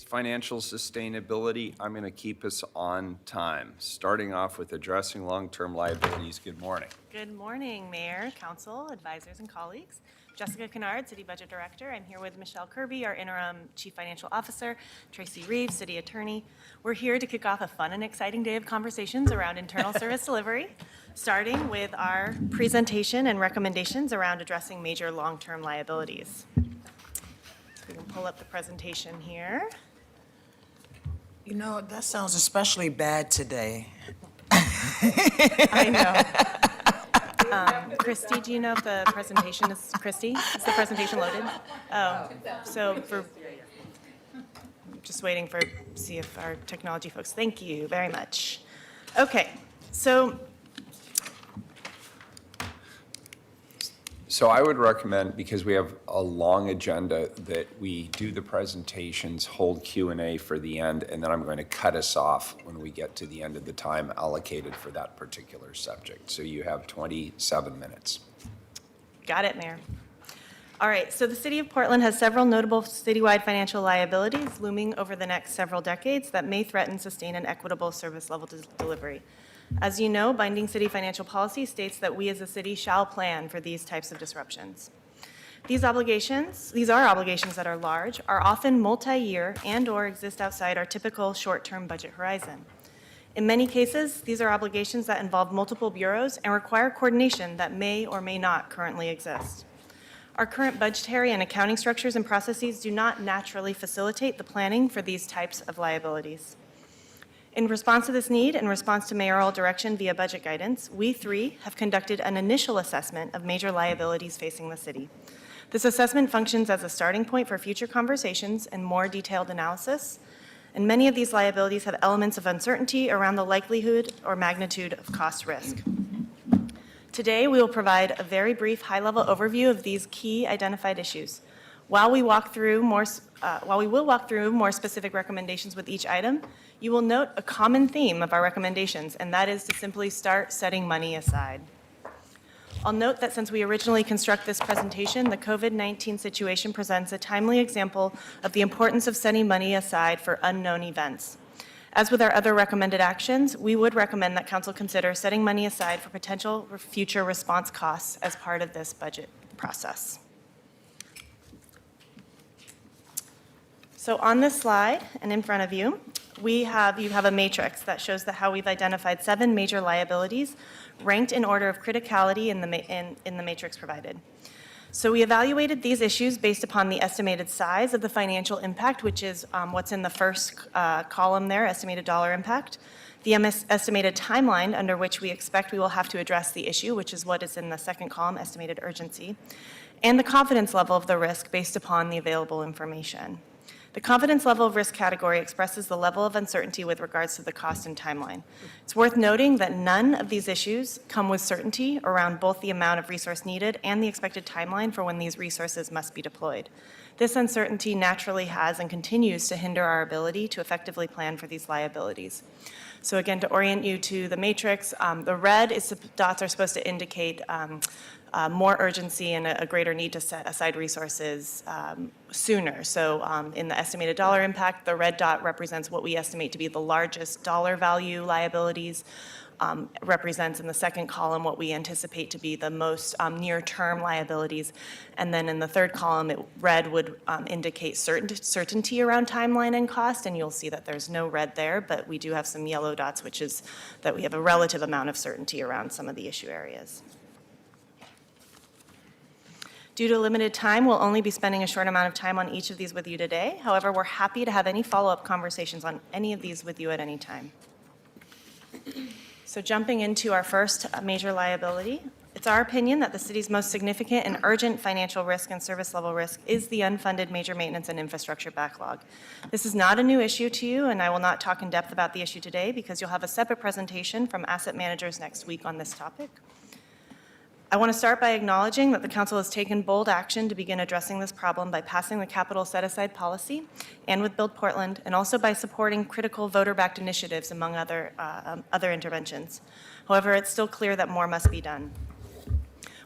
financial sustainability. I'm going to keep us on time, starting off with addressing long-term liabilities. Good morning. Good morning, Mayor, Council, advisors, and colleagues. Jessica Kennard, City Budget Director. I'm here with Michelle Kirby, our Interim Chief Financial Officer, Tracy Reeves, City Attorney. We're here to kick off a fun and exciting day of conversations around internal service delivery, starting with our presentation and recommendations around addressing major long-term liabilities. We can pull up the presentation here. You know, that sounds especially bad today. I know. Christy, do you know if the presentation is, Christy, is the presentation loaded? Oh, so just waiting for, see if our technology folks, thank you very much. Okay, So I would recommend, because we have a long agenda, that we do the presentations, hold Q&A for the end, and then I'm going to cut us off when we get to the end of the time allocated for that particular subject. So you have 27 minutes. Got it, Mayor. All right, so the City of Portland has several notable citywide financial liabilities looming over the next several decades that may threaten sustained and equitable service level delivery. As you know, binding city financial policy states that we as a city shall plan for these types of disruptions. These are obligations that are large, are often multi-year, and/or exist outside our typical short-term budget horizon. In many cases, these are obligations that involve multiple bureaus and require coordination that may or may not currently exist. Our current budgetary and accounting structures and processes do not naturally facilitate the planning for these types of liabilities. In response to this need, in response to mayoral direction via budget guidance, we three have conducted an initial assessment of major liabilities facing the city. This assessment functions as a starting point for future conversations and more detailed analysis, and many of these liabilities have elements of uncertainty around the likelihood or magnitude of cost risk. Today, we will provide a very brief high-level overview of these key identified issues. While we will walk through more specific recommendations with each item, you will note a common theme of our recommendations, and that is to simply start setting money aside. I'll note that since we originally constructed this presentation, the COVID-19 situation presents a timely example of the importance of setting money aside for unknown events. As with our other recommended actions, we would recommend that Council consider setting money aside for potential future response costs as part of this budget process. So on this slide and in front of you, you have a matrix that shows how we've identified 7 major liabilities ranked in order of criticality in the matrix provided. So we evaluated these issues based upon the estimated size of the financial impact, which is what's in the first column there, estimated dollar impact, the estimated timeline under which we expect we will have to address the issue, which is what is in the second column, estimated urgency, and the confidence level of the risk based upon the available information. The confidence level of risk category expresses the level of uncertainty with regards to the cost and timeline. It's worth noting that none of these issues come with certainty around both the amount of resource needed and the expected timeline for when these resources must be deployed. This uncertainty naturally has and continues to hinder our ability to effectively plan for these liabilities. So again, to orient you to the matrix, the red dots are supposed to indicate more urgency and a greater need to set aside resources sooner. So in the estimated dollar impact, the red dot represents what we estimate to be the largest dollar value liabilities, represents in the second column what we anticipate to be the most near-term liabilities. And then in the third column, red would indicate certainty around timeline and cost, and you'll see that there's no red there, but we do have some yellow dots, which is that we have a relative amount of certainty around some of the issue areas. Due to limited time, we'll only be spending a short amount of time on each of these with you today. However, we're happy to have any follow-up conversations on any of these with you at any time. So jumping into our first major liability, it's our opinion that the city's most significant and urgent financial risk and service level risk is the unfunded major maintenance and infrastructure backlog. This is not a new issue to you, and I will not talk in depth about the issue today because you'll have a separate presentation from asset managers next week on this topic. I want to start by acknowledging that the Council has taken bold action to begin addressing this problem by passing the capital set-aside policy and with Build Portland, and also by supporting critical voter-backed initiatives, among other interventions. However, it's still clear that more must be done.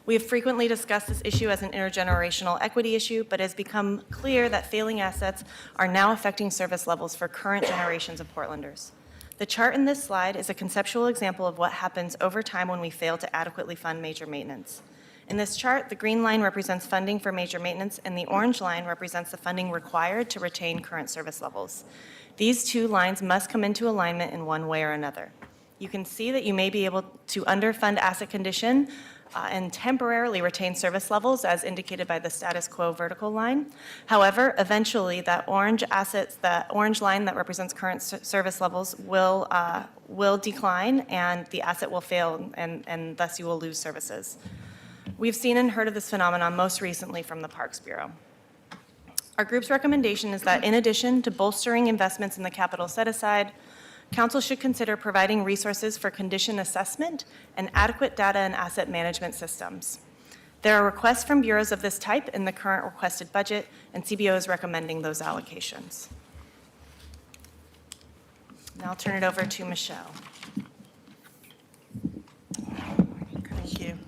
We have frequently discussed this issue as an intergenerational equity issue, but it has become clear that failing assets are now affecting service levels for current generations of Portlanders. The chart in this slide is a conceptual example of what happens over time when we fail to adequately fund major maintenance. In this chart, the green line represents funding for major maintenance, and the orange line represents the funding required to retain current service levels. These two lines must come into alignment in one way or another. You can see that you may be able to underfund asset condition and temporarily retain service levels as indicated by the status quo vertical line. However, eventually that orange line that represents current service levels will decline and the asset will fail and thus you will lose services. We've seen and heard of this phenomenon most recently from the Parks Bureau. Our group's recommendation is that in addition to bolstering investments in the capital set aside, Council should consider providing resources for condition assessment and adequate data and asset management systems. There are requests from bureaus of this type in the current requested budget, and CBO is recommending those allocations. Now I'll turn it over to Michelle. Thank you.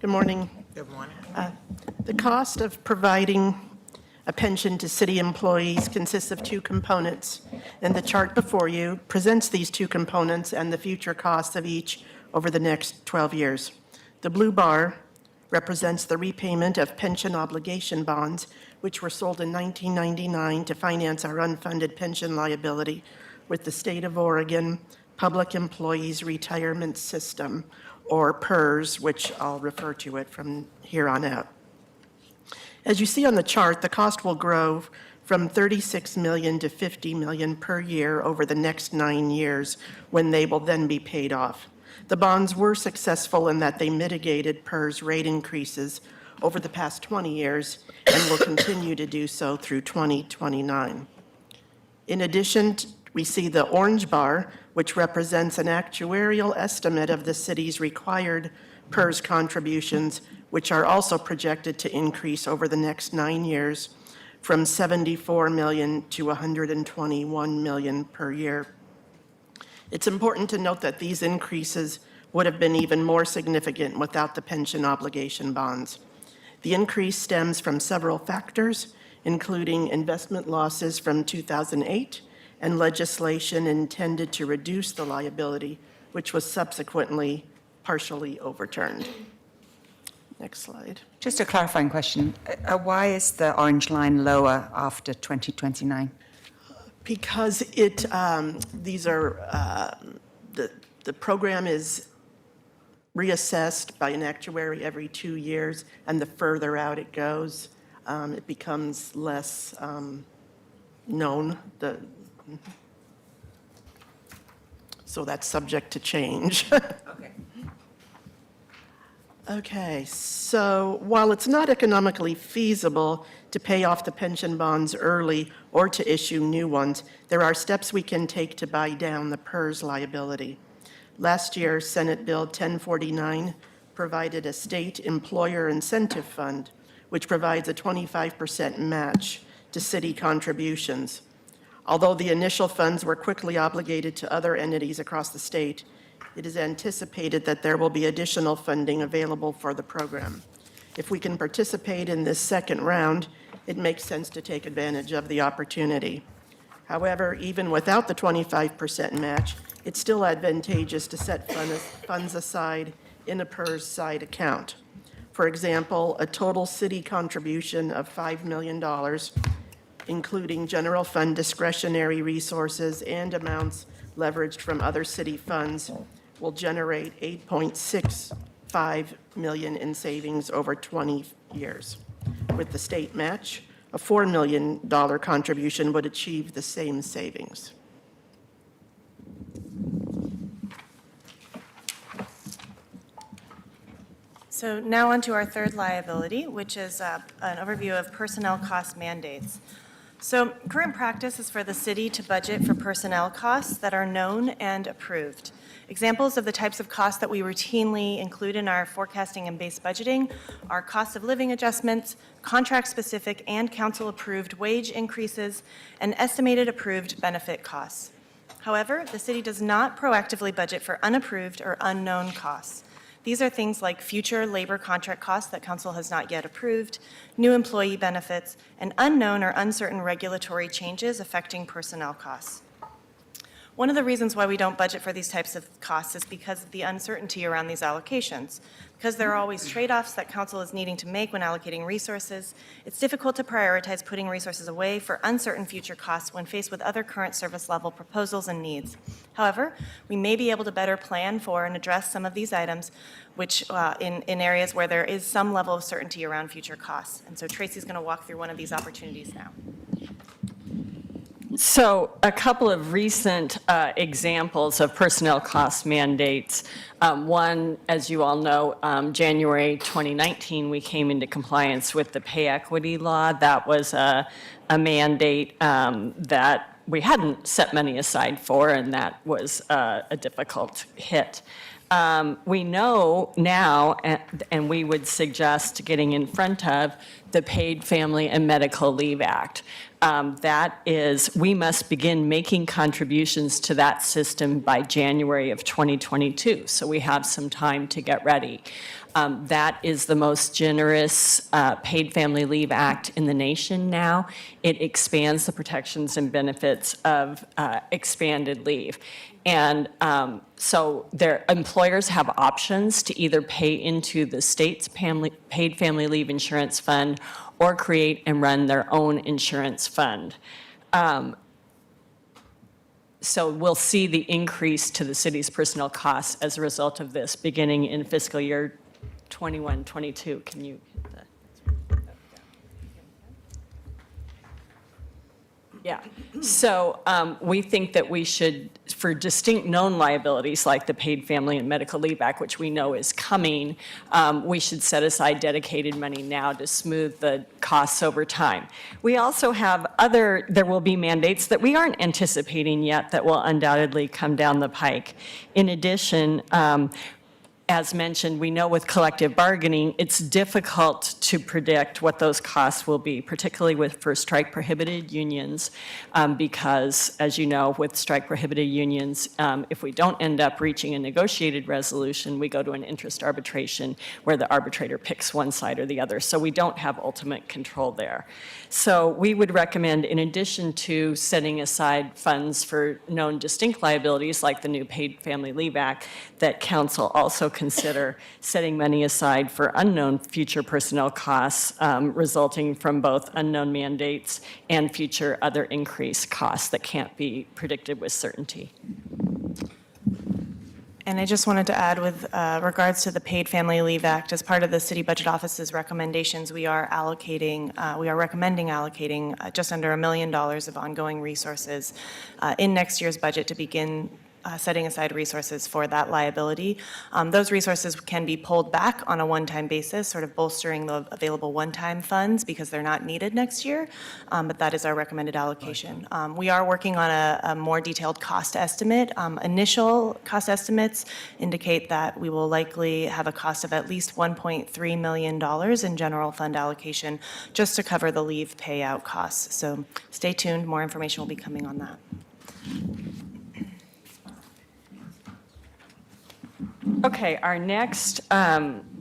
Good morning. Good morning. The cost of providing a pension to city employees consists of two components, and the chart before you presents these two components and the future costs of each over the next 12 years. The blue bar represents the repayment of pension obligation bonds, which were sold in 1999 to finance our unfunded pension liability with the State of Oregon Public Employees Retirement System, or PERS, which I'll refer to it from here on out. As you see on the chart, the cost will grow from $36 million to $50 million per year over the next 9 years, when they will then be paid off. The bonds were successful in that they mitigated PERS rate increases over the past 20 years and will continue to do so through 2029. In addition, we see the orange bar, which represents an actuarial estimate of the city's required PERS contributions, which are also projected to increase over the next 9 years from $74 million to $121 million per year. It's important to note that these increases would have been even more significant without the pension obligation bonds. The increase stems from several factors, including investment losses from 2008 and legislation intended to reduce the liability, which was subsequently partially overturned. Next slide. Just a clarifying question. Why is the orange line lower after 2029? Because the program is reassessed by an actuary every 2 years, and the further out it goes, it becomes less known. So that's subject to change. Okay. Okay, so while it's not economically feasible to pay off the pension bonds early or to issue new ones, there are steps we can take to buy down the PERS liability. Last year, Senate Bill 1049 provided a state employer incentive fund, which provides a 25% match to city contributions. Although the initial funds were quickly obligated to other entities across the state, it is anticipated that there will be additional funding available for the program. If we can participate in this second round, it makes sense to take advantage of the opportunity. However, even without the 25% match, it's still advantageous to set funds aside in a PERS side account. For example, a total city contribution of $5 million, including general fund discretionary resources and amounts leveraged from other city funds, will generate $8.65 million in savings over 20 years. With the state match, a $4 million contribution would achieve the same savings. So now on to our third liability, which is an overview of personnel cost mandates. So current practice is for the city to budget for personnel costs that are known and approved. Examples of the types of costs that we routinely include in our forecasting and base budgeting are cost of living adjustments, contract-specific and council-approved wage increases, and estimated approved benefit costs. However, the city does not proactively budget for unapproved or unknown costs. These are things like future labor contract costs that council has not yet approved, new employee benefits, and unknown or uncertain regulatory changes affecting personnel costs. One of the reasons why we don't budget for these types of costs is because of the uncertainty around these allocations. Because there are always trade-offs that council is needing to make when allocating resources, it's difficult to prioritize putting resources away for uncertain future costs when faced with other current service level proposals and needs. However, we may be able to better plan for and address some of these items which in areas where there is some level of certainty around future costs. And so Tracy's going to walk through one of these opportunities now. So a couple of recent examples of personnel cost mandates. One, as you all know, January 2019, we came into compliance with the pay equity law. That was a mandate that we hadn't set money aside for, and that was a difficult hit. We know now, and we would suggest getting in front of the Paid Family and Medical Leave Act. That is, we must begin making contributions to that system by January of 2022. So we have some time to get ready. That is the most generous Paid Family Leave Act in the nation now. It expands the protections and benefits of expanded leave. And so their employers have options to either pay into the state's paid family leave insurance fund or create and run their own insurance fund. So we'll see the increase to the city's personnel costs as a result of this beginning in fiscal year 21-22. Can you hit the? Yeah, so we think that we should, for distinct known liabilities like the Paid Family and Medical Leave Act, which we know is coming, we should set aside dedicated money now to smooth the costs over time. We also have there will be mandates that we aren't anticipating yet that will undoubtedly come down the pike. In addition, as mentioned, we know with collective bargaining, it's difficult to predict what those costs will be, particularly for strike-prohibited unions, because, as you know, with strike-prohibited unions, if we don't end up reaching a negotiated resolution, we go to an interest arbitration where the arbitrator picks one side or the other. So we don't have ultimate control there. So we would recommend, in addition to setting aside funds for known distinct liabilities like the new Paid Family Leave Act, that council also consider setting money aside for unknown future personnel costs resulting from both unknown mandates and future other increased costs that can't be predicted with certainty. And I just wanted to add with regards to the Paid Family Leave Act, as part of the City Budget Office's recommendations, we are recommending allocating just under $1 million of ongoing resources in next year's budget to begin setting aside resources for that liability. Those resources can be pulled back on a one-time basis, sort of bolstering the available one-time funds because they're not needed next year, but that is our recommended allocation. We are working on a more detailed cost estimate. Initial cost estimates indicate that we will likely have a cost of at least $1.3 million in general fund allocation just to cover the leave payout costs. So stay tuned, more information will be coming on that. Okay, our next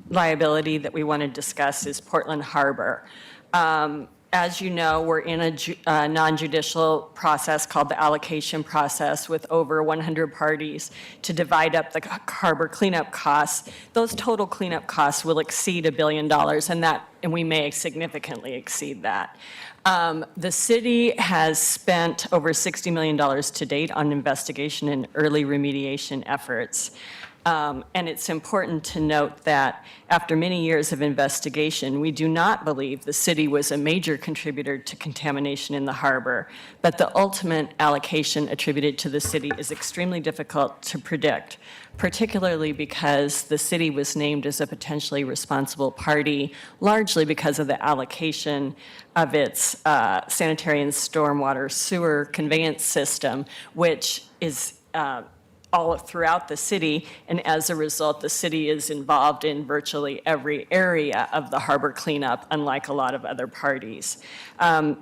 liability that we want to discuss is Portland Harbor. As you know, we're in a non-judicial process called the allocation process with over 100 parties to divide up the harbor cleanup costs. Those total cleanup costs will exceed $1 billion, and we may significantly exceed that. The city has spent over $60 million to date on investigation and early remediation efforts. And it's important to note that after many years of investigation, we do not believe the city was a major contributor to contamination in the harbor, but the ultimate allocation attributed to the city is extremely difficult to predict, particularly because the city was named as a potentially responsible party, largely because of the allocation of its sanitary and stormwater sewer conveyance system, which is all throughout the city, and as a result, the city is involved in virtually every area of the harbor cleanup, unlike a lot of other parties.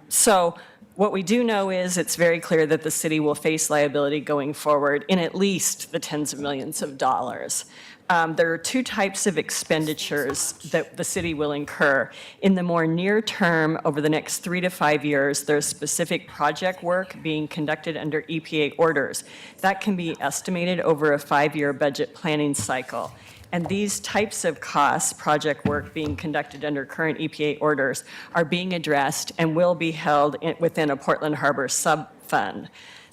So what we do know is it's very clear that the city will face liability going forward in at least the tens of millions of dollars. there are two types of expenditures that the city will incur. In the more near term, over the next 3 to 5 years, there's specific project work being conducted under EPA orders. That can be estimated over a 5-year budget planning cycle. And these types of costs, project work being conducted under current EPA orders, are being addressed and will be held within a Portland Harbor sub-fund.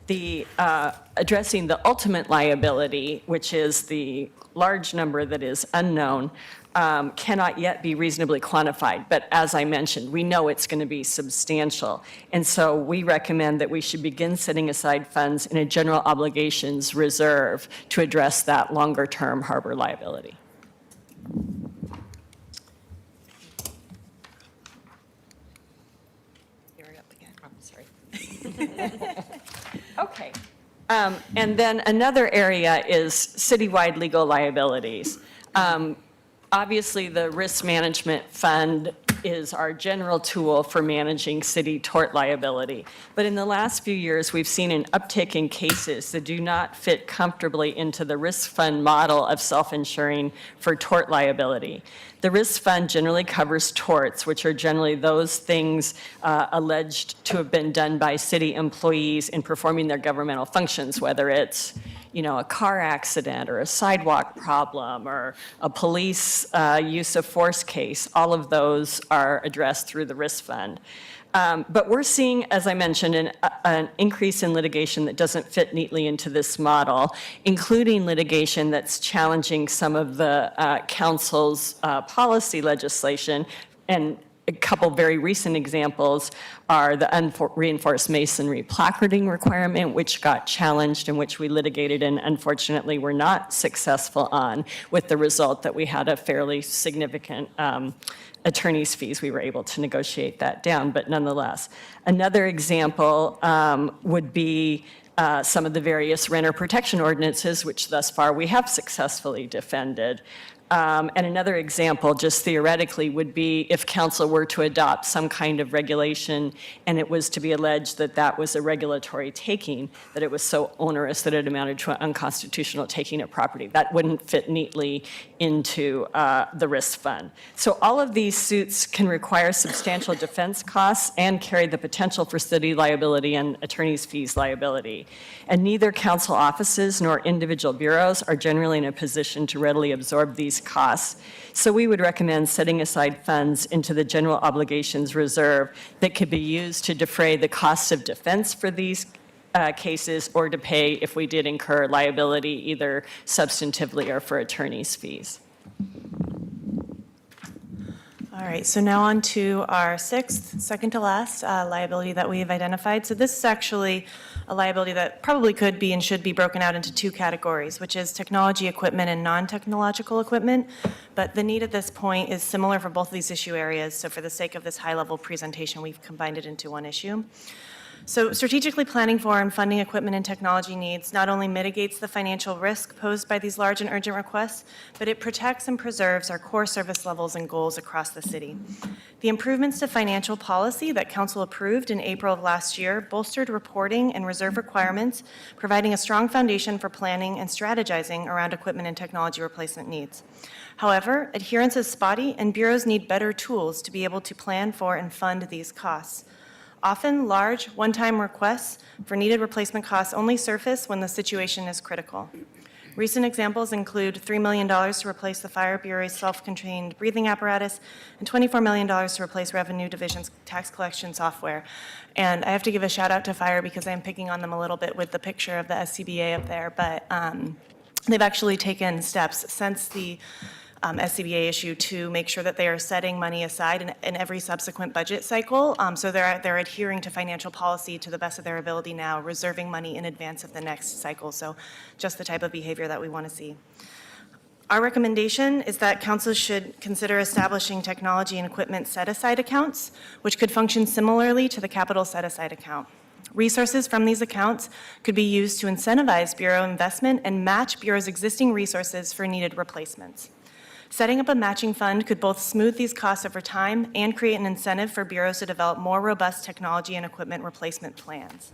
Addressing the ultimate liability, which is the large number that is unknown, cannot yet be reasonably quantified. But as I mentioned, we know it's going to be substantial. And so we recommend that we should begin setting aside funds in a general obligations reserve to address that longer-term harbor liability. You're up again. I'm sorry. Okay. And then another area is citywide legal liabilities. Obviously, the risk management fund is our general tool for managing city tort liability. But in the last few years, we've seen an uptick in cases that do not fit comfortably into the risk fund model of self-insuring for tort liability. The risk fund generally covers torts, which are generally those things alleged to have been done by city employees in performing their governmental functions, whether it's a car accident or a sidewalk problem or a police use of force case. All of those are addressed through the risk fund. But we're seeing, as I mentioned, an increase in litigation that doesn't fit neatly into this model, including litigation that's challenging some of the council's policy legislation. And a couple very recent examples are the reinforced masonry placarding requirement, which got challenged and which we litigated and unfortunately were not successful on, with the result that we had a fairly significant attorney's fees. We were able to negotiate that down, but nonetheless. Another example would be some of the various renter protection ordinances, which thus far we have successfully defended. And another example, just theoretically, would be if council were to adopt some kind of regulation and it was to be alleged that that was a regulatory taking, that it was so onerous that it amounted to an unconstitutional taking of property. That wouldn't fit neatly into the risk fund. So all of these suits can require substantial defense costs and carry the potential for city liability and attorney's fees liability. And neither council offices nor individual bureaus are generally in a position to readily absorb these costs. So we would recommend setting aside funds into the general obligations reserve that could be used to defray the costs of defense for these cases or to pay if we did incur liability either substantively or for attorney's fees. All right, so now on to our sixth, second to last liability that we have identified. So this is actually a liability that probably could be and should be broken out into two categories, which is technology equipment and non-technological equipment. But the need at this point is similar for both of these issue areas. So for the sake of this high-level presentation, we've combined it into one issue. So strategically planning for and funding equipment and technology needs not only mitigates the financial risk posed by these large and urgent requests, but it protects and preserves our core service levels and goals across the city. The improvements to financial policy that Council approved in April of last year bolstered reporting and reserve requirements, providing a strong foundation for planning and strategizing around equipment and technology replacement needs. However, adherence is spotty, and bureaus need better tools to be able to plan for and fund these costs. Often, large, one-time requests for needed replacement costs only surface when the situation is critical. Recent examples include $3 million to replace the Fire Bureau's self-contained breathing apparatus and $24 million to replace Revenue Division's tax collection software. And I have to give a shout out to Fire because I'm picking on them a little bit with the picture of the SCBA up there, but they've actually taken steps since the SCBA issue to make sure that they are setting money aside in every subsequent budget cycle. So they're adhering to financial policy to the best of their ability now, reserving money in advance of the next cycle. So just the type of behavior that we want to see. Our recommendation is that council should consider establishing technology and equipment set-aside accounts, which could function similarly to the capital set-aside account. Resources from these accounts could be used to incentivize Bureau investment and match Bureau's existing resources for needed replacements. Setting up a matching fund could both smooth these costs over time and create an incentive for bureaus to develop more robust technology and equipment replacement plans.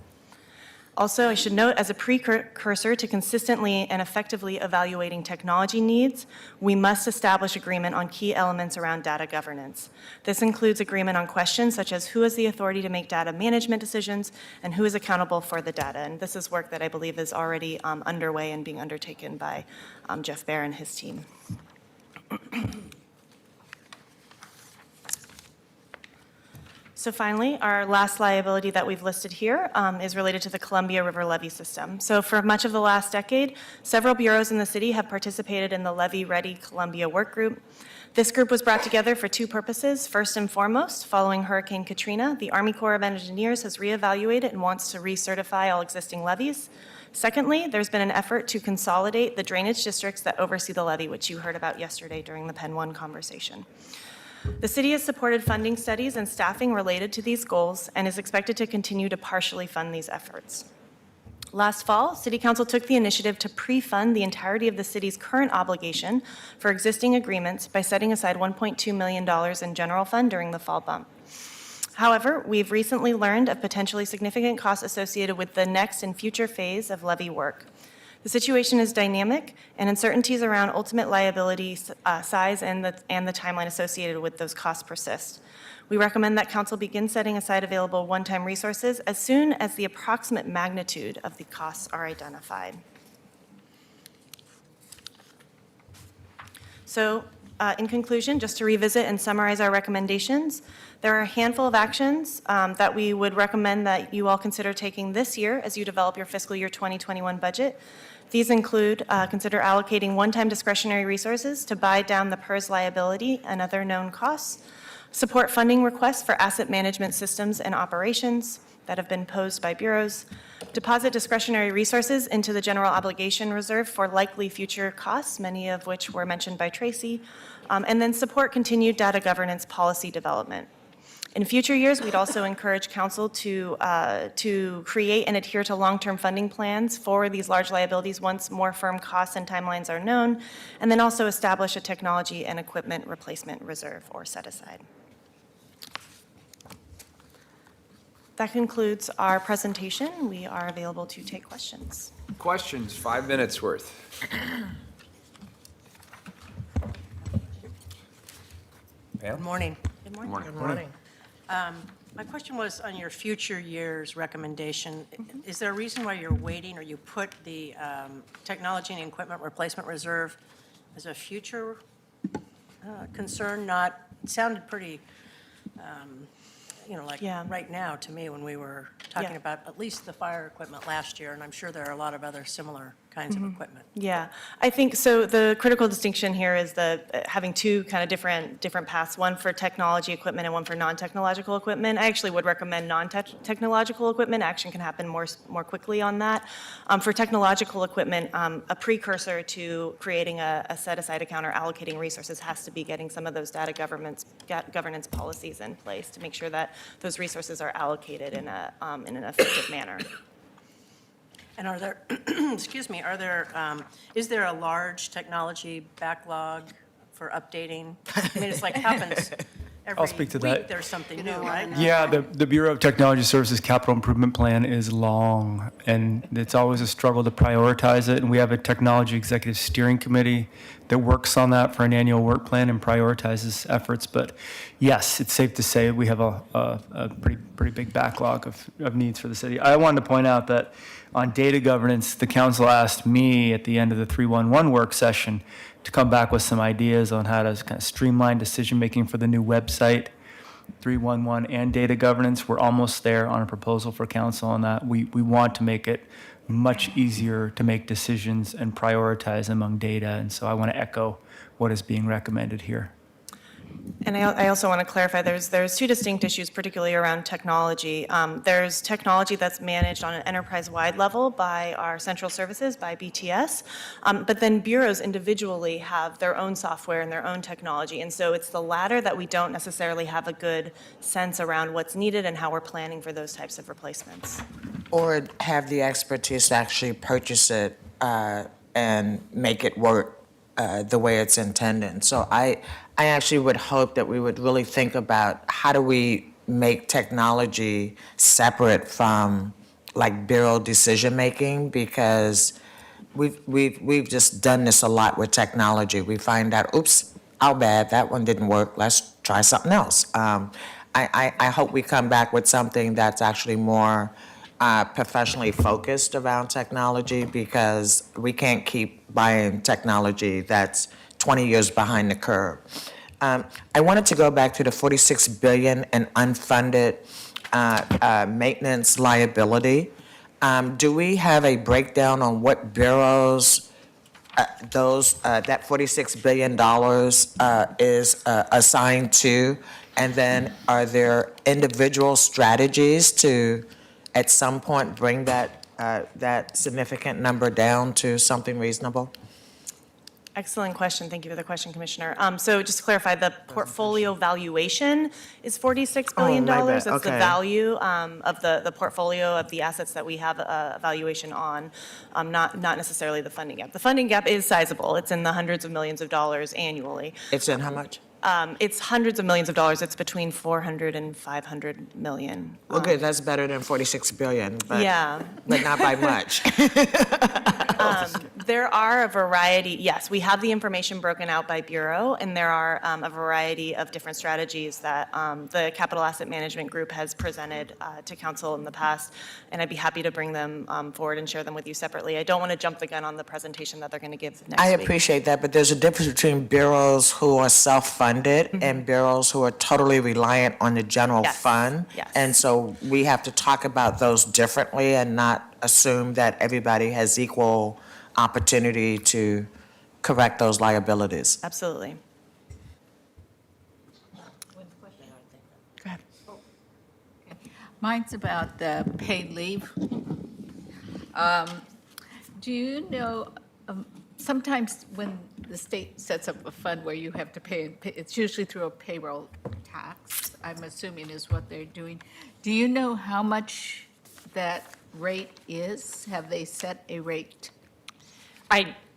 Also, I should note, as a precursor to consistently and effectively evaluating technology needs, we must establish agreement on key elements around data governance. This includes agreement on questions such as who has the authority to make data management decisions and who is accountable for the data. And this is work that I believe is already underway and being undertaken by Jeff Baer and his team. So finally, our last liability that we've listed here is related to the Columbia River levee system. So for much of the last decade, several bureaus in the city have participated in the Levee Ready Columbia Work Group. This group was brought together for two purposes. First and foremost, following Hurricane Katrina, the Army Corps of Engineers has reevaluated and wants to recertify all existing levees. Secondly, there's been an effort to consolidate the drainage districts that oversee the levee, which you heard about yesterday during the Penn 1 conversation. The city has supported funding studies and staffing related to these goals and is expected to continue to partially fund these efforts. Last fall, City Council took the initiative to pre-fund the entirety of the city's current obligation for existing agreements by setting aside $1.2 million in general fund during the fall bump. However, we've recently learned of potentially significant costs associated with the next and future phase of levee work. The situation is dynamic, and uncertainties around ultimate liability size and the timeline associated with those costs persist. We recommend that council begin setting aside available one-time resources as soon as the approximate magnitude of the costs are identified. So, in conclusion, just to revisit and summarize our recommendations, there are a handful of actions that we would recommend that you all consider taking this year as you develop your fiscal year 2021 budget. These include consider allocating one-time discretionary resources to buy down the PERS liability and other known costs, support funding requests for asset management systems and operations that have been posed by bureaus, deposit discretionary resources into the general obligation reserve for likely future costs, many of which were mentioned by Tracy, and then support continued data governance policy development. In future years, we'd also encourage council to create and adhere to long-term funding plans for these large liabilities once more firm costs and timelines are known, and then also establish a technology and equipment replacement reserve or set aside. That concludes our presentation. We are available to take questions. Questions, 5 minutes worth. Pam? Good morning. Good morning. Good morning. My question was on your future years recommendation. Is there a reason why you're waiting, or you put the technology and equipment replacement reserve as a future concern? It sounded pretty, Yeah. right now to me when we were talking Yeah. about at least the fire equipment last year, and I'm sure there are a lot of other similar kinds of equipment. Yeah, I think so. The critical distinction here is having two kind of different paths, one for technology equipment and one for non-technological equipment. I actually would recommend non-technological equipment. Action can happen more quickly on that. For technological equipment, a precursor to creating a set-aside account or allocating resources has to be getting some of those data governance policies in place to make sure that those resources are allocated in an effective manner. And are there, is there a large technology backlog for updating? I mean, it's like happens every speak to week, that. there's something new, right? Yeah, the Bureau of Technology Services Capital Improvement Plan is long, and it's always a struggle to prioritize it. And we have a Technology Executive Steering Committee that works on that for an annual work plan and prioritizes efforts. But yes, it's safe to say we have a pretty big backlog of needs for the city. I wanted to point out that on data governance, the council asked me at the end of the 311 work session to come back with some ideas on how to kind of streamline decision-making for the new website. 311 and data governance, we're almost there on a proposal for council on that. We want to make it much easier to make decisions and prioritize among data, and so I want to echo what is being recommended here. And I also want to clarify, there's two distinct issues, particularly around technology. There's technology that's managed on an enterprise-wide level by our central services, by BTS, but then bureaus individually have their own software and their own technology. And so it's the latter that we don't necessarily have a good sense around what's needed and how we're planning for those types of replacements. Or have the expertise to actually purchase it and make it work the way it's intended. So I actually would hope that we would really think about how do we make technology separate from like bureau decision-making, because we've just done this a lot with technology. We find out, oops, our bad, that one didn't work, let's try something else. I hope we come back with something that's actually more professionally focused around technology, because we can't keep buying technology that's 20 years behind the curve. I wanted to go back to the 46 billion in unfunded maintenance liability. Do we have a breakdown on what bureaus that $46 billion is assigned to? And then are there individual strategies to, at some point, bring that significant number down to something reasonable? Excellent question. Thank you for the question, Commissioner. So just to clarify, the portfolio valuation is $46 billion. my bad. That's the Okay. value of the portfolio of the assets that we have a valuation on, not necessarily the funding gap. The funding gap is sizable. It's in the hundreds of millions of dollars annually. It's in how much? It's hundreds of millions of dollars. It's between 400 and 500 million. Okay, that's better than 46 billion, but, Yeah. but not by much. There are a variety, yes, we have the information broken out by bureau, and there are a variety of different strategies that the Capital Asset Management Group has presented to council in the past, and I'd be happy to bring them forward and share them with you separately. I don't want to jump the gun on the presentation that they're going to give next I week. appreciate that, but there's a difference between bureaus who are self-funded and bureaus who are totally reliant on the general Yes, fund. yes. And so we have to talk about those differently and not assume that everybody has equal opportunity to correct those liabilities. Absolutely. Go ahead. Mine's about the paid leave. Do you know, sometimes when the state sets up a fund where you have to pay, it's usually through a payroll tax, I'm assuming is what they're doing. Do you know how much that rate is? Have they set a rate?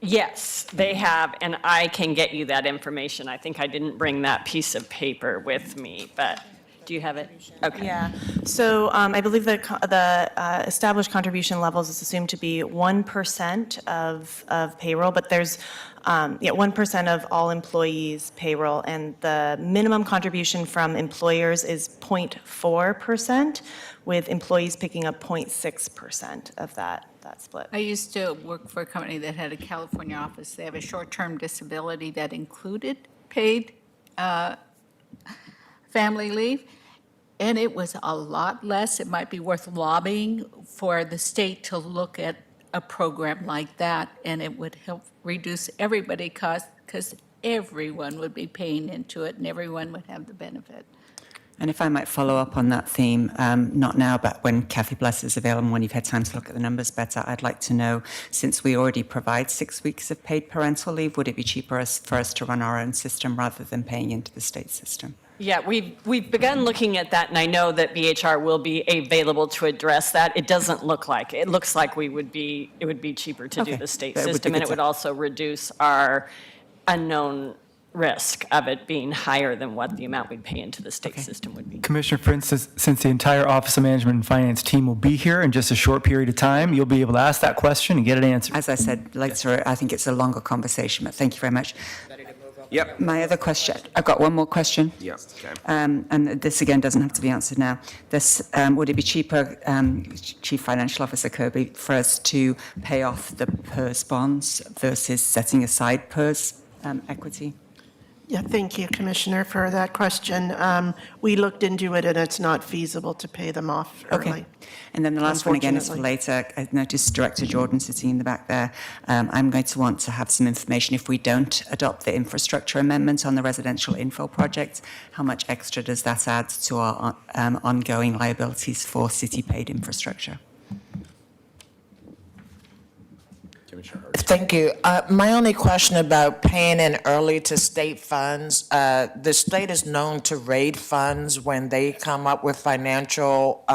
Yes, they have, and I can get you that information. I think I didn't bring that piece of paper with me, but do you have it? Okay. Yeah, so I believe the established contribution levels is assumed to be 1% of payroll, but there's, 1% of all employees' payroll, and the minimum contribution from employers is 0.4%, with employees picking up 0.6% of that split. I used to work for a company that had a California office. They have a short-term disability that included paid family leave, and it was a lot less. It might be worth lobbying for the state to look at a program like that, and it would help reduce everybody costs, because everyone would be paying into it and everyone would have the benefit. And if I might follow up on that theme, not now, but when Kathy Bless is available, when you've had time to look at the numbers better, I'd like to know, since we already provide 6 weeks of paid parental leave, would it be cheaper for us to run our own system rather than paying into the state system? Yeah, we've begun looking at that, and I know that BHR will be available to address that. It doesn't look like it. It looks like it would be cheaper to do Okay. the state That would be system, and good it would to- also reduce our unknown risk of it being higher than what the amount we'd pay into the state system would be. Commissioner, for instance, since the entire Office of Management and Finance team will be here in just a short period of time, you'll be able to ask that question and get it answered. As I said later, I think it's a longer conversation, but thank you very much. Yep. My other question, I've got one more question. Yep, okay. And this again doesn't have to be answered now. This, would it be cheaper, Chief Financial Officer Kirby, for us to pay off the PERS bonds versus setting aside PERS equity? Yeah, thank you, Commissioner, for that question. We looked into it, and it's not feasible to pay them off early. Okay. And then the last one again is for Unfortunately. later. I noticed Director Jordan sitting in the back there. I'm going to want to have some information if we don't adopt the infrastructure amendment on the residential infill project. How much extra does that add to our ongoing liabilities for city-paid infrastructure? Commissioner Hurd. Thank you. My only question about paying in early to state funds, the state is known to raid funds when they come up with financial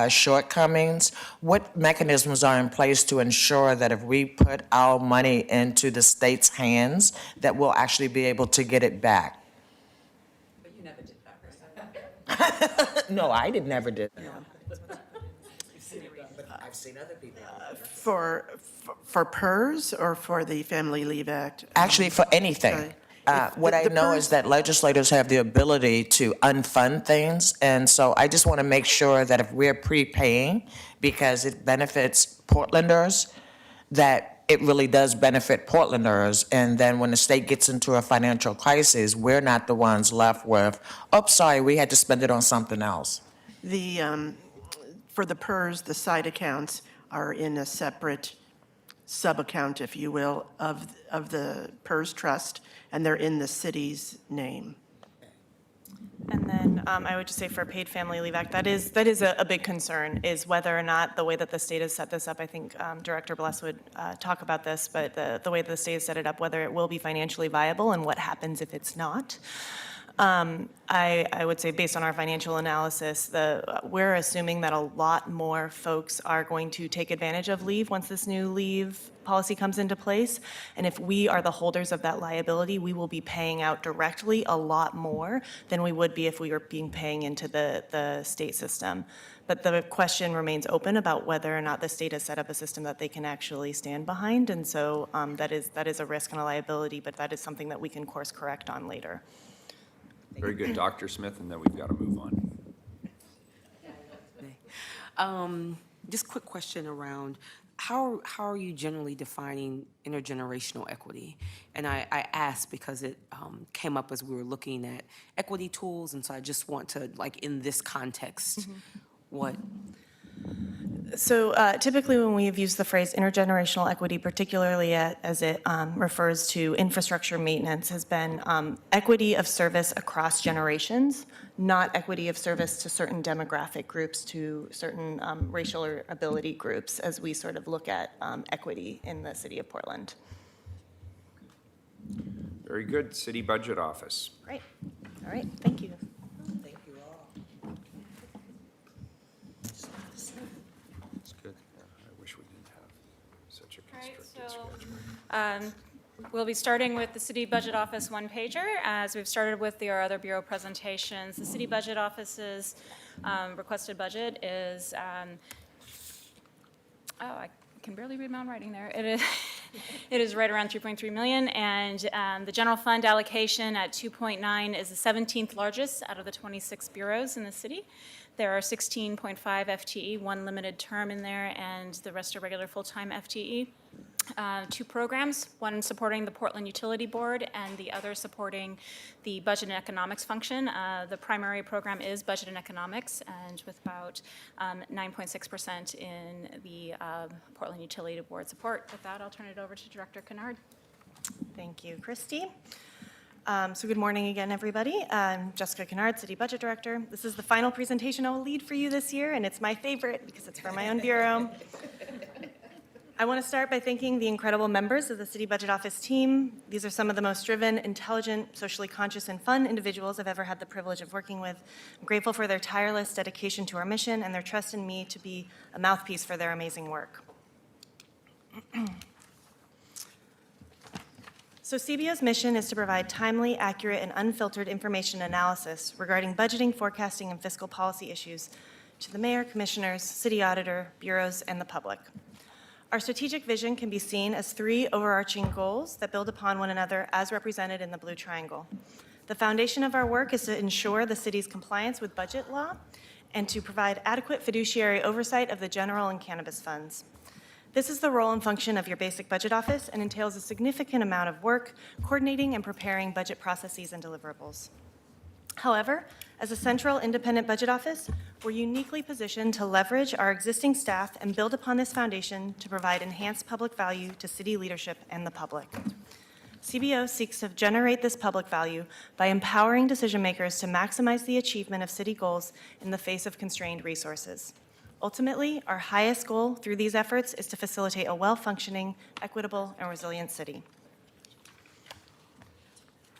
shortcomings. What mechanisms are in place to ensure that if we put our money into the state's hands, that we'll actually be able to get it back? But you never did that. No, I never did that. I've seen other people. For PERS or for the Family Leave Act? Actually, for anything. Okay. What I The know is PERS that legislators have the ability to unfund things, and so I just want to make sure that if we're prepaying, because it benefits Portlanders, that it really does benefit Portlanders, and then when the state gets into a financial crisis, we're not the ones left with, oh, sorry, we had to spend it on something else. For the PERS, the side accounts are in a separate sub-account, if you will, of the PERS trust, and they're in the city's name. And then I would just say for Paid Family Leave Act, that is a big concern, is whether or not the way that the state has set this up, I think Director Bless would talk about this, but the way that the state has set it up, whether it will be financially viable and what happens if it's not. I would say based on our financial analysis, we're assuming that a lot more folks are going to take advantage of leave once this new leave policy comes into place. And if we are the holders of that liability, we will be paying out directly a lot more than we would be if we were paying into the state system. But the question remains open about whether or not the state has set up a system that they can actually stand behind. And so that is a risk and a liability, but that is something that we can course correct on later. Very good, Dr. Smith, and then we've got to move on. Just quick question around how are you generally defining intergenerational equity? And I asked because it came up as we were looking at equity tools, and so I just want to, like, in this context, what? So typically when we have used the phrase intergenerational equity, particularly as it refers to infrastructure maintenance, has been equity of service across generations, not equity of service to certain demographic groups, to certain racial or ability groups, as we sort of look at equity in the city of Portland. Very good. City Budget Office. Great. All right. Thank you. Thank you all. That's good. Yeah, I wish we didn't have such a Right, constricted so schedule. we'll be starting with the City Budget Office one-pager, as we've started with our other bureau presentations. The City Budget Office's requested budget is, I can barely read my own writing there. It is right around 3.3 million, and the general fund allocation at 2.9 is the 17th largest out of the 26 bureaus in the city. There are 16.5 FTE, one limited term in there, and the rest are regular full-time FTE. Two programs, one supporting the Portland Utility Board and the other supporting the Budget and Economics function. The primary program is Budget and Economics, and with about 9.6% in the Portland Utility Board support. With that, I'll turn it over to Director Kennard. Thank you, Christy. So good morning again, everybody. I'm Jessica Kennard, City Budget Director. This is the final presentation I will lead for you this year, and it's my favorite because it's for my own bureau. I want to start by thanking the incredible members of the City Budget Office team. These are some of the most driven, intelligent, socially conscious, and fun individuals I've ever had the privilege of working with. I'm grateful for their tireless dedication to our mission and their trust in me to be a mouthpiece for their amazing work. So CBO's mission is to provide timely, accurate, and unfiltered information analysis regarding budgeting, forecasting, and fiscal policy issues to the mayor, commissioners, city auditor, bureaus, and the public. Our strategic vision can be seen as three overarching goals that build upon one another as represented in the blue triangle. The foundation of our work is to ensure the city's compliance with budget law and to provide adequate fiduciary oversight of the general and cannabis funds. This is the role and function of your basic budget office and entails a significant amount of work coordinating and preparing budget processes and deliverables. However, as a central independent budget office, we're uniquely positioned to leverage our existing staff and build upon this foundation to provide enhanced public value to city leadership and the public. CBO seeks to generate this public value by empowering decision makers to maximize the achievement of city goals in the face of constrained resources. Ultimately, our highest goal through these efforts is to facilitate a well-functioning, equitable, and resilient city.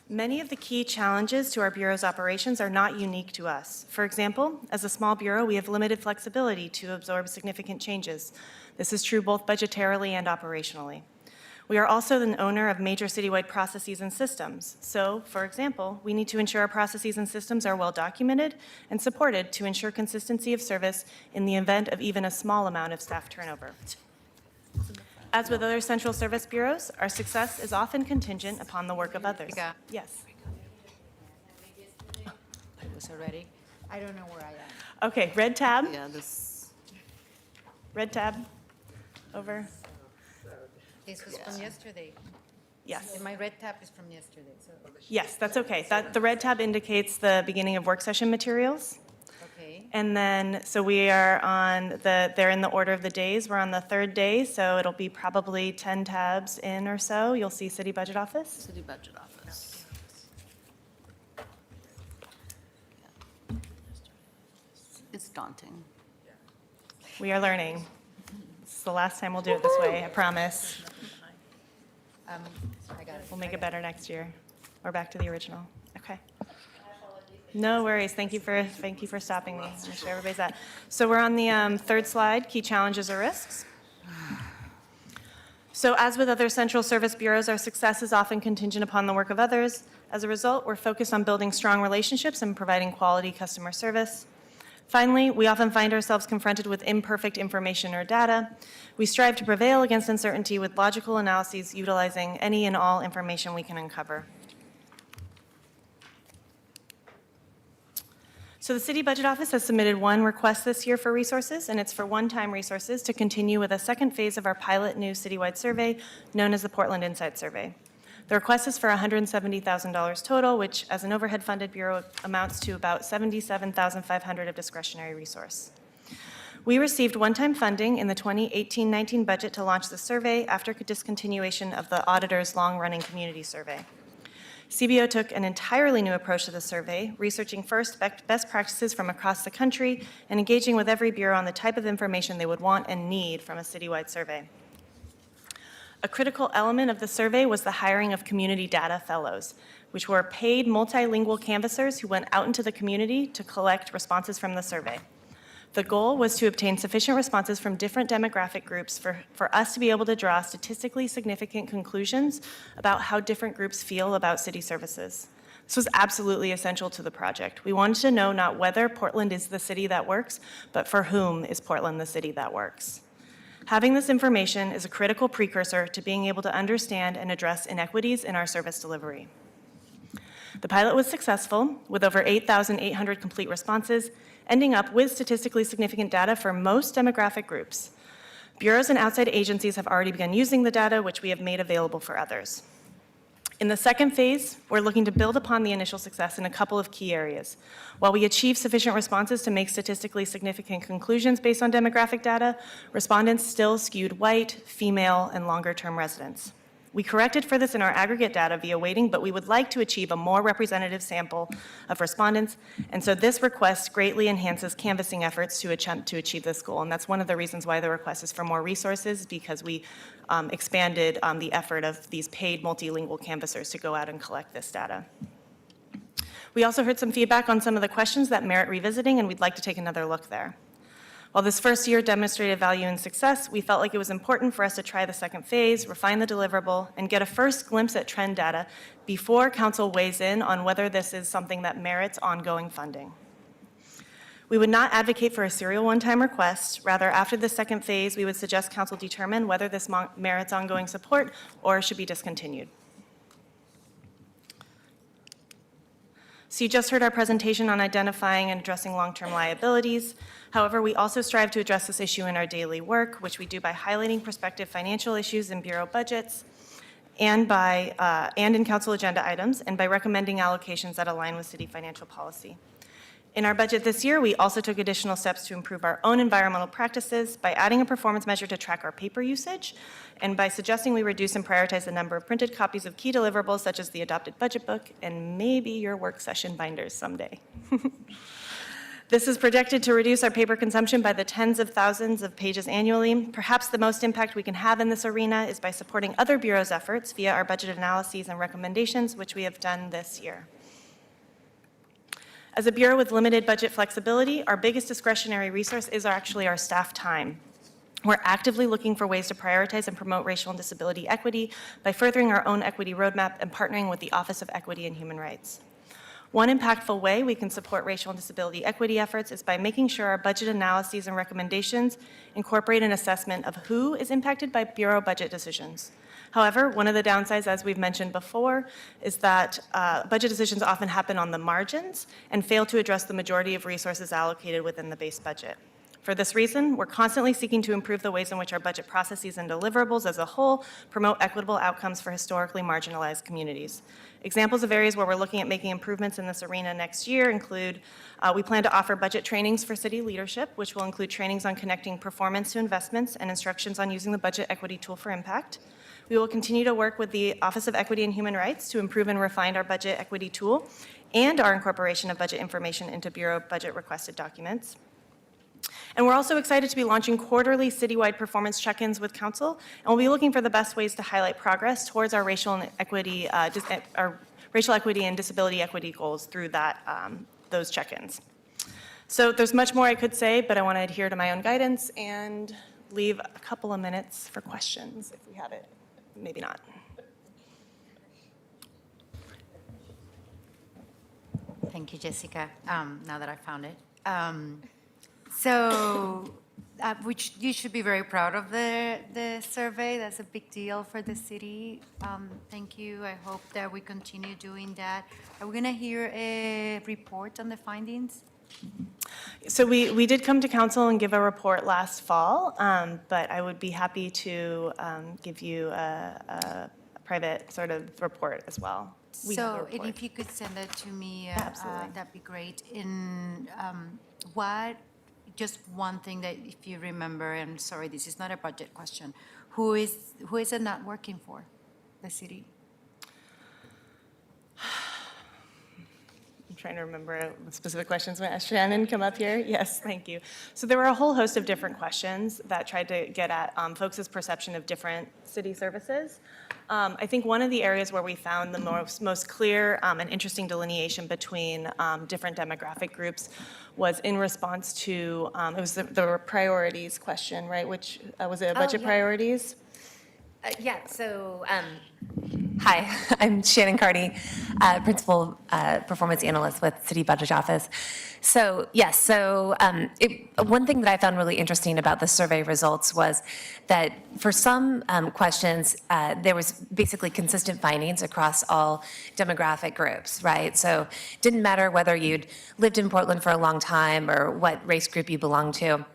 Many of the key challenges to our Bureau's operations are not unique to us. For example, as a small Bureau, we have limited flexibility to absorb significant changes. This is true both budgetarily and operationally. We are also the owner of major citywide processes and systems. So, for example, we need to ensure our processes and systems are well documented and supported to ensure consistency of service in the event of even a small amount of staff turnover. As with other central service bureaus, our success is often contingent upon the work of others. Rebecca. Yes. I was already, I don't know where I am. Okay, red tab, Yeah, this, red tab, over. This was from yesterday. Yes. And my red tab is from yesterday, so, Yes, that's okay. The red tab indicates the beginning of work session materials. okay. And then, so we are on they're in the order of the days. We're on the third day, so it'll be probably 10 tabs in or so. You'll see City Budget Office. City Budget Office. It's daunting. We are learning. This is the last time we'll do it this way, I promise. I got it. We'll make it better next year. We're back to the original. Okay. No worries. Thank you for stopping me. Make sure everybody's at. So we're on the third slide, key challenges or risks. So as with other central service bureaus, our success is often contingent upon the work of others. As a result, we're focused on building strong relationships and providing quality customer service. Finally, we often find ourselves confronted with imperfect information or data. We strive to prevail against uncertainty with logical analyses utilizing any and all information we can uncover. So the City Budget Office has submitted one request this year for resources, and it's for one-time resources to continue with a second phase of our pilot new citywide survey known as the Portland Insight Survey. The request is for $170,000 total, which as an overhead-funded bureau amounts to about $77,500 of discretionary resource. We received one-time funding in the 2018-19 budget to launch the survey after discontinuation of the auditor's long-running community survey. CBO took an entirely new approach to the survey, researching first best practices from across the country and engaging with every bureau on the type of information they would want and need from a citywide survey. A critical element of the survey was the hiring of community data fellows, which were paid multilingual canvassers who went out into the community to collect responses from the survey. The goal was to obtain sufficient responses from different demographic groups for us to be able to draw statistically significant conclusions about how different groups feel about city services. This was absolutely essential to the project. We wanted to know not whether Portland is the city that works, but for whom is Portland the city that works. Having this information is a critical precursor to being able to understand and address inequities in our service delivery. The pilot was successful, with over 8,800 complete responses, ending up with statistically significant data for most demographic groups. Bureaus and outside agencies have already begun using the data, which we have made available for others. In the second phase, we're looking to build upon the initial success in a couple of key areas. While we achieve sufficient responses to make statistically significant conclusions based on demographic data, respondents still skewed white, female, and longer-term residents. We corrected for this in our aggregate data via weighting, but we would like to achieve a more representative sample of respondents, and so this request greatly enhances canvassing efforts to attempt to achieve this goal, and that's one of the reasons why the request is for more resources, because we expanded the effort of these paid multilingual canvassers to go out and collect this data. We also heard some feedback on some of the questions that merit revisiting, and we'd like to take another look there. While this first year demonstrated value and success, we felt like it was important for us to try the second phase, refine the deliverable, and get a first glimpse at trend data before council weighs in on whether this is something that merits ongoing funding. We would not advocate for a serial one-time request. Rather, after the second phase, we would suggest council determine whether this merits ongoing support or should be discontinued. So you just heard our presentation on identifying and addressing long-term liabilities. However, we also strive to address this issue in our daily work, which we do by highlighting prospective financial issues in bureau budgets and in council agenda items, and by recommending allocations that align with city financial policy. In our budget this year, we also took additional steps to improve our own environmental practices by adding a performance measure to track our paper usage, and by suggesting we reduce and prioritize the number of printed copies of key deliverables such as the adopted budget book and maybe your work session binders someday. This is projected to reduce our paper consumption by the tens of thousands of pages annually. Perhaps the most impact we can have in this arena is by supporting other bureaus' efforts via our budget analyses and recommendations, which we have done this year. As a bureau with limited budget flexibility, our biggest discretionary resource is actually our staff time. We're actively looking for ways to prioritize and promote racial and disability equity by furthering our own equity roadmap and partnering with the Office of Equity and Human Rights. One impactful way we can support racial and disability equity efforts is by making sure our budget analyses and recommendations incorporate an assessment of who is impacted by Bureau budget decisions. However, one of the downsides, as we've mentioned before, is that budget decisions often happen on the margins and fail to address the majority of resources allocated within the base budget. For this reason, we're constantly seeking to improve the ways in which our budget processes and deliverables as a whole promote equitable outcomes for historically marginalized communities. Examples of areas where we're looking at making improvements in this arena next year include we plan to offer budget trainings for city leadership, which will include trainings on connecting performance to investments and instructions on using the budget equity tool for impact. We will continue to work with the Office of Equity and Human Rights to improve and refine our budget equity tool and our incorporation of budget information into Bureau budget requested documents. And we're also excited to be launching quarterly citywide performance check-ins with council, and we'll be looking for the best ways to highlight progress towards our racial equity and disability equity goals through those check-ins. So there's much more I could say, but I want to adhere to my own guidance and leave a couple of minutes for questions if we have it. Maybe not. Thank you, Jessica, now that I found it. So which you should be very proud of the survey. That's a big deal for the city. Thank you. I hope that we continue doing that. Are we going to hear a report on the findings? So we did come to council and give a report last fall, but I would be happy to give you a private sort of report as well. So and if you could send that to me, Absolutely. that'd be great. And what, just one thing that if you remember, I'm sorry, this is not a budget question, who is it not working for, the city? I'm trying to remember the specific questions. Shannon, come up here. Yes, thank you. So there were a whole host of different questions that tried to get at folks' perception of different city services. I think one of the areas where we found the most clear and interesting delineation between different demographic groups was in response to, it was the priorities question, right? Which, was it budget priorities? Yeah, so, hi, I'm Shannon Carty, Principal Performance Analyst with City Budget Office. So, yes, so one thing that I found really interesting about the survey results was that for some questions, there was basically consistent findings across all demographic groups, right? So it didn't matter whether you'd lived in Portland for a long time or what race group you belonged to.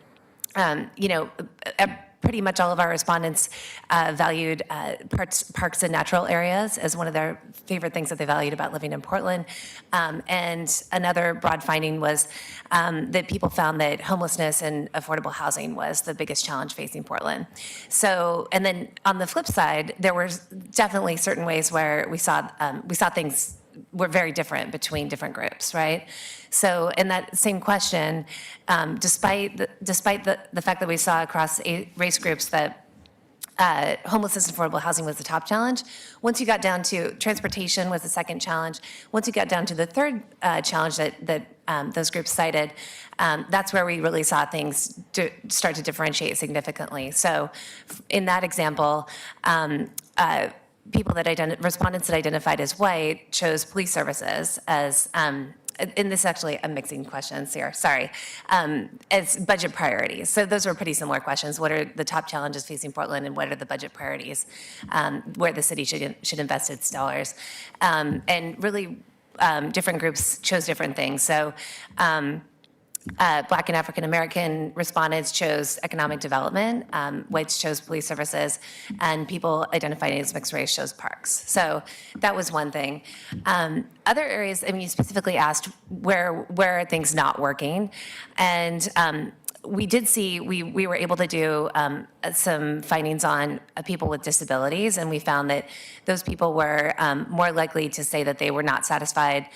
Pretty much all of our respondents valued parks and natural areas as one of their favorite things that they valued about living in Portland. And another broad finding was that people found that homelessness and affordable housing was the biggest challenge facing Portland. So, and then on the flip side, there were definitely certain ways where we saw things were very different between different groups, right? So in that same question, despite the fact that we saw across race groups that homelessness and affordable housing was the top challenge, once you got down to transportation was the second challenge, once you got down to the third challenge that those groups cited, that's where we really saw things start to differentiate significantly. So in that example, respondents that identified as white chose police services as, and this is actually I'm mixing questions here, sorry, as budget priorities. So those were pretty similar questions. What are the top challenges facing Portland and what are the budget priorities where the city should invest its dollars? And really different groups chose different things. So Black and African American respondents chose economic development, whites chose police services, and people identifying as mixed race chose parks. So that was one thing. Other areas, I mean, you specifically asked where are things not working, and we did see, we were able to do some findings on people with disabilities, and we found that those people were more likely to say that they were not satisfied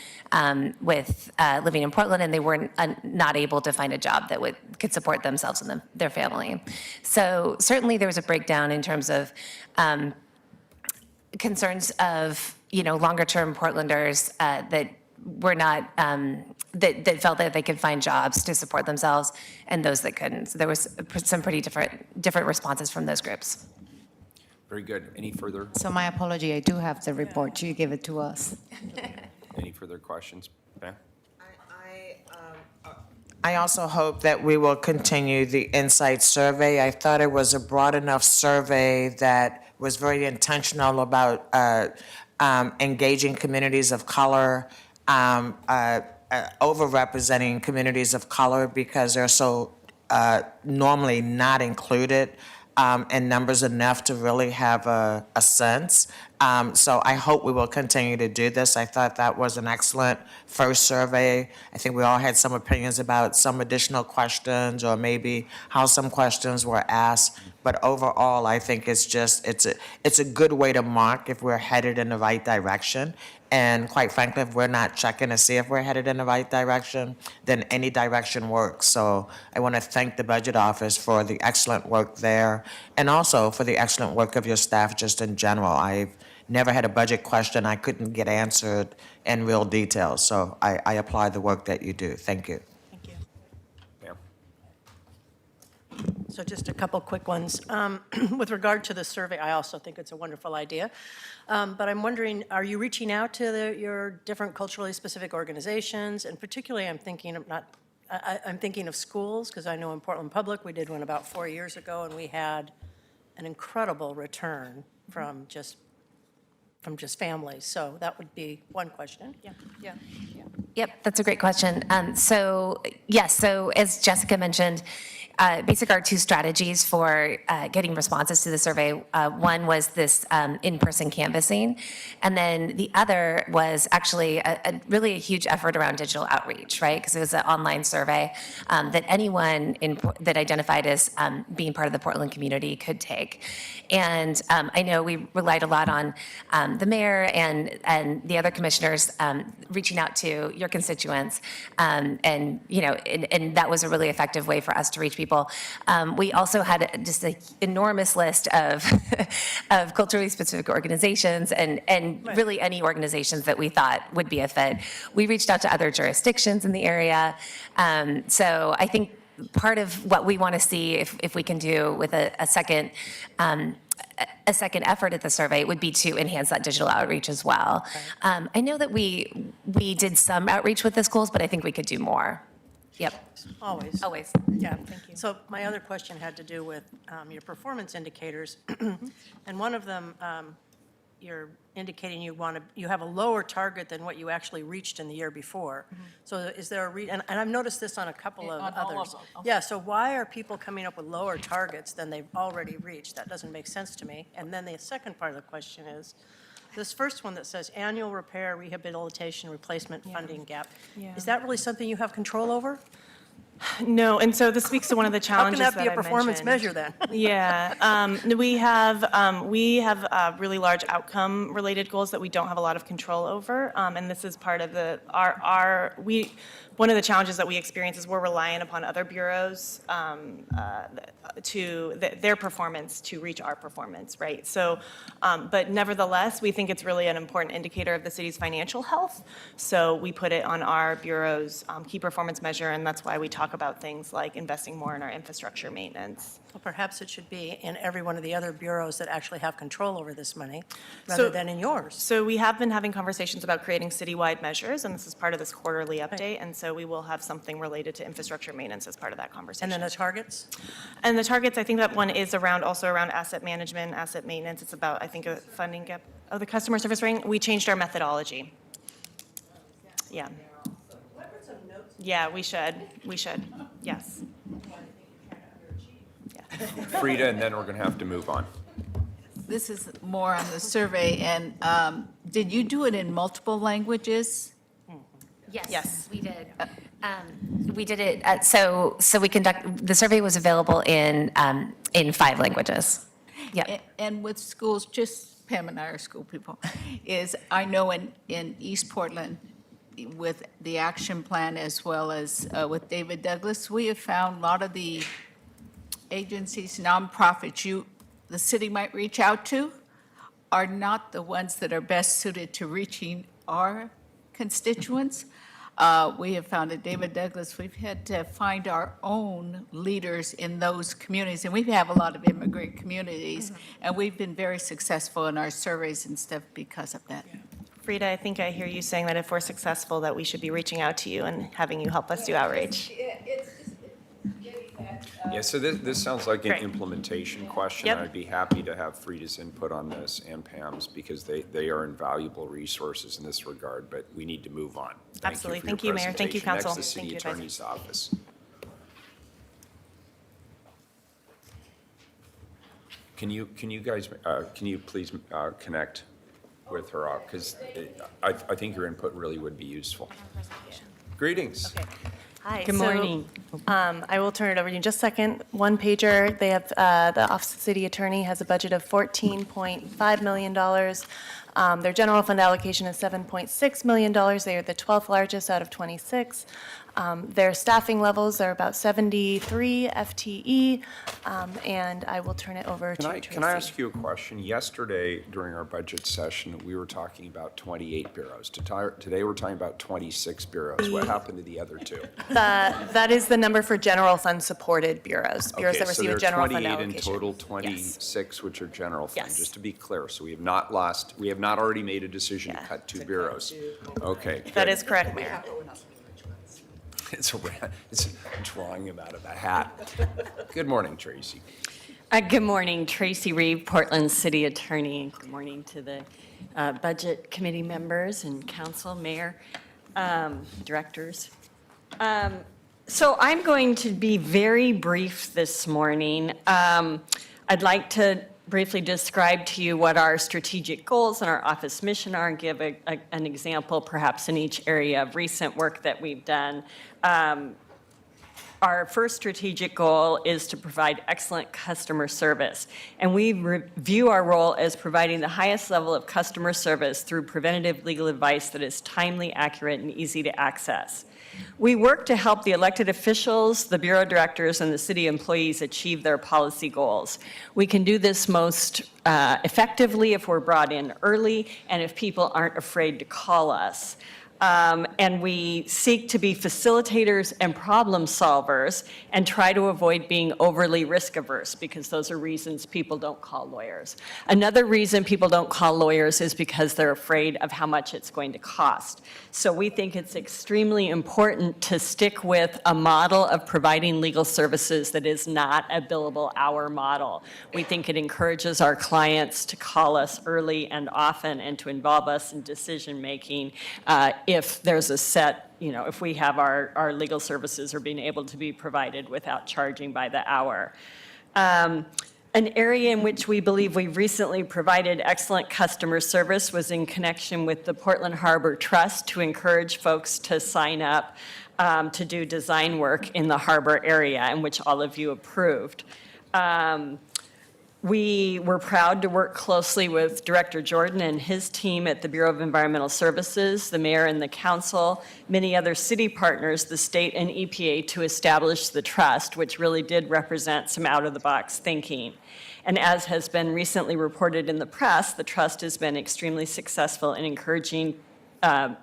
with living in Portland, and they were not able to find a job that could support themselves and their family. So certainly there was a breakdown in terms of concerns of, longer term Portlanders that were not that felt that they could find jobs to support themselves and those that couldn't. So there was some pretty different responses from those groups. Very good. Any further, So my apology, I do have the report. You give it to us. any further questions? Pam? I also hope that we will continue the insight survey. I thought it was a broad enough survey that was very intentional about engaging communities of color, overrepresenting communities of color because they're so normally not included in numbers enough to really have a sense. So I hope we will continue to do this. I thought that was an excellent first survey. I think we all had some opinions about some additional questions or maybe how some questions were asked. But overall, I think it's a good way to mark if we're headed in the right direction. And quite frankly, if we're not checking to see if we're headed in the right direction, then any direction works. So I want to thank the Budget Office for the excellent work there and also for the excellent work of your staff just in general. I've never had a budget question I couldn't get answered in real detail. So I applaud the work that you do. Thank you. Thank you. Pam? So just a couple quick ones. With regard to the survey, I also think it's a wonderful idea. But I'm wondering, are you reaching out to your different culturally specific organizations? And particularly, I'm thinking of schools, because I know in Portland Public, we did one about 4 years ago, and we had an incredible return from just families. So that would be one question. Yeah. Yep, that's a great question. So yes, so as Jessica mentioned, basically our two strategies for getting responses to the survey, one was this in-person canvassing, and then the other was actually really a huge effort around digital outreach, right? Because it was an online survey that anyone that identified as being part of the Portland community could take. And I know we relied a lot on the mayor and the other commissioners reaching out to your constituents, and that was a really effective way for us to reach people. We also had just an enormous list of of culturally specific organizations and really any organizations that we thought would be a fit. We reached out to other jurisdictions in the area. So I think part of what we want to see if we can do with a second effort at the survey would be to enhance that digital outreach as well. I know that we did some outreach with the schools, but I think we could do more. Yep. Always. Always. Yeah, thank you. So my other question had to do with your performance indicators. And one of them, you're indicating you have a lower target than what you actually reached in the year before. So is there and I've noticed this on a couple of On all of others. them. Yeah, so why are people coming up with lower targets than they've already reached? That doesn't make sense to me. And then the second part of the question is, this first one that says annual repair, rehabilitation, replacement funding gap. Yeah. Is that really something you have control over? No, and so this speaks to one of the How can challenges that be a I performance mentioned. measure then? Yeah, we have really large outcome-related goals that we don't have a lot of control over, and this is part of one of the challenges that we experience is we're reliant upon other bureaus their performance to reach our performance, right? So, but nevertheless, we think it's really an important indicator of the city's financial health. So we put it on our bureau's key performance measure, and that's why we talk about things like investing more in our infrastructure maintenance. Well, perhaps it should be in every one of the other bureaus that actually have control over this money, rather than in yours. So we have been having conversations about creating citywide measures, and this is part of this quarterly update, and so we will have something related to infrastructure maintenance as part of that conversation. And then the targets? And the targets, I think that one is also around asset management, asset maintenance. It's about, I think, a funding gap. Oh, the customer service rating, we changed our methodology. Yeah. Yeah, we should, yes. Frida, and then we're going to have to move on. This is more on the survey, and did you do it in multiple languages? Yes, we did. We did it, so the survey was available in 5 languages. Yep. And with schools, just Pam and I are school people, I know in East Portland, with the action plan as well as with David Douglas, we have found a lot of the agencies, nonprofits the city might reach out to are not the ones that are best suited to reaching our constituents. We have found at David Douglas, we've had to find our own leaders in those communities. And we have a lot of immigrant communities, and we've been very successful in our surveys and stuff because of that. Frida, I think I hear you saying that if we're successful, that we should be reaching out to you and having you help us do outreach. Yeah, so this sounds like an Great. implementation question. Yep. I'd be happy to have Frida's input on this and Pam's because they are invaluable resources in this regard, but we need to move on. Absolutely. For your Thank you, Mayor. Thank you, presentation. Council. Next, the Thank City you, Advisor. Attorney's Office. Can you guys, can you please connect with her? Because I think your input really would be useful. Greetings. Hi. Good morning. I will turn it over to you in just a second. One pager, they have, the Office of City Attorney has a budget of $14.5 million. Their general fund allocation is $7.6 million. They are the 12th largest out of 26. Their staffing levels are about 73 FTE, and I will turn it over to Tracy. Can I ask you a question? Yesterday, during our budget session, we were talking about 28 bureaus. Today, we're talking about 26 bureaus. What happened to the other two? That is the number for general fund supported bureaus, bureaus that receive a general fund Okay, so allocation. there are 28 in total, 26 which are general fund, Yes. just to be clear. So we have not already made a decision to cut two bureaus. Okay. That good. is correct, Mayor. It's drawing him out of a hat. Good morning, Tracy. Good morning, Tracy Reeve, Portland City Attorney. Good morning to the Budget Committee members and council, mayor, directors. So I'm going to be very brief this morning. I'd like to briefly describe to you what our strategic goals and our office mission are and give an example perhaps in each area of recent work that we've done. Our first strategic goal is to provide excellent customer service, and we view our role as providing the highest level of customer service through preventative legal advice that is timely, accurate, and easy to access. We work to help the elected officials, the bureau directors, and the city employees achieve their policy goals. We can do this most effectively if we're brought in early and if people aren't afraid to call us. And we seek to be facilitators and problem solvers and try to avoid being overly risk averse because those are reasons people don't call lawyers. Another reason people don't call lawyers is because they're afraid of how much it's going to cost. So we think it's extremely important to stick with a model of providing legal services that is not a billable hour model. We think it encourages our clients to call us early and often and to involve us in decision making if there's a set, if we have our legal services are being able to be provided without charging by the hour. An area in which we believe we've recently provided excellent customer service was in connection with the Portland Harbor Trust to encourage folks to sign up to do design work in the harbor area, in which all of you approved. We were proud to work closely with Director Jordan and his team at the Bureau of Environmental Services, the mayor and the council, many other city partners, the state and EPA, to establish the trust, which really did represent some out-of-the-box thinking. And as has been recently reported in the press, the trust has been extremely successful in encouraging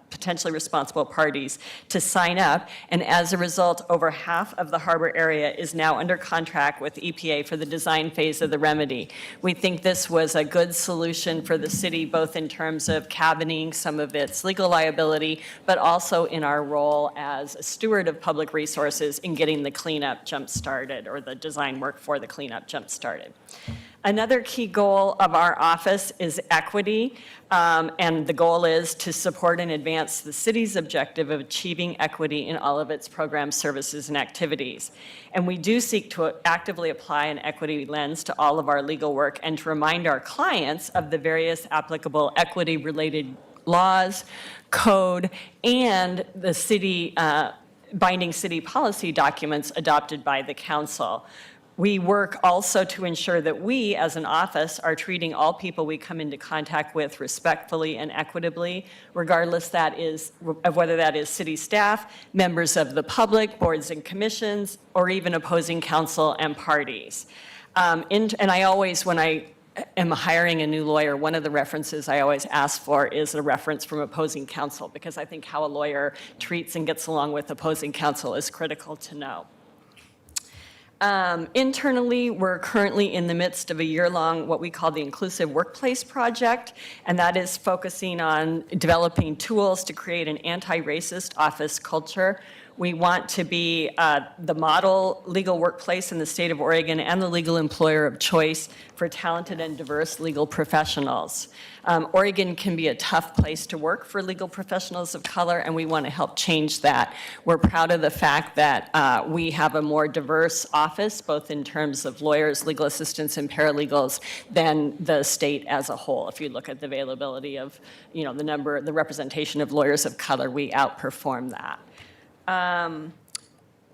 potentially responsible parties to sign up. And as a result, over half of the harbor area is now under contract with EPA for the design phase of the remedy. We think this was a good solution for the city, both in terms of cabining some of its legal liability, but also in our role as a steward of public resources in getting the cleanup jump-started, or the design work for the cleanup jump-started. Another key goal of our office is equity, and the goal is to support and advance the city's objective of achieving equity in all of its programs, services, and activities. And we do seek to actively apply an equity lens to all of our legal work and to remind our clients of the various applicable equity-related laws, code, and the city binding city policy documents adopted by the council. We work also to ensure that we, as an office, are treating all people we come into contact with respectfully and equitably, regardless of whether that is city staff, members of the public, boards and commissions, or even opposing counsel and parties. And I always, when I am hiring a new lawyer, one of the references I always ask for is a reference from opposing counsel, because I think how a lawyer treats and gets along with opposing counsel is critical to know. Internally, we're currently in the midst of a year-long, what we call the Inclusive Workplace Project, and that is focusing on developing tools to create an anti-racist office culture. We want to be the model legal workplace in the state of Oregon and the legal employer of choice for talented and diverse legal professionals. Oregon can be a tough place to work for legal professionals of color, and we want to help change that. We're proud of the fact that we have a more diverse office, both in terms of lawyers, legal assistants, and paralegals, than the state as a whole. If you look at the availability of, the representation of lawyers of color, we outperform that.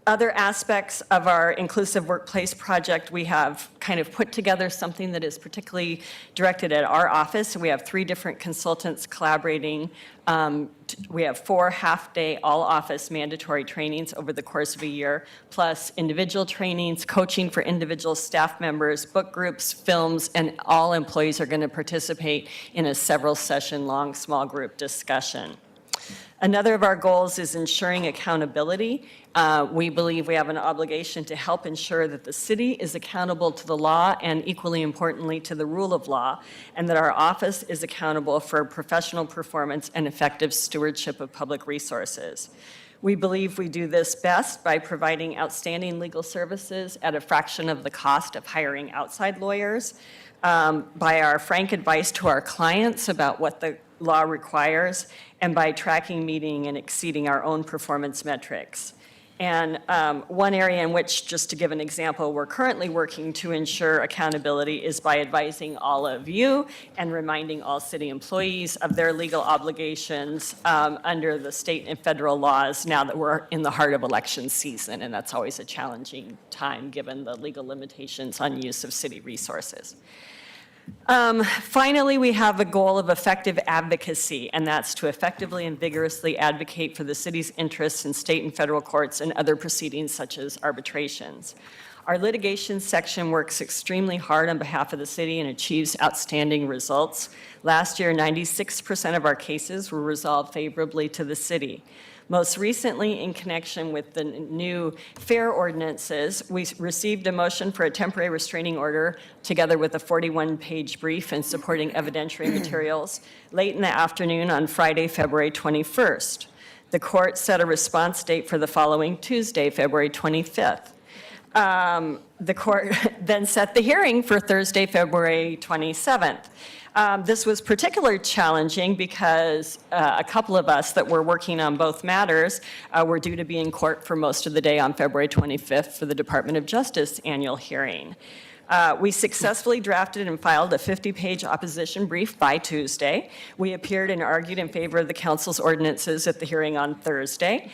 Other aspects of our Inclusive Workplace Project, we have kind of put together something that is particularly directed at our office. We have 3 different consultants collaborating. We have 4 half-day, all-office mandatory trainings over the course of a year, plus individual trainings, coaching for individual staff members, book groups, films, and all employees are going to participate in a several-session-long small group discussion. Another of our goals is ensuring accountability. We believe we have an obligation to help ensure that the city is accountable to the law and, equally importantly, to the rule of law, and that our office is accountable for professional performance and effective stewardship of public resources. We believe we do this best by providing outstanding legal services at a fraction of the cost of hiring outside lawyers, by our frank advice to our clients about what the law requires, and by tracking, meeting, and exceeding our own performance metrics. And one area in which, just to give an example, we're currently working to ensure accountability is by advising all of you and reminding all city employees of their legal obligations under the state and federal laws now that we're in the heart of election season, and that's always a challenging time given the legal limitations on use of city resources. Finally, we have a goal of effective advocacy, and that's to effectively and vigorously advocate for the city's interests in state and federal courts and other proceedings such as arbitrations. Our litigation section works extremely hard on behalf of the city and achieves outstanding results. Last year, 96% of our cases were resolved favorably to the city. Most recently, in connection with the new fair ordinances, we received a motion for a temporary restraining order together with a 41-page brief and supporting evidentiary materials late in the afternoon on Friday, February 21st. The court set a response date for the following Tuesday, February 25th. The court then set the hearing for Thursday, February 27th. This was particularly challenging because a couple of us that were working on both matters were due to be in court for most of the day on February 25th for the Department of Justice annual hearing. We successfully drafted and filed a 50-page opposition brief by Tuesday. We appeared and argued in favor of the council's ordinances at the hearing on Thursday,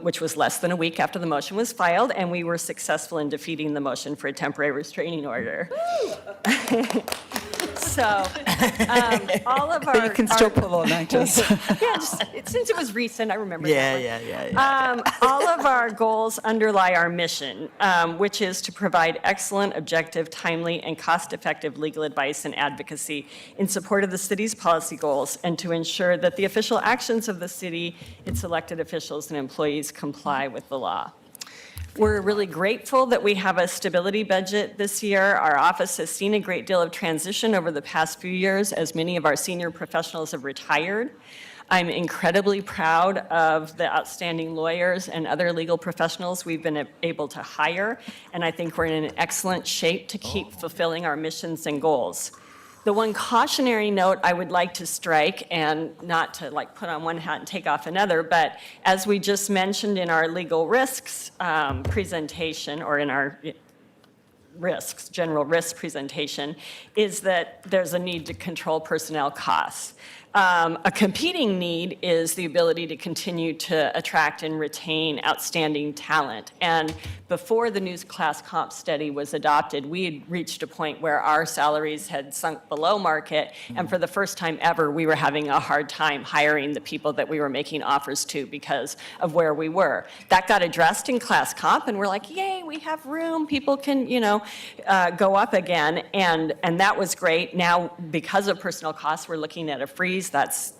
which was less than a week after the motion was filed, and we were successful in defeating the motion for a temporary restraining order. So all of our— You can still pull all nighters. Yeah, since it was recent, I remember that one. All of our goals underlie our mission, which is to provide excellent, objective, timely, and cost-effective legal advice and advocacy in support of the city's policy goals and to ensure that the official actions of the city, its elected officials, and employees comply with the law. We're really grateful that we have a stability budget this year. Our office has seen a great deal of transition over the past few years as many of our senior professionals have retired. I'm incredibly proud of the outstanding lawyers and other legal professionals we've been able to hire, and I think we're in an excellent shape to keep fulfilling our missions and goals. The one cautionary note I would like to strike, and not to put on one hat and take off another, but as we just mentioned in our legal risks presentation, or in our general risk presentation, is that there's a need to control personnel costs. A competing need is the ability to continue to attract and retain outstanding talent. And before the new class comp study was adopted, we had reached a point where our salaries had sunk below market, and for the first time ever, we were having a hard time hiring the people that we were making offers to because of where we were. That got addressed in class comp, and we're like, yay, we have room, people can, go up again, and that was great. Now, because of personnel costs, we're looking at a freeze. That's,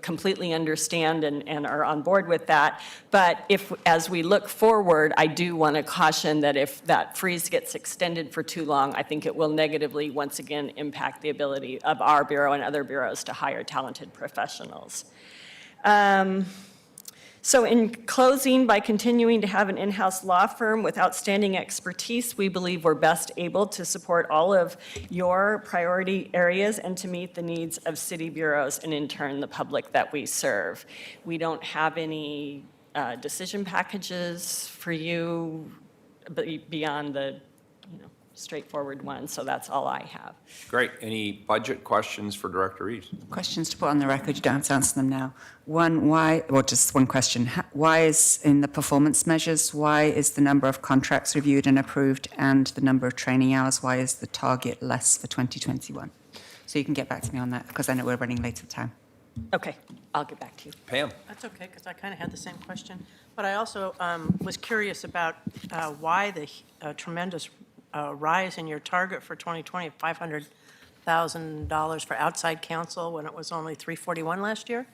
completely understand and are on board with that. But as we look forward, I do want to caution that if that freeze gets extended for too long, I think it will negatively, once again, impact the ability of our bureau and other bureaus to hire talented professionals. So in closing, by continuing to have an in-house law firm with outstanding expertise, we believe we're best able to support all of your priority areas and to meet the needs of city bureaus and in turn the public that we serve. We don't have any decision packages for you beyond the straightforward one, so that's all I have. Great. Any budget questions for Director Reeves? Questions to put on the record, you don't have to answer them now. One, just one question. Why is, in the performance measures, why is the number of contracts reviewed and approved and the number of training hours, why is the target less for 2021? So you can get back to me on that, because I know we're running late for time. Okay, I'll get back to you. Pam? That's okay, because I kind of had the same question. But I also was curious about why the tremendous rise in your target for 2020, $500,000 for outside counsel when it was only $341 last year?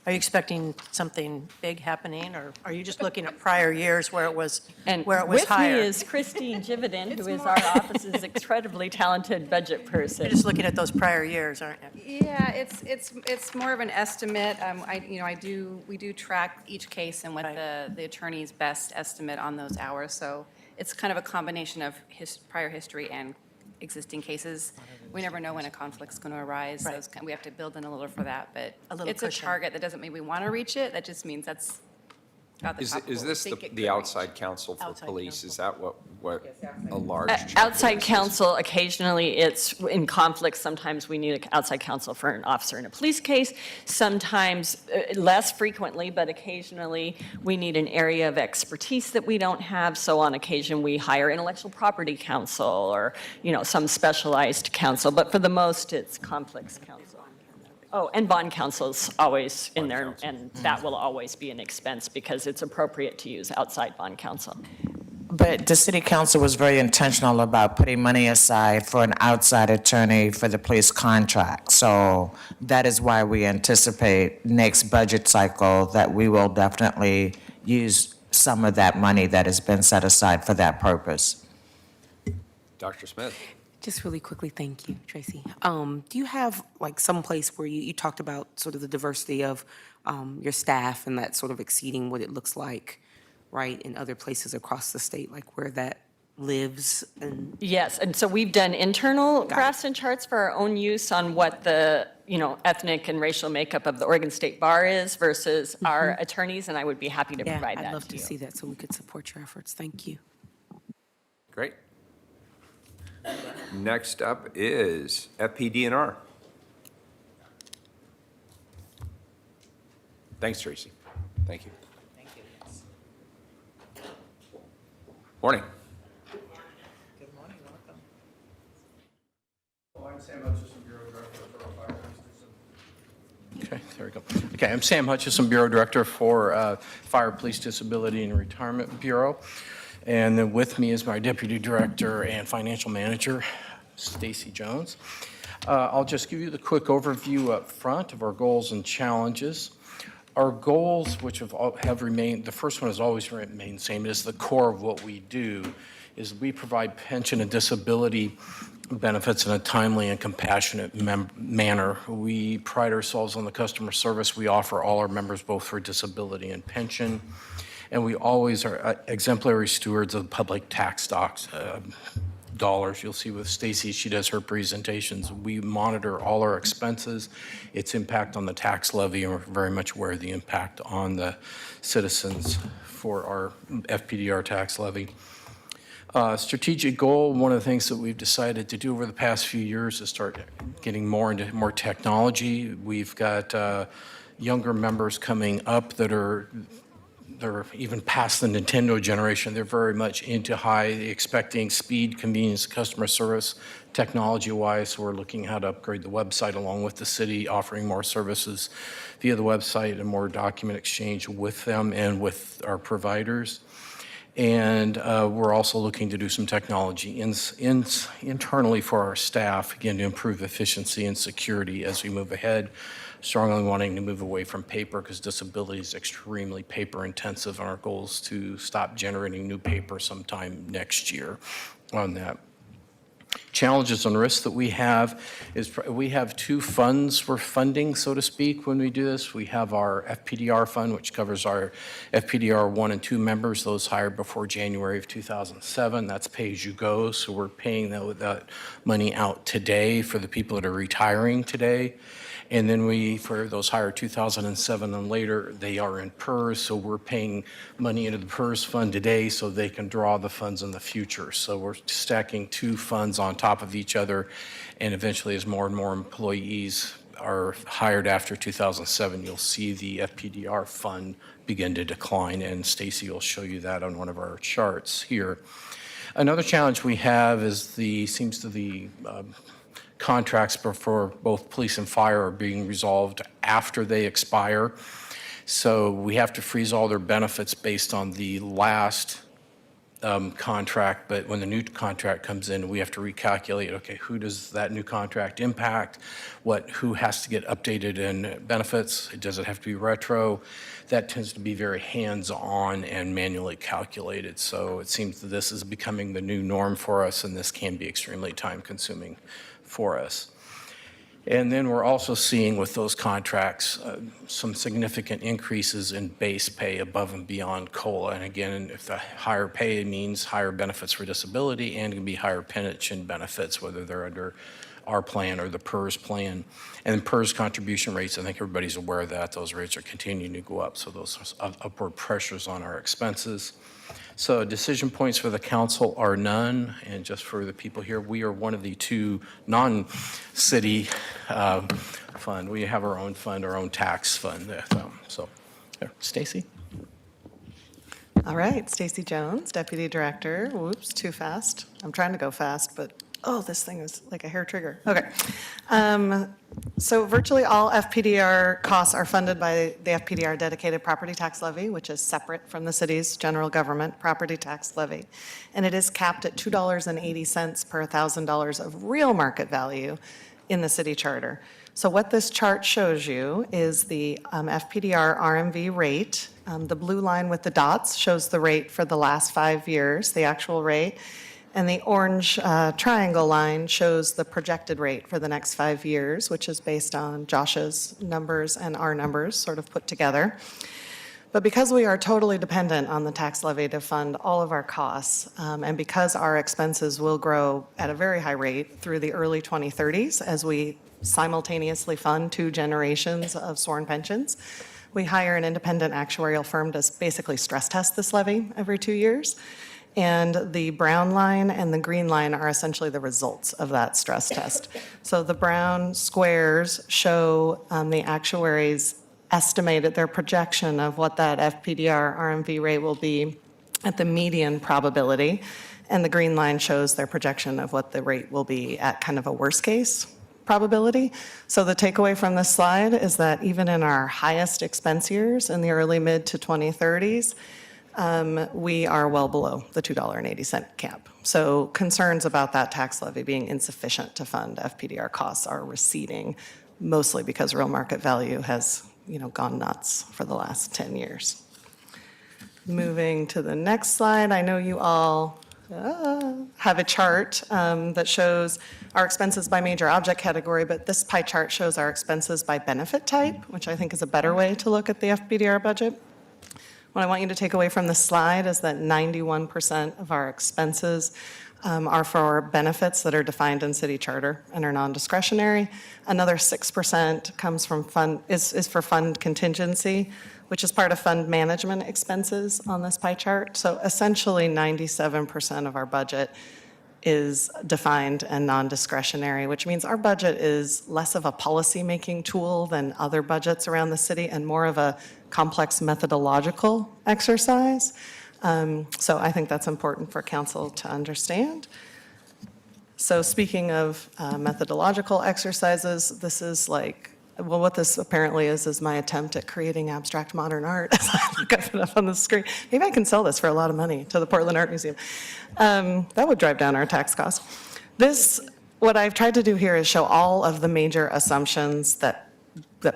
Are you expecting something big happening, or are you just looking at prior years where it was And higher? with me is Christine Jividen, who is our office's incredibly talented budget person. You're just looking at those prior years, aren't you? Yeah, it's more of an estimate. We do track each case and what the attorney's best estimate on those hours. So it's kind of a combination of prior history and existing cases. We never know when a conflict's going to arise, so we have to build in a little for that. But it's a target. That doesn't mean we want to reach it. That just means that's about the top. Is this the outside counsel for police? Is that what a large chunk Outside is? counsel, occasionally it's in conflict. Sometimes we need an outside counsel for an officer in a police case. Sometimes, less frequently, but occasionally, we need an area of expertise that we don't have. So on occasion, we hire intellectual property counsel or, some specialized counsel. But for the most, it's conflicts counsel. Oh, and bond counsel's always in there, and that will always be an expense because it's appropriate to use outside bond counsel. But the city council was very intentional about putting money aside for an outside attorney for the police contract. So that is why we anticipate next budget cycle that we will definitely use some of that money that has been set aside for that purpose. Dr. Smith? Just really quickly, thank you, Tracy. Do you have some place where you talked about sort of the diversity of your staff and that sort of exceeding what it looks like, right, in other places across the state, like where that lives? Yes, and so we've done internal graphs and charts for our own use on what the, ethnic and racial makeup of the Oregon State Bar is versus our attorneys, and I would be happy to provide that to you. I'd love to see that so we could support your efforts. Thank you. Great. Next up is FPD&R. Thanks, Tracy. Thank you. Thank you. Morning. Good morning, welcome. I'm Sam Hutchison, Bureau Director for Fire Police Disability. Okay, there we go. Okay, I'm Sam Hutchison, Bureau Director for Fire Police Disability and Retirement Bureau. And then with me is my Deputy Director and Financial Manager, Stacy Jones. I'll just give you the quick overview up front of our goals and challenges. Our goals, which have remained, the first one has always remained the same, is the core of what we do, is we provide pension and disability benefits in a timely and compassionate manner. We pride ourselves on the customer service we offer all our members, both for disability and pension. And we always are exemplary stewards of public tax dollars. You'll see with Stacy, she does her presentations. We monitor all our expenses, its impact on the tax levy, and we're very much aware of the impact on the citizens for our FPDR tax levy. Strategic goal, one of the things that we've decided to do over the past few years is start getting more into more technology. We've got younger members coming up that are they're even past the Nintendo generation. They're very much into expecting speed, convenience, customer service, technology-wise. So we're looking how to upgrade the website along with the city, offering more services via the website and more document exchange with them and with our providers. And we're also looking to do some technology internally for our staff, again, to improve efficiency and security as we move ahead. Strongly wanting to move away from paper because disability is extremely paper intensive, and our goal is to stop generating new paper sometime next year on that. Challenges and risks that we have is we have two funds we're funding, so to speak, when we do this. We have our FPDR fund, which covers our FPDR 1 and 2 members, those hired before January of 2007. That's pay-as-you-go, so we're paying that money out today for the people that are retiring today. And then for those hired 2007 and later, they are in PERS, so we're paying money into the PERS fund today so they can draw the funds in the future. So we're stacking two funds on top of each other, and eventually as more and more employees are hired after 2007, you'll see the FPDR fund begin to decline, and Stacy will show you that on one of our charts here. Another challenge we have is the contracts for both police and fire are being resolved after they expire. So we have to freeze all their benefits based on the last contract, but when the new contract comes in, we have to recalculate, okay, who does that new contract impact? Who has to get updated in benefits? Does it have to be retro? That tends to be very hands-on and manually calculated. So it seems that this is becoming the new norm for us, and this can be extremely time-consuming for us. And then we're also seeing with those contracts some significant increases in base pay above and beyond COLA. And again, if the higher pay means higher benefits for disability and can be higher pension benefits, whether they're under our plan or the PERS plan. And PERS contribution rates, I think everybody's aware of that. Those rates are continuing to go up, so those are upward pressures on our expenses. So decision points for the council are none, and just for the people here, we are one of the two non-city fund. We have our own fund, our own tax fund. So, Stacy? All right, Stacy Jones, Deputy Director. Whoops, too fast. I'm trying to go fast, but oh, this thing is like a hair trigger. Okay. So virtually all FPDR costs are funded by the FPDR dedicated property tax levy, which is separate from the city's general government property tax levy. And it is capped at $2.80 per $1,000 of real market value in the city charter. So what this chart shows you is the FPDR RMV rate. The blue line with the dots shows the rate for the last 5 years, the actual rate. And the orange triangle line shows the projected rate for the next 5 years, which is based on Josh's numbers and our numbers sort of put together. But because we are totally dependent on the tax levy to fund all of our costs, and because our expenses will grow at a very high rate through the early 2030s as we simultaneously fund 2 generations of sworn pensions, we hire an independent actuarial firm to basically stress test this levy every 2 years. And the brown line and the green line are essentially the results of that stress test. So the brown squares show the actuaries estimated their projection of what that FPDR RMV rate will be at the median probability. And the green line shows their projection of what the rate will be at kind of a worst case probability. So the takeaway from this slide is that even in our highest expense years in the early mid to 2030s, we are well below the $2.80 cap. So concerns about that tax levy being insufficient to fund FPDR costs are receding, mostly because real market value has, gone nuts for the last 10 years. Moving to the next slide, I know you all have a chart that shows our expenses by major object category, but this pie chart shows our expenses by benefit type, which I think is a better way to look at the FPDR budget. What I want you to take away from this slide is that 91% of our expenses are for benefits that are defined in city charter and are non-discretionary. Another 6% comes from is for fund contingency, which is part of fund management expenses on this pie chart. So essentially 97% of our budget is defined and non-discretionary, which means our budget is less of a policy-making tool than other budgets around the city and more of a complex methodological exercise. So I think that's important for council to understand. So speaking of methodological exercises, this is like well, what this apparently is my attempt at creating abstract modern art. As I look up it up on the screen. Maybe I can sell this for a lot of money to the Portland Art Museum. That would drive down our tax costs. What I've tried to do here is show all of the major assumptions that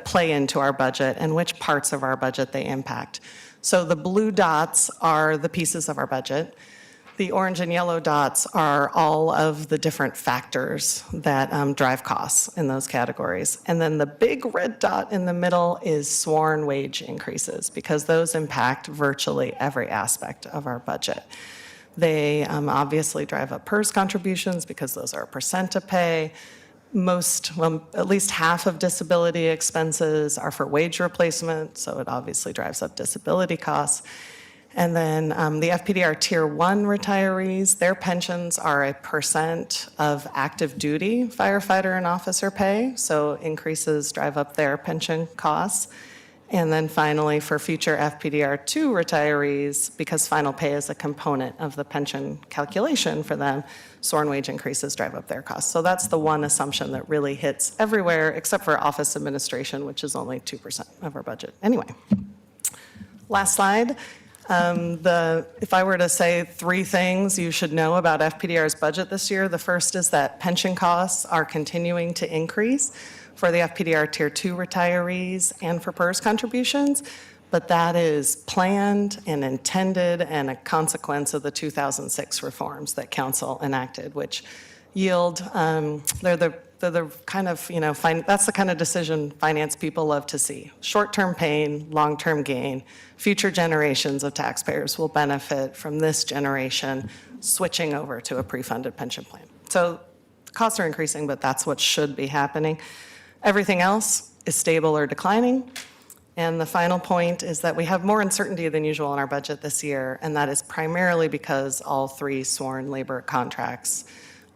play into our budget and which parts of our budget they impact. So the blue dots are the pieces of our budget. The orange and yellow dots are all of the different factors that drive costs in those categories. And then the big red dot in the middle is sworn wage increases, because those impact virtually every aspect of our budget. They obviously drive up PERS contributions because those are a percent of pay. At least half of disability expenses are for wage replacement, so it obviously drives up disability costs. And then the FPDR Tier 1 retirees, their pensions are a percent of active duty firefighter and officer pay, so increases drive up their pension costs. And then finally, for future FPDR 2 retirees, because final pay is a component of the pension calculation for them, sworn wage increases drive up their costs. So that's the one assumption that really hits everywhere, except for office administration, which is only 2% of our budget. Anyway, last slide. If I were to say 3 things you should know about FPDR's budget this year, the first is that pension costs are continuing to increase for the FPDR Tier 2 retirees and for PERS contributions, but that is planned and intended and a consequence of the 2006 reforms that Council enacted, which yield, they're the kind of, that's the kind of decision finance people love to see. Short-term pain, long-term gain. Future generations of taxpayers will benefit from this generation switching over to a pre-funded pension plan. So costs are increasing, but that's what should be happening. Everything else is stable or declining. And the final point is that we have more uncertainty than usual in our budget this year, and that is primarily because all 3 sworn labor contracts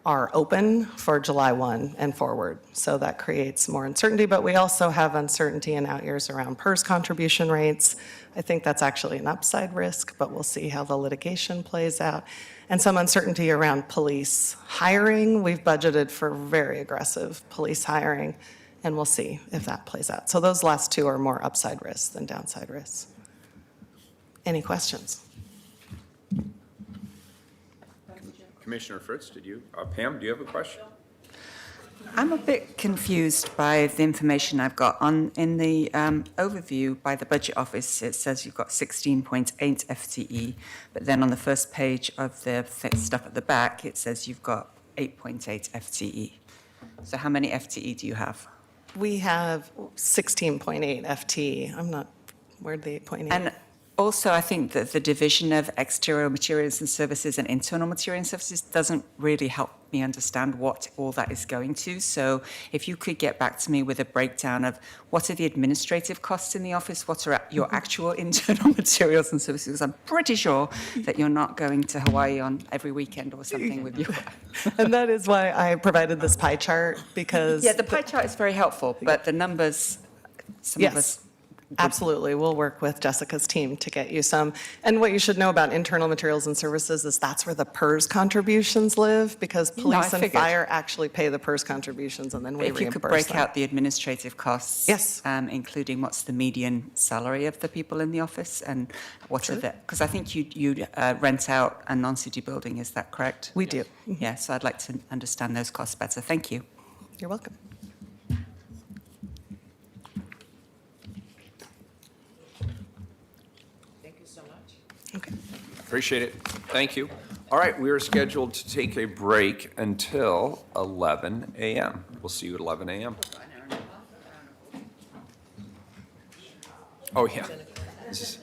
are open for July 1 and forward. So that creates more uncertainty, but we also have uncertainty in out years around PERS contribution rates. I think that's actually an upside risk, but we'll see how the litigation plays out. And some uncertainty around police hiring. We've budgeted for very aggressive police hiring, and we'll see if that plays out. So those last 2 are more upside risks than downside risks. Any questions? Commissioner Fritz, Pam, do you have a question? I'm a bit confused by the information I've got. In the overview by the Budget Office, it says you've got 16.8 FTE, but then on the first page of the stuff at the back, it says you've got 8.8 FTE. So how many FTE do you have? We have 16.8 FTE. I'm not, where'd the 8.8? And also, I think that the division of exterior materials and services and internal material and services doesn't really help me understand what all that is going to. So if you could get back to me with a breakdown of what are the administrative costs in the office, what are your actual internal materials and services. I'm pretty sure that you're not going to Hawaii on every weekend or something with you. And that is why I provided this pie chart, because... Yeah, the pie chart is very helpful, but the numbers, some of us... Absolutely. We'll work with Jessica's team to get you some. And what you should know about internal materials and services is that's where the PERS contributions live, because police and fire actually pay the PERS contributions, and then we reimburse them. If you could break out the administrative costs. Yes. Including what's the median salary of the people in the office and what are the, because I think you rent out a non-city building, is that correct? We do. Yeah, so I'd like to understand those costs better. Thank you. You're welcome. Okay. Appreciate it. Thank you. All right, we are scheduled to take a break until 11 a.m. We'll see you at 11 a.m. Oh, yeah. This is-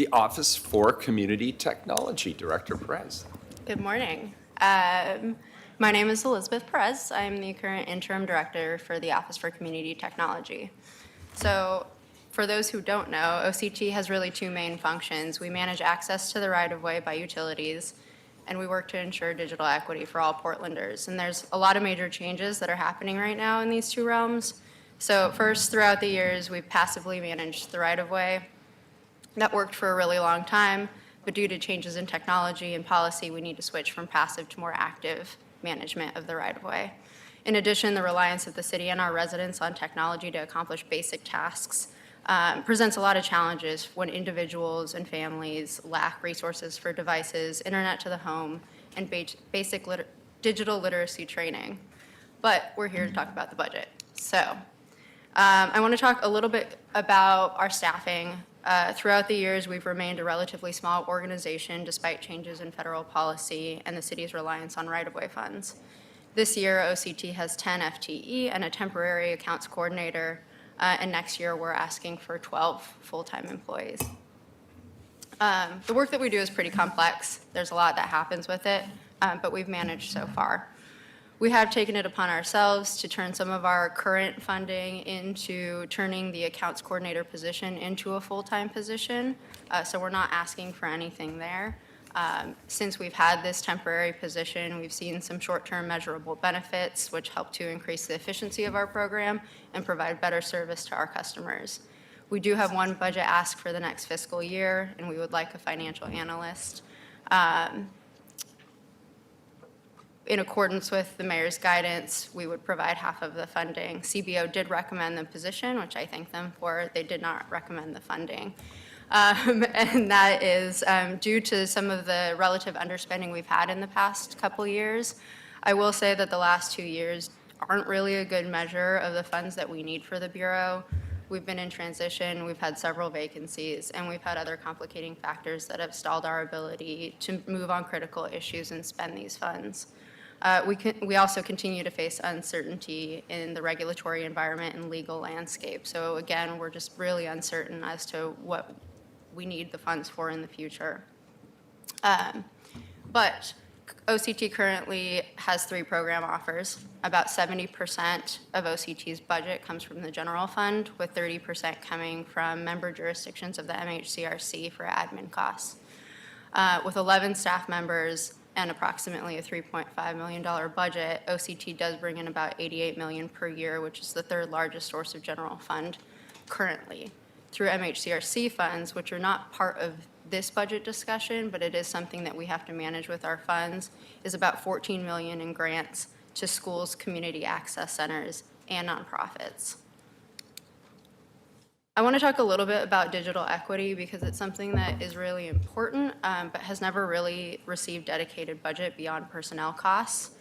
The Office for Community Technology, Director Perez. Good morning. My name is Elizabeth Perez. I'm the current interim director for the Office for Community Technology. So for those who don't know, OCT has really two main functions. We manage access to the right-of-way by utilities, and we work to ensure digital equity for all Portlanders. And there's a lot of major changes that are happening right now in these two realms. So first, throughout the years, we've passively managed the right-of-way. That worked for a really long time, but due to changes in technology and policy, we need to switch from passive to more active management of the right-of-way. In addition, the reliance of the city and our residents on technology to accomplish basic tasks presents a lot of challenges when individuals and families lack resources for devices, internet to the home, and basic digital literacy training. But we're here to talk about the budget. So I want to talk a little bit about our staffing. Throughout the years, we've remained a relatively small organization despite changes in federal policy and the city's reliance on right-of-way funds. This year, OCT has 10 FTE and a temporary accounts coordinator, and next year we're asking for 12 full-time employees. The work that we do is pretty complex. There's a lot that happens with it, but we've managed so far. We have taken it upon ourselves to turn some of our current funding into turning the accounts coordinator position into a full-time position, so we're not asking for anything there. Since we've had this temporary position, we've seen some short-term measurable benefits, which help to increase the efficiency of our program and provide better service to our customers. We do have one budget ask for the next fiscal year, and we would like a financial analyst. In accordance with the mayor's guidance, we would provide half of the funding. CBO did recommend the position, which I thank them for. They did not recommend the funding. And that is due to some of the relative underspending we've had in the past couple years. I will say that the last 2 years aren't really a good measure of the funds that we need for the Bureau. We've been in transition, we've had several vacancies, and we've had other complicating factors that have stalled our ability to move on critical issues and spend these funds. We also continue to face uncertainty in the regulatory environment and legal landscape. So again, we're just really uncertain as to what we need the funds for in the future. But OCT currently has 3 program offers. About 70% of OCT's budget comes from the general fund, with 30% coming from member jurisdictions of the MHCRC for admin costs. With 11 staff members and approximately a $3.5 million budget, OCT does bring in about $88 million per year, which is the 3rd largest source of general fund currently. Through MHCRC funds, which are not part of this budget discussion, but it is something that we have to manage with our funds, is about $14 million in grants to schools, community access centers, and nonprofits. I want to talk a little bit about digital equity because it's something that is really important, but has never really received dedicated budget beyond personnel costs.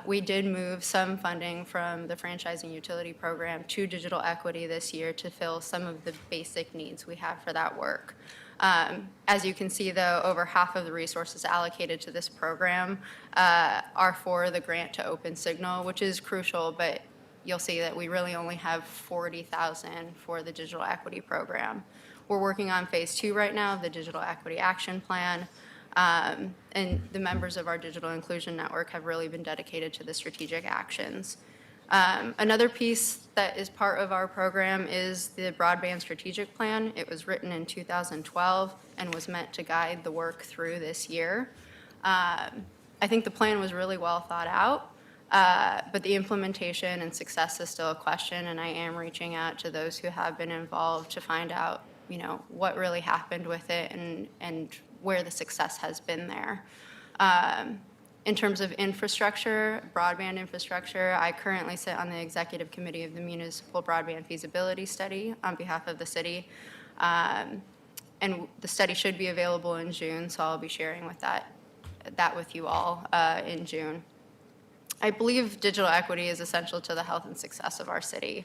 We did move some funding from the franchising utility program to digital equity this year to fill some of the basic needs we have for that work. As you can see, though, over half of the resources allocated to this program are for the grant to Open Signal, which is crucial, but you'll see that we really only have $40,000 for the digital equity program. We're working on phase 2 right now of the digital equity action plan, and the members of our digital inclusion network have really been dedicated to the strategic actions. Another piece that is part of our program is the broadband strategic plan. It was written in 2012 and was meant to guide the work through this year. I think the plan was really well thought out. But the implementation and success is still a question, and I am reaching out to those who have been involved to find out, what really happened with it and where the success has been there. In terms of infrastructure, broadband infrastructure, I currently sit on the executive committee of the Municipal Broadband Feasibility Study on behalf of the city. And the study should be available in June, so I'll be sharing that with you all in June. I believe digital equity is essential to the health and success of our city.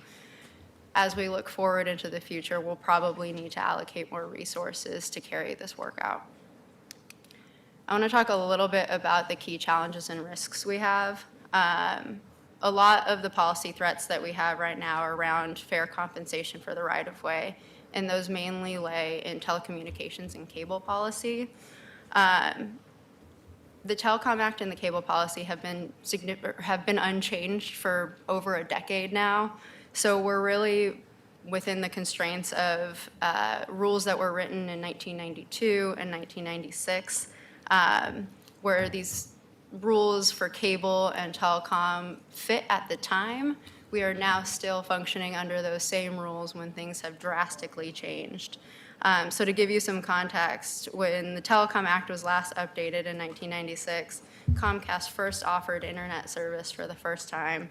As we look forward into the future, we'll probably need to allocate more resources to carry this work out. I want to talk a little bit about the key challenges and risks we have. A lot of the policy threats that we have right now are around fair compensation for the right-of-way and those mainly lay in telecommunications and cable policy. The Telecom Act and the Cable Policy have been unchanged for over a decade now. So we're really within the constraints of rules that were written in 1992 and 1996, where these rules for cable and telecom fit at the time. We are now still functioning under those same rules when things have drastically changed. So to give you some context, when the Telecom Act was last updated in 1996, Comcast first offered internet service for the first time.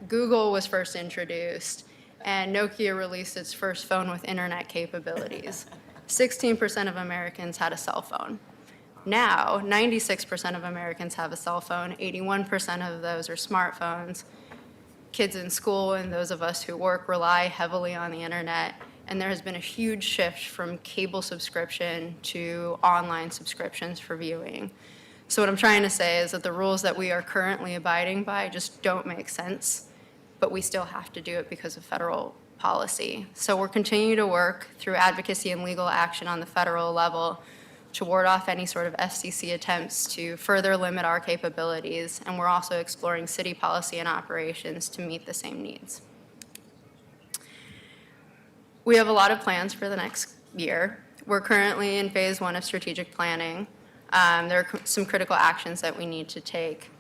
Google was first introduced, and Nokia released its first phone with internet capabilities. 16% of Americans had a cell phone. Now, 96% of Americans have a cell phone, 81% of those are smartphones. Kids in school and those of us who work rely heavily on the internet, and there has been a huge shift from cable subscription to online subscriptions for viewing. So what I'm trying to say is that the rules that we are currently abiding by just don't make sense, but we still have to do it because of federal policy. So we're continuing to work through advocacy and legal action on the federal level to ward off any sort of FCC attempts to further limit our capabilities, and we're also exploring city policy and operations to meet the same needs. We have a lot of plans for the next year. We're currently in phase 1 of strategic planning. There are some critical actions that we need to take.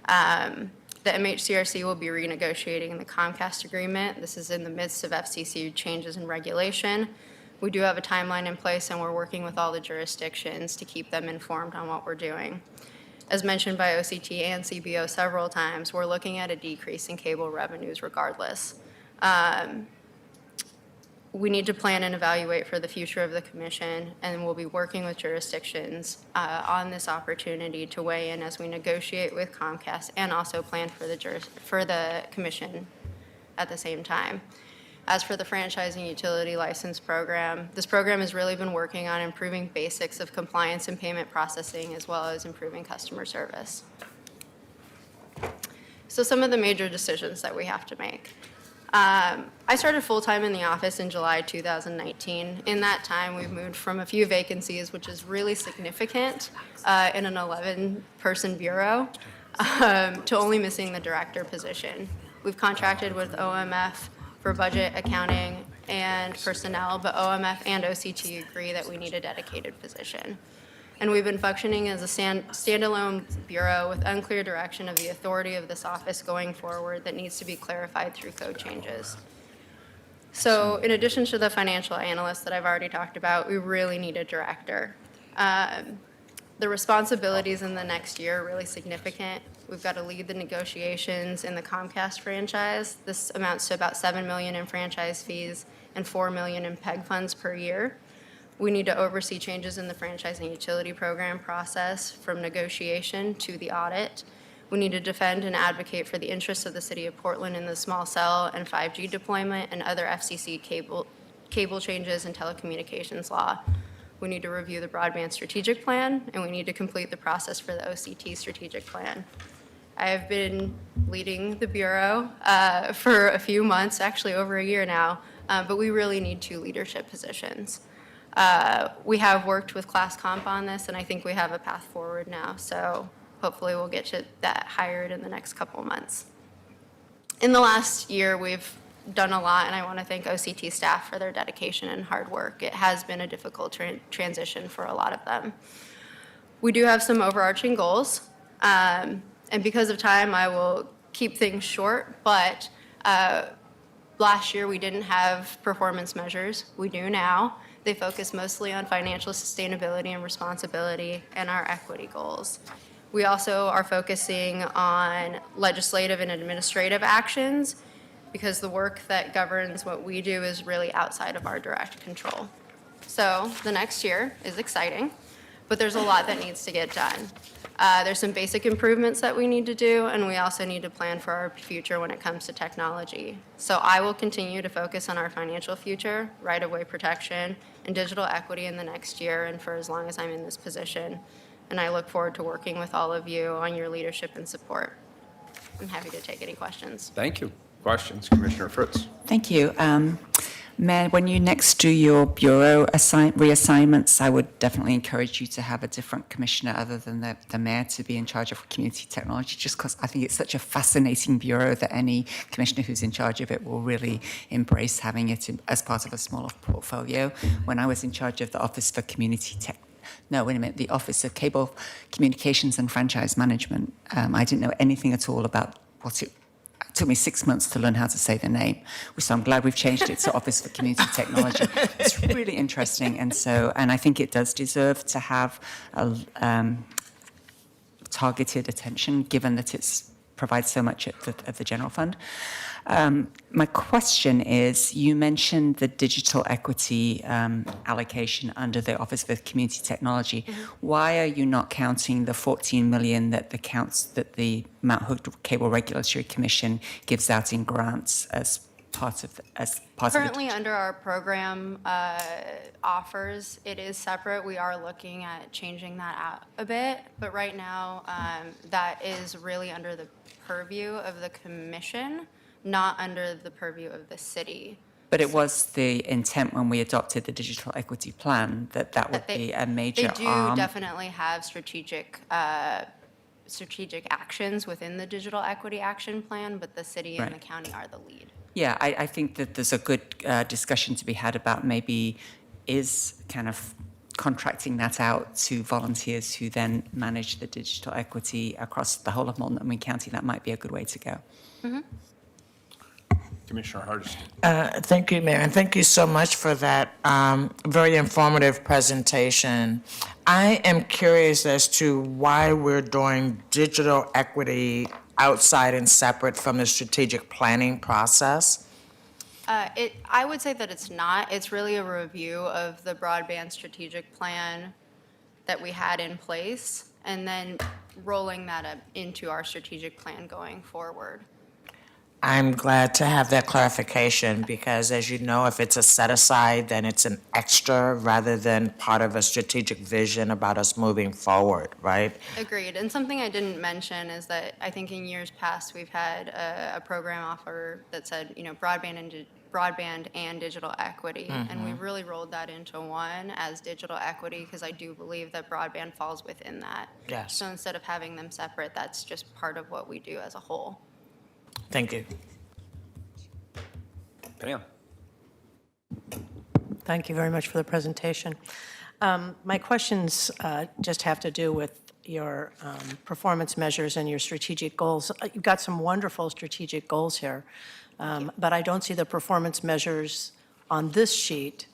The MHCRC will be renegotiating the Comcast agreement. This is in the midst of FCC changes in regulation. We do have a timeline in place, and we're working with all the jurisdictions to keep them informed on what we're doing. As mentioned by OCT and CBO several times, we're looking at a decrease in cable revenues regardless. We need to plan and evaluate for the future of the commission, and we'll be working with jurisdictions on this opportunity to weigh in as we negotiate with Comcast and also plan for the commission at the same time. As for the franchising utility license program, this program has really been working on improving basics of compliance and payment processing, as well as improving customer service. So some of the major decisions that we have to make. I started full-time in the office in July 2019. In that time, we've moved from a few vacancies, which is really significant in an 11-person bureau, to only missing the director position. We've contracted with OMF for budget, accounting, and personnel, but OMF and OCT agree that we need a dedicated position. And we've been functioning as a standalone bureau with unclear direction of the authority of this office going forward that needs to be clarified through code changes. So in addition to the financial analyst that I've already talked about, we really need a director. The responsibilities in the next year are really significant. We've got to lead the negotiations in the Comcast franchise. This amounts to about $7 million in franchise fees and $4 million in PEG funds per year. We need to oversee changes in the franchising utility program process from negotiation to the audit. We need to defend and advocate for the interests of the city of Portland in the small cell and 5G deployment and other FCC cable changes and telecommunications law. We need to review the broadband strategic plan, and we need to complete the process for the OCT strategic plan. I have been leading the bureau for a few months, actually over a year now, but we really need 2 leadership positions. We have worked with Class Comp on this, and I think we have a path forward now. So hopefully we'll get to that hired in the next couple of months. In the last year, we've done a lot, and I want to thank OCT staff for their dedication and hard work. It has been a difficult transition for a lot of them. We do have some overarching goals, and because of time, I will keep things short, but last year we didn't have performance measures. We do now. They focus mostly on financial sustainability and responsibility and our equity goals. We also are focusing on legislative and administrative actions because the work that governs what we do is really outside of our direct control. So the next year is exciting, but there's a lot that needs to get done. There's some basic improvements that we need to do, and we also need to plan for our future when it comes to technology. So I will continue to focus on our financial future, right-of-way protection, and digital equity in the next year and for as long as I'm in this position. And I look forward to working with all of you on your leadership and support. I'm happy to take any questions. Thank you. Questions, Commissioner Fritz? Thank you. Mayor, when you next do your bureau reassignments, I would definitely encourage you to have a different commissioner other than the mayor to be in charge of community technology, just because I think it's such a fascinating bureau that any commissioner who's in charge of it will really embrace having it as part of a smaller portfolio. When I was in charge of the Office for Community Tech, no, wait a minute, the Office of Cable Communications and Franchise Management, I didn't know anything at all about what it took me 6 months to learn how to say the name, so I'm glad we've changed it to Office for Community Technology. It's really interesting, and I think it does deserve to have a targeted attention, given that it provides so much of the general fund. My question is, you mentioned the digital equity allocation under the Office for Community Technology. Why are you not counting the 14 million that the Mount Hood Cable Regulatory Commission gives out in grants as part of Currently, under our program offers, it is separate. We are looking at changing that out a bit, but right now, that is really under the purview of the commission, not under the purview of the city. But it was the intent when we adopted the digital equity plan that would be a major They do arm. definitely have strategic actions within the digital equity action plan, but the city and the county are the lead. Yeah, I think that there's a good discussion to be had about maybe is kind of contracting that out to volunteers who then manage the digital equity across the whole of Montgomery County. That might be a good way to go. Commissioner Hardesty. Thank you, Mayor, and thank you so much for that very informative presentation. I am curious as to why we're doing digital equity outside and separate from the strategic planning process. I would say that it's not. It's really a review of the broadband strategic plan that we had in place, and then rolling that up into our strategic plan going forward. I'm glad to have that clarification because, as you know, if it's a set aside, then it's an extra rather than part of a strategic vision about us moving forward, right? Agreed. And something I didn't mention is that I think in years past, we've had a program offer that said, broadband and digital equity. And we really rolled that into one as digital equity because I do believe that broadband falls within that. Yes. So instead of having them separate, that's just part of what we do as a whole. Thank you. Pam. Thank you very much for the presentation. My questions just have to do with your performance measures and your strategic goals. You've got some wonderful strategic goals here, but I don't see the performance measures on this sheet.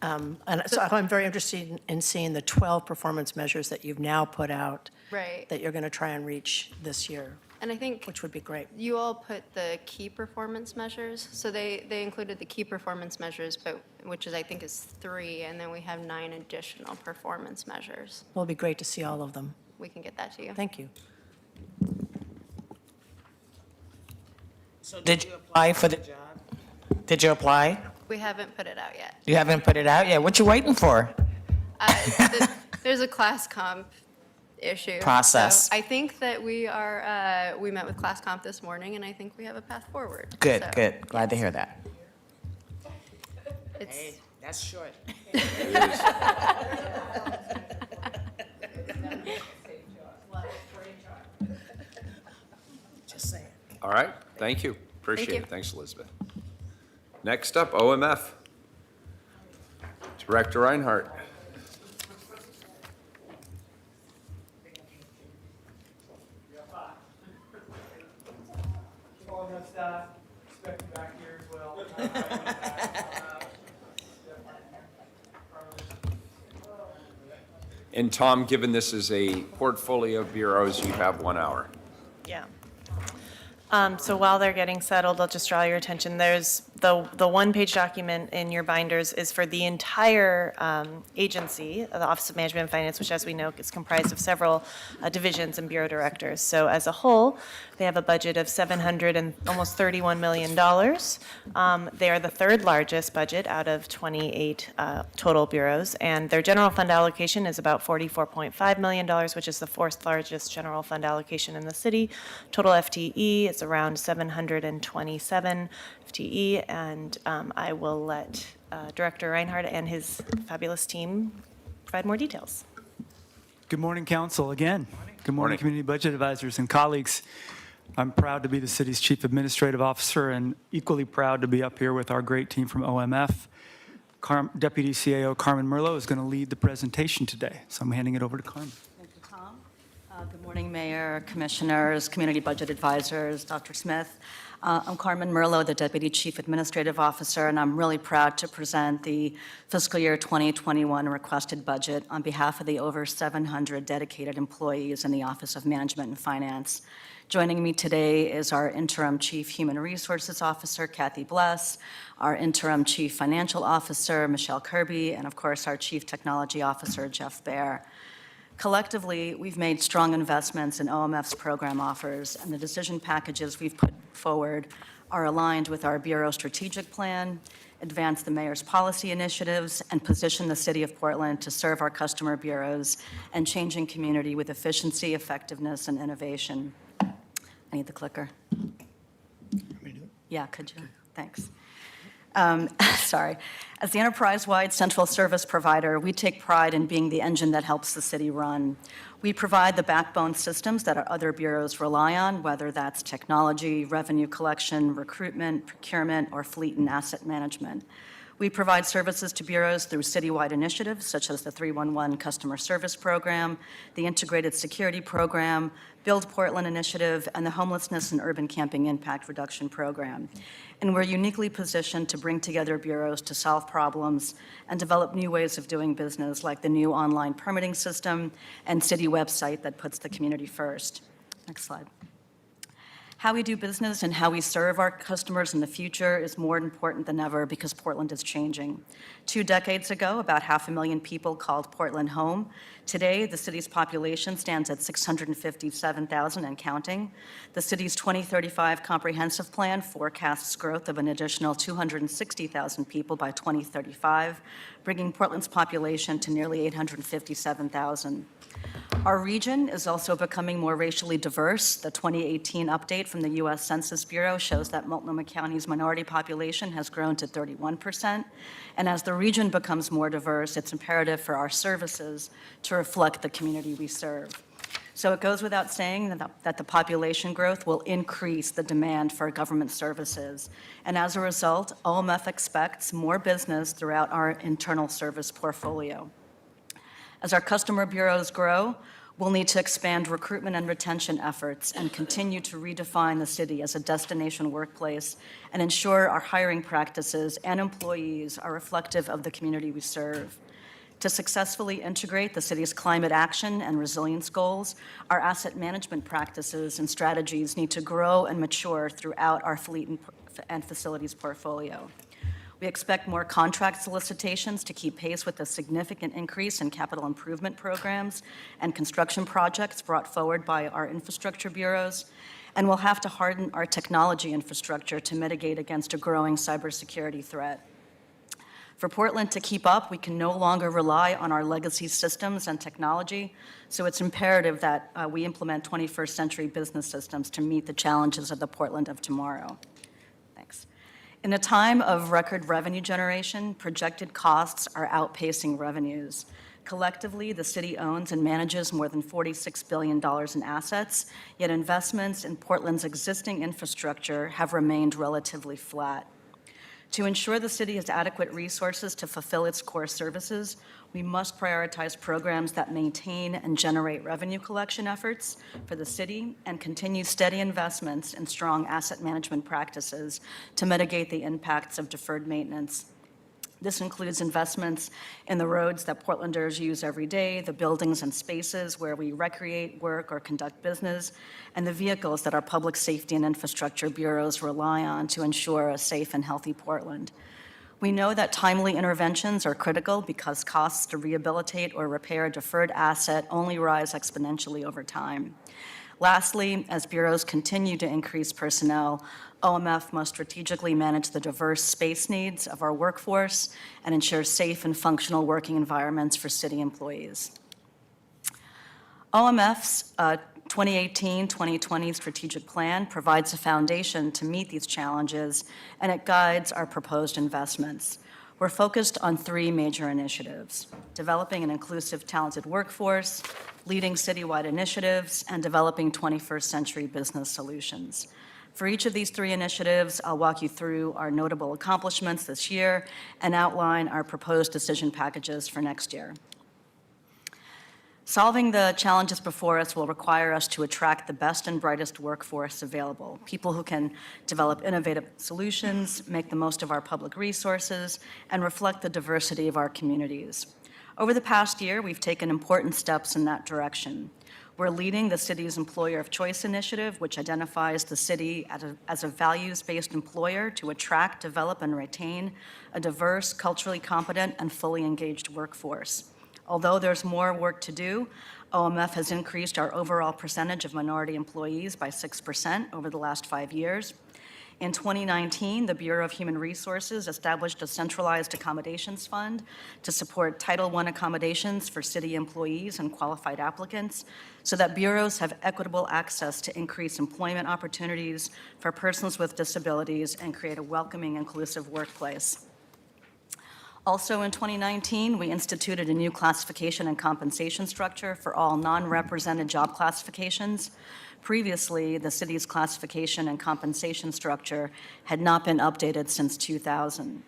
And so I'm very interested in seeing the 12 performance measures that you've now put out Right. that you're going to try and reach this year, And I think which would be great. you all put the key performance measures. So they included the key performance measures, which I think is 3, and then we have 9 additional performance measures. Well, it'd be great to see all of them. We can get that to you. Thank you. So did you apply for the job? Did you apply? We haven't put it out yet. You haven't put it out yet? What you waiting for? There's a class comp issue. Process. So I think that we met with class comp this morning, and I think we have a path forward. Good, So good. Glad to hear that. It's, That's short. Just saying. All right, thank you. Appreciate you. it. Thanks, Elizabeth. Next up, OMF. Director Reinhardt. Staff, expect you back here as well. And Tom, given this is a portfolio of bureaus, you have 1 hour. Yeah. So while they're getting settled, I'll just draw your attention. There's the one-page document in your binders is for the entire agency, the Office of Management and Finance, which, as we know, is comprised of several divisions and bureau directors. So as a whole, they have a budget of almost $31 million. They are the third largest budget out of 28 total bureaus, and their general fund allocation is about $44.5 million, which is the fourth largest general fund allocation in the city. Total FTE is around 727 FTE, and I will let Director Reinhardt and his fabulous team provide more details. Good morning, Council, again. Good morning, Community Budget Advisors and colleagues. I'm proud to be the city's Chief Administrative Officer and equally proud to be up here with our great team from OMF. Deputy CAO Carmen Merlo is going to lead the presentation today, so I'm handing it over to Carmen. Thank you, Tom. Good morning, Mayor, Commissioners, Community Budget Advisors, Dr. Smith. I'm Carmen Merlo, the Deputy Chief Administrative Officer, and I'm really proud to present the fiscal year 2021 requested budget on behalf of the over 700 dedicated employees in the Office of Management and Finance. Joining me today is our Interim Chief Human Resources Officer, Kathy Bless, our Interim Chief Financial Officer, Michelle Kirby, and of course, our Chief Technology Officer, Jeff Baer. Collectively, we've made strong investments in OMF's program offers, and the decision packages we've put forward are aligned with our Bureau strategic plan, advance the Mayor's policy initiatives, and position the City of Portland to serve our customer bureaus and changing community with efficiency, effectiveness, and innovation. I need the clicker. Yeah, could you? Thanks. Sorry. As the enterprise-wide central service provider, we take pride in being the engine that helps the city run. We provide the backbone systems that our other bureaus rely on, whether that's technology, revenue collection, recruitment, procurement, or fleet and asset management. We provide services to bureaus through citywide initiatives such as the 311 Customer Service Program, the Integrated Security Program, Build Portland Initiative, and the Homelessness and Urban Camping Impact Reduction Program. And we're uniquely positioned to bring together bureaus to solve problems and develop new ways of doing business, like the new online permitting system and city website that puts the community first. Next slide. How we do business and how we serve our customers in the future is more important than ever because Portland is changing. 2 decades ago, about 500,000 people called Portland home. Today, the city's population stands at 657,000 and counting. The city's 2035 comprehensive plan forecasts growth of an additional 260,000 people by 2035, bringing Portland's population to nearly 857,000. Our region is also becoming more racially diverse. The 2018 update from the U.S. Census Bureau shows that Multnomah County's minority population has grown to 31%. And as the region becomes more diverse, it's imperative for our services to reflect the community we serve. So it goes without saying that the population growth will increase the demand for government services. And as a result, OMF expects more business throughout our internal service portfolio. As our customer bureaus grow, we'll need to expand recruitment and retention efforts and continue to redefine the city as a destination workplace and ensure our hiring practices and employees are reflective of the community we serve. To successfully integrate the city's climate action and resilience goals, our asset management practices and strategies need to grow and mature throughout our fleet and facilities portfolio. We expect more contract solicitations to keep pace with the significant increase in capital improvement programs and construction projects brought forward by our infrastructure bureaus, and we'll have to harden our technology infrastructure to mitigate against a growing cybersecurity threat. For Portland to keep up, we can no longer rely on our legacy systems and technology, so it's imperative that we implement 21st century business systems to meet the challenges of the Portland of tomorrow. In a time of record revenue generation, projected costs are outpacing revenues. Collectively, the city owns and manages more than $46 billion in assets, yet investments in Portland's existing infrastructure have remained relatively flat. To ensure the city has adequate resources to fulfill its core services, we must prioritize programs that maintain and generate revenue collection efforts for the city and continue steady investments in strong asset management practices to mitigate the impacts of deferred maintenance. This includes investments in the roads that Portlanders use every day, the buildings and spaces where we recreate, work, or conduct business, and the vehicles that our public safety and infrastructure bureaus rely on to ensure a safe and healthy Portland. We know that timely interventions are critical because costs to rehabilitate or repair a deferred asset only rise exponentially over time. Lastly, as bureaus continue to increase personnel, OMF must strategically manage the diverse space needs of our workforce and ensure safe and functional working environments for city employees. OMF's 2018-2020 strategic plan provides a foundation to meet these challenges, and it guides our proposed investments. We're focused on three major initiatives: developing an inclusive, talented workforce, leading citywide initiatives, and developing 21st century business solutions. For each of these three initiatives, I'll walk you through our notable accomplishments this year and outline our proposed decision packages for next year. Solving the challenges before us will require us to attract the best and brightest workforce available, people who can develop innovative solutions, make the most of our public resources, and reflect the diversity of our communities. Over the past year, we've taken important steps in that direction. We're leading the city's Employer of Choice initiative, which identifies the city as a values-based employer to attract, develop, and retain a diverse, culturally competent, and fully engaged workforce. Although there's more work to do, OMF has increased our overall percentage of minority employees by 6% over the last 5 years. In 2019, the Bureau of Human Resources established a centralized accommodations fund to support Title I accommodations for city employees and qualified applicants so that bureaus have equitable access to increase employment opportunities for persons with disabilities and create a welcoming, inclusive workplace. Also in 2019, we instituted a new classification and compensation structure for all non-represented job classifications. Previously, the city's classification and compensation structure had not been updated since 2000.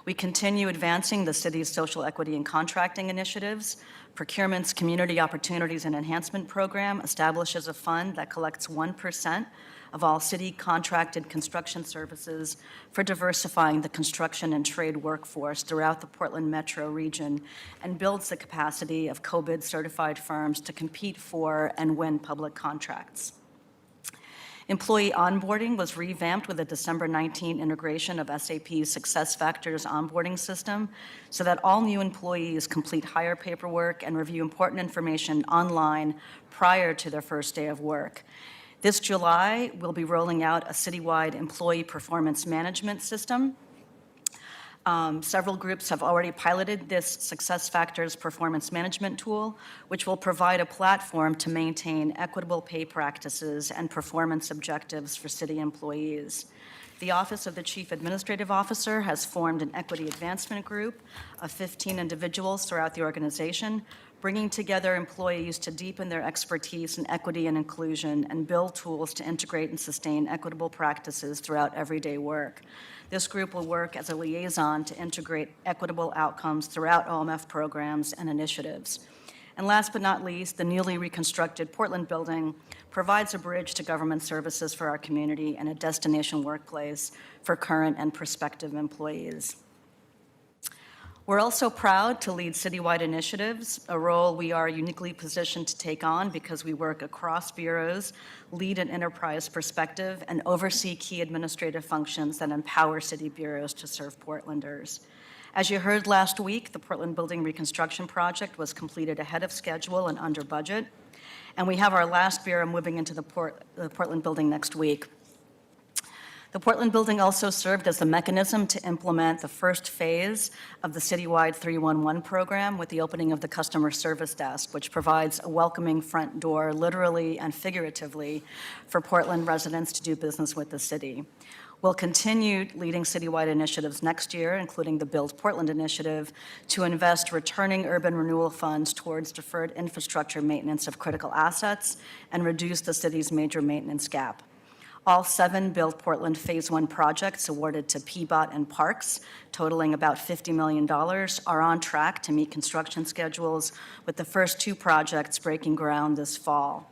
We continue advancing the city's social equity and contracting initiatives. Procurement's Community Opportunities and Enhancement Program establishes a fund that collects 1% of all city contracted construction services for diversifying the construction and trade workforce throughout the Portland metro region and builds the capacity of co-bid certified firms to compete for and win public contracts. Employee onboarding was revamped with a December 19 integration of SAP's SuccessFactors onboarding system so that all new employees complete hire paperwork and review important information online prior to their first day of work. This July, we'll be rolling out a citywide employee performance management system. Several groups have already piloted this SuccessFactors performance management tool, which will provide a platform to maintain equitable pay practices and performance objectives for city employees. The Office of the Chief Administrative Officer has formed an equity advancement group of 15 individuals throughout the organization, bringing together employees to deepen their expertise in equity and inclusion and build tools to integrate and sustain equitable practices throughout everyday work. This group will work as a liaison to integrate equitable outcomes throughout OMF programs and initiatives. And last but not least, the newly reconstructed Portland building provides a bridge to government services for our community and a destination workplace for current and prospective employees. We're also proud to lead citywide initiatives, a role we are uniquely positioned to take on because we work across bureaus, lead an enterprise perspective, and oversee key administrative functions that empower city bureaus to serve Portlanders. As you heard last week, the Portland Building Reconstruction Project was completed ahead of schedule and under budget, and we have our last bureau moving into the Portland Building next week. The Portland Building also served as the mechanism to implement the first phase of the citywide 311 program with the opening of the customer service desk, which provides a welcoming front door, literally and figuratively, for Portland residents to do business with the city. We'll continue leading citywide initiatives next year, including the Build Portland initiative, to invest returning urban renewal funds towards deferred infrastructure maintenance of critical assets and reduce the city's major maintenance gap. All 7 Build Portland Phase 1 projects awarded to PBOT and Parks, totaling about $50 million, are on track to meet construction schedules, with the first 2 projects breaking ground this fall.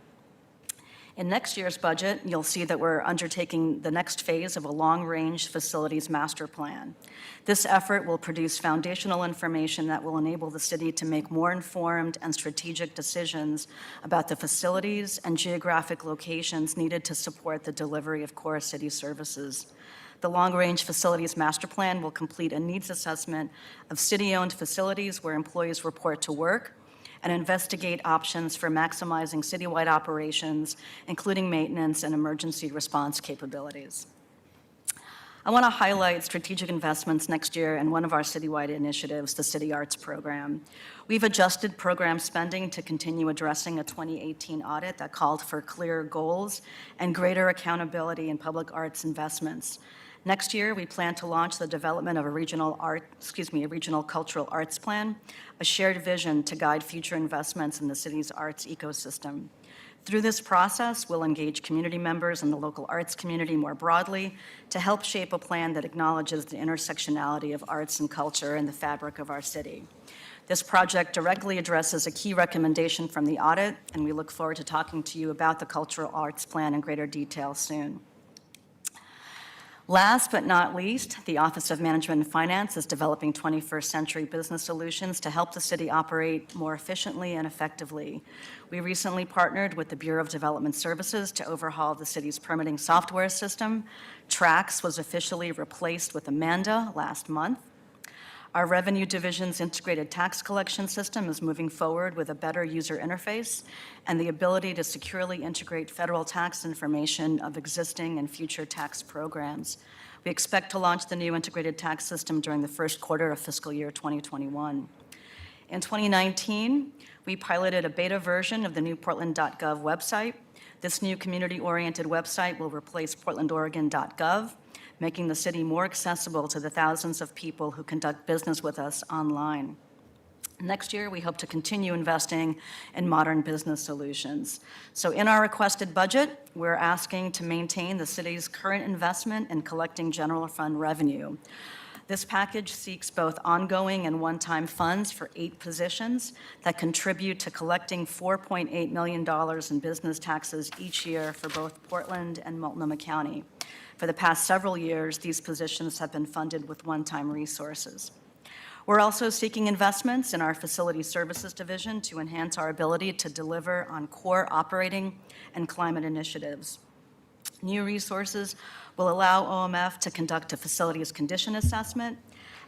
In next year's budget, you'll see that we're undertaking the next phase of a long-range facilities master plan. This effort will produce foundational information that will enable the city to make more informed and strategic decisions about the facilities and geographic locations needed to support the delivery of core city services. The long-range facilities master plan will complete a needs assessment of city-owned facilities where employees report to work, and investigate options for maximizing citywide operations, including maintenance and emergency response capabilities. I want to highlight strategic investments next year in one of our citywide initiatives, the City Arts Program. We've adjusted program spending to continue addressing a 2018 audit that called for clearer goals and greater accountability in public arts investments. Next year, we plan to launch the development of a regional cultural arts plan, a shared vision to guide future investments in the city's arts ecosystem. Through this process, we'll engage community members and the local arts community more broadly to help shape a plan that acknowledges the intersectionality of arts and culture in the fabric of our city. This project directly addresses a key recommendation from the audit, and we look forward to talking to you about the cultural arts plan in greater detail soon. Last but not least, the Office of Management and Finance is developing 21st century business solutions to help the city operate more efficiently and effectively. We recently partnered with the Bureau of Development Services to overhaul the city's permitting software system. Trax was officially replaced with Amanda last month. Our Revenue Division's integrated tax collection system is moving forward with a better user interface and the ability to securely integrate federal tax information of existing and future tax programs. We expect to launch the new integrated tax system during the first quarter of fiscal year 2021. In 2019, we piloted a beta version of the new portland.gov website. This new community-oriented website will replace portlandoregon.gov, making the city more accessible to the thousands of people who conduct business with us online. Next year, we hope to continue investing in modern business solutions. So in our requested budget, we're asking to maintain the city's current investment in collecting general fund revenue. This package seeks both ongoing and one-time funds for 8 positions that contribute to collecting $4.8 million in business taxes each year for both Portland and Multnomah County. For the past several years, these positions have been funded with one-time resources. We're also seeking investments in our Facility Services Division to enhance our ability to deliver on core operating and climate initiatives. New resources will allow OMF to conduct a facilities condition assessment,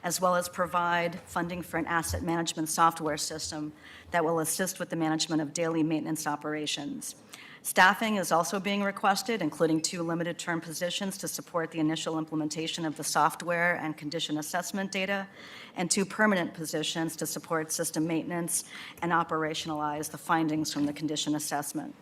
as well as provide funding for an asset management software system that will assist with the management of daily maintenance operations. Staffing is also being requested, including 2 limited-term positions to support the initial implementation of the software and condition assessment data, and 2 permanent positions to support system maintenance and operationalize the findings from the condition assessment.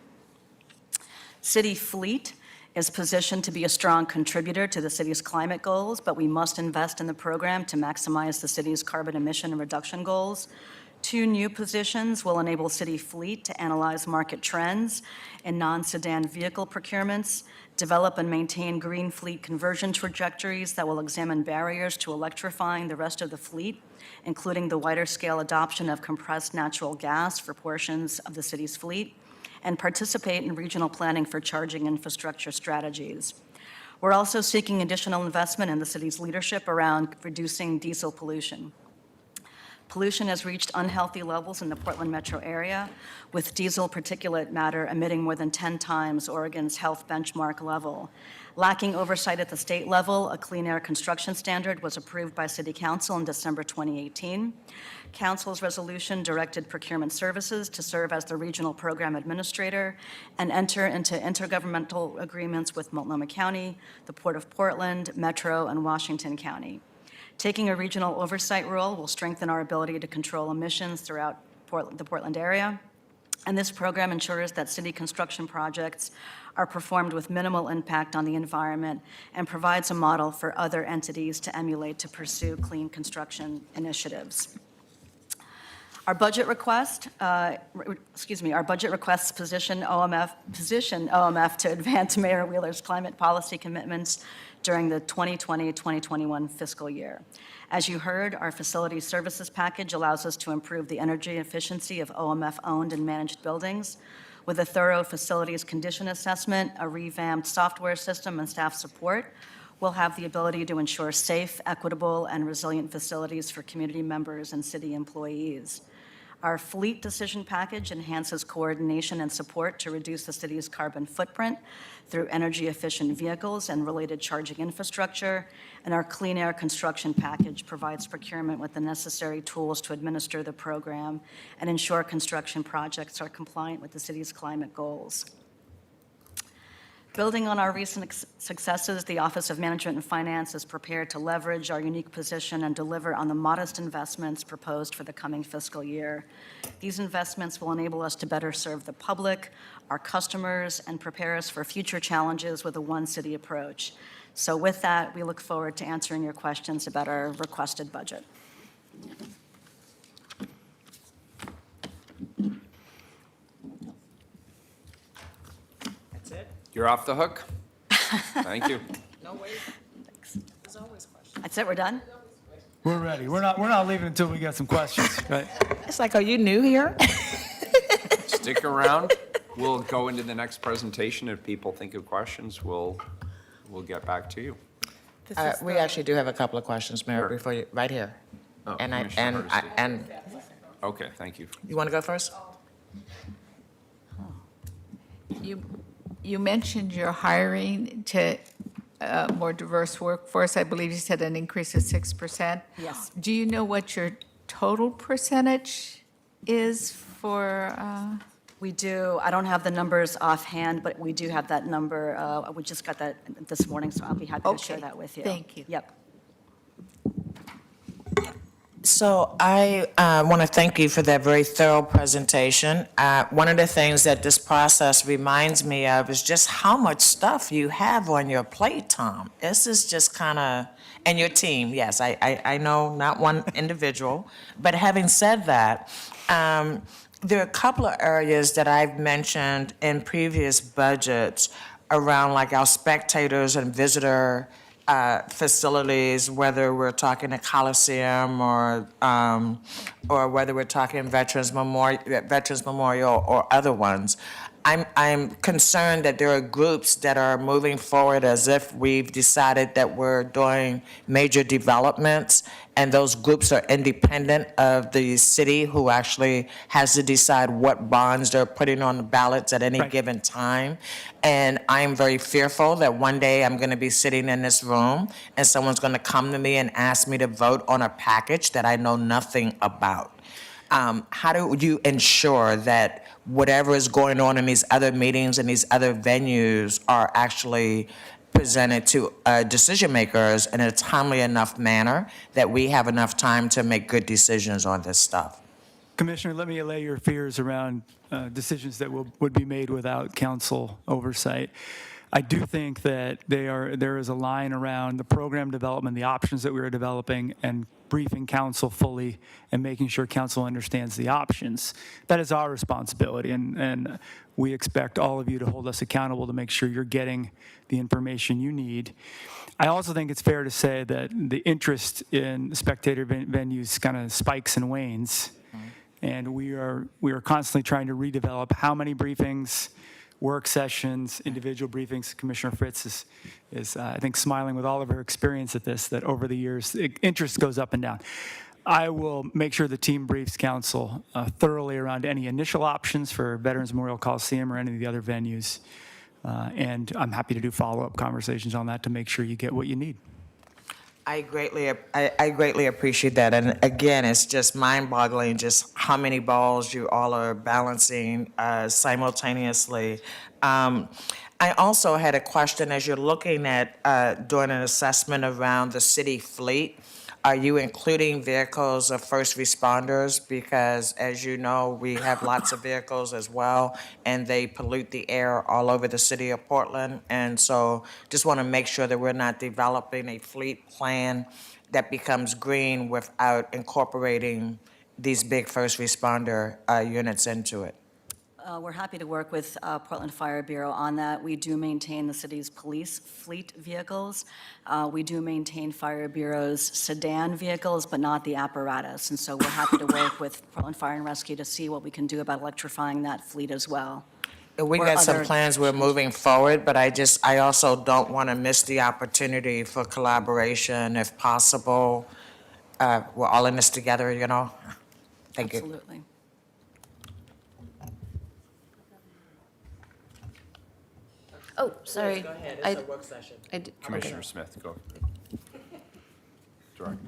City Fleet is positioned to be a strong contributor to the city's climate goals, but we must invest in the program to maximize the city's carbon emission reduction goals. 2 new positions will enable City Fleet to analyze market trends in non-sedan vehicle procurements, develop and maintain green fleet conversion trajectories that will examine barriers to electrifying the rest of the fleet, including the wider scale adoption of compressed natural gas for portions of the city's fleet, and participate in regional planning for charging infrastructure strategies. We're also seeking additional investment in the city's leadership around reducing diesel pollution. Pollution has reached unhealthy levels in the Portland metro area, with diesel particulate matter emitting more than 10 times Oregon's health benchmark level. Lacking oversight at the state level, a clean air construction standard was approved by City Council in December 2018. Council's resolution directed procurement services to serve as the regional program administrator and enter into intergovernmental agreements with Multnomah County, the Port of Portland, Metro, and Washington County. Taking a regional oversight role will strengthen our ability to control emissions throughout the Portland area. And this program ensures that city construction projects are performed with minimal impact on the environment and provides a model for other entities to emulate to pursue clean construction initiatives. Our budget requests position OMF to advance Mayor Wheeler's climate policy commitments during the 2020-2021 fiscal year. As you heard, our facility services package allows us to improve the energy efficiency of OMF-owned and managed buildings. With a thorough facilities condition assessment, a revamped software system, and staff support, we'll have the ability to ensure safe, equitable, and resilient facilities for community members and city employees. Our fleet decision package enhances coordination and support to reduce the city's carbon footprint through energy-efficient vehicles and related charging infrastructure. And our clean air construction package provides procurement with the necessary tools to administer the program and ensure construction projects are compliant with the city's climate goals. Building on our recent successes, the Office of Management and Finance is prepared to leverage our unique position and deliver on the modest investments proposed for the coming fiscal year. These investments will enable us to better serve the public, our customers, and prepare us for future challenges with a one city approach. So with that, we look forward to answering your questions about our requested budget. That's it? You're off the hook. Thank you. No way. There's always questions. That's it, we're done? We're ready. We're not leaving until we get some questions, right? It's like, are you new here? Stick around. We'll go into the next presentation. If people think of questions, we'll get back to you. We actually do have a couple of questions, Mayor, Sure. before you, right here. Oh, And Commissioner Hardesty. and Okay, thank you. you want to go first? You mentioned you're hiring to a more diverse workforce. I believe you said an increase of 6%. Yes. Do you know what your total percentage is for? We do. I don't have the numbers offhand, but we do have that number. We just got that this morning, so I'll be happy to share Okay. that with you. Thank you. Yep. So I want to thank you for that very thorough presentation. One of the things that this process reminds me of is just how much stuff you have on your plate, Tom. This is just kind of, and your team, yes, I know not one individual, but having said that, there are a couple of areas that I've mentioned in previous budgets around like our spectators and visitor facilities, whether we're talking a Coliseum or whether we're talking Veterans Memorial or other ones. I'm concerned that there are groups that are moving forward as if we've decided that we're doing major developments, and those groups are independent of the city who actually has to decide what bonds they're putting on the ballots at any given time. And I'm very fearful that one day I'm going to be sitting in this room and someone's going to come to me and ask me to vote on a package that I know nothing about. How do you ensure that whatever is going on in these other meetings and these other venues are actually presented to decision makers in a timely enough manner that we have enough time to make good decisions on this stuff? Commissioner, let me allay your fears around decisions that would be made without council oversight. I do think that there is a line around the program development, the options that we are developing, and briefing council fully and making sure council understands the options. That is our responsibility, and we expect all of you to hold us accountable to make sure you're getting the information you need. I also think it's fair to say that the interest in spectator venues kind of spikes and wanes, and we are constantly trying to redevelop how many briefings, work sessions, individual briefings. Commissioner Fritz is I think, smiling with all of her experience at this, that over the years, interest goes up and down. I will make sure the team briefs council thoroughly around any initial options for Veterans Memorial Coliseum or any of the other venues. And I'm happy to do follow-up conversations on that to make sure you get what you need. I greatly appreciate that. And again, it's just mind-boggling just how many balls you all are balancing simultaneously. I also had a question as you're looking at doing an assessment around the city fleet. Are you including vehicles of first responders? Because as you know, we have lots of vehicles as well, and they pollute the air all over the city of Portland. And so just want to make sure that we're not developing a fleet plan that becomes green without incorporating these big first responder units into it. We're happy to work with Portland Fire Bureau on that. We do maintain the city's police fleet vehicles. We do maintain Fire Bureau's sedan vehicles, but not the apparatus. And so we're happy to work with Portland Fire and Rescue to see what we can do about electrifying that fleet as well. We Or got some other- plans we're moving forward, but I also don't want to miss the opportunity for collaboration if possible. We're all in this together, you know? Thank you. Absolutely. Oh, sorry. Go ahead, I- it's a work session. I d- Commissioner Smith, go.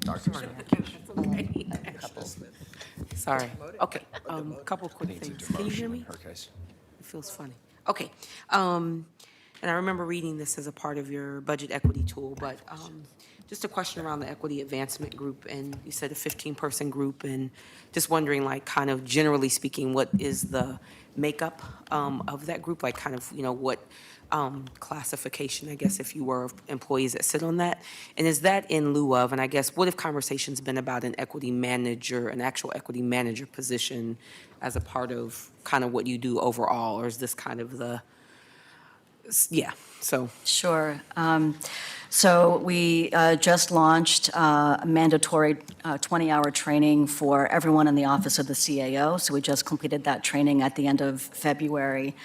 Dr. Smith. Sorry. Okay, couple quick Needs a things. Can you hear demotion in me? her case. It feels funny. Okay. and I remember reading this as a part of your budget equity tool, but just a question around the equity advancement group, and you said a 15-person group, and just wondering, like, kind of generally speaking, what is the makeup of that group? Like, kind of, what classification, I guess, if you were, of employees that sit on that? And is that in lieu of, and I guess, what have conversations been about an equity manager, an actual equity manager position as a part of kind of what you do overall, or is this kind of the, yeah, so. Sure. So we just launched a mandatory 20-hour training for everyone in the office of the CAO. So we just completed that training at the end of February.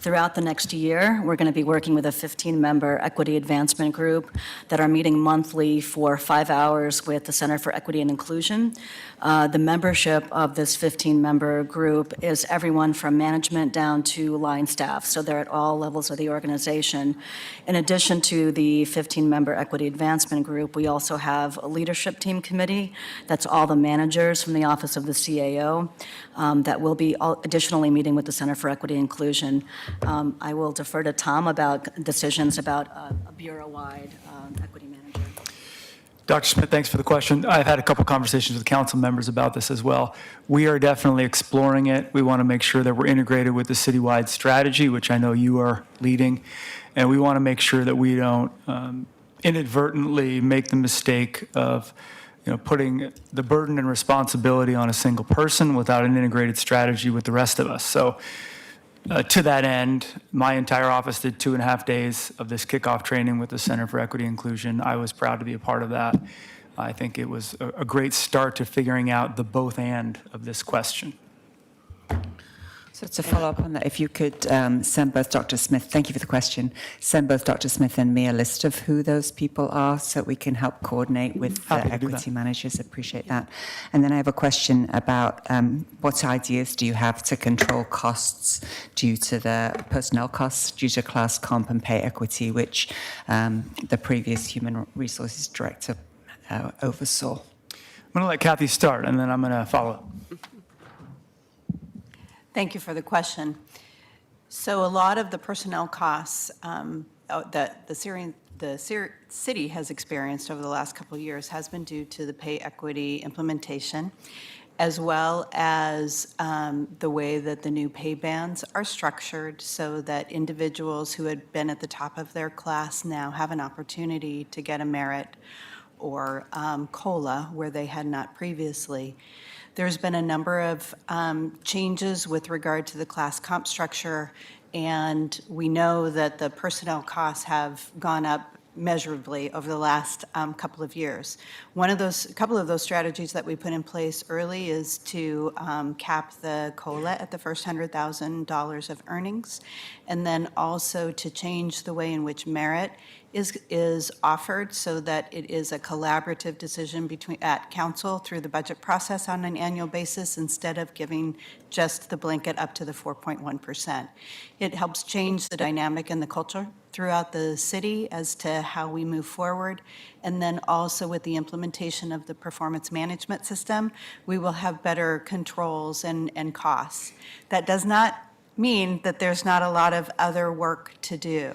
Throughout the next year, we're going to be working with a 15-member equity advancement group that are meeting monthly for 5 hours with the Center for Equity and Inclusion. The membership of this 15-member group is everyone from management down to line staff, so they're at all levels of the organization. In addition to the 15-member equity advancement group, we also have a leadership team committee. That's all the managers from the office of the CAO that will be additionally meeting with the Center for Equity and Inclusion. I will defer to Tom about decisions about a bureau-wide equity manager. Dr. Smith, thanks for the question. I've had a couple conversations with council members about this as well. We are definitely exploring it. We want to make sure that we're integrated with the citywide strategy, which I know you are leading, and we want to make sure that we don't inadvertently make the mistake of putting the burden and responsibility on a single person without an integrated strategy with the rest of us. So to that end, my entire office did 2.5 days of this kickoff training with the Center for Equity and Inclusion. I was proud to be a part of that. I think it was a great start to figuring out the both and of this question. So to follow up on that, if you could send both Dr. Smith, thank you for the question, send both Dr. Smith and me a list of who those people are so we can help coordinate with the equity managers. Appreciate that. And then I have a question about what ideas do you have to control costs due to the personnel costs due to class comp and pay equity, which the previous Human Resources Director oversaw? I'm going to let Kathy start, and then I'm going to follow. Thank you for the question. So a lot of the personnel costs that the city has experienced over the last couple of years has been due to the pay equity implementation, as well as the way that the new pay bands are structured so that individuals who had been at the top of their class now have an opportunity to get a merit or COLA where they had not previously. There's been a number of changes with regard to the class comp structure, and we know that the personnel costs have gone up measurably over the last couple of years. A couple of those strategies that we put in place early is to cap the COLA at the first $100,000 of earnings, and then also to change the way in which merit is offered so that it is a collaborative decision at council through the budget process on an annual basis instead of giving just the blanket up to the 4.1%. It helps change the dynamic and the culture throughout the city as to how we move forward. And then also with the implementation of the performance management system, we will have better controls and costs. That does not mean that there's not a lot of other work to do.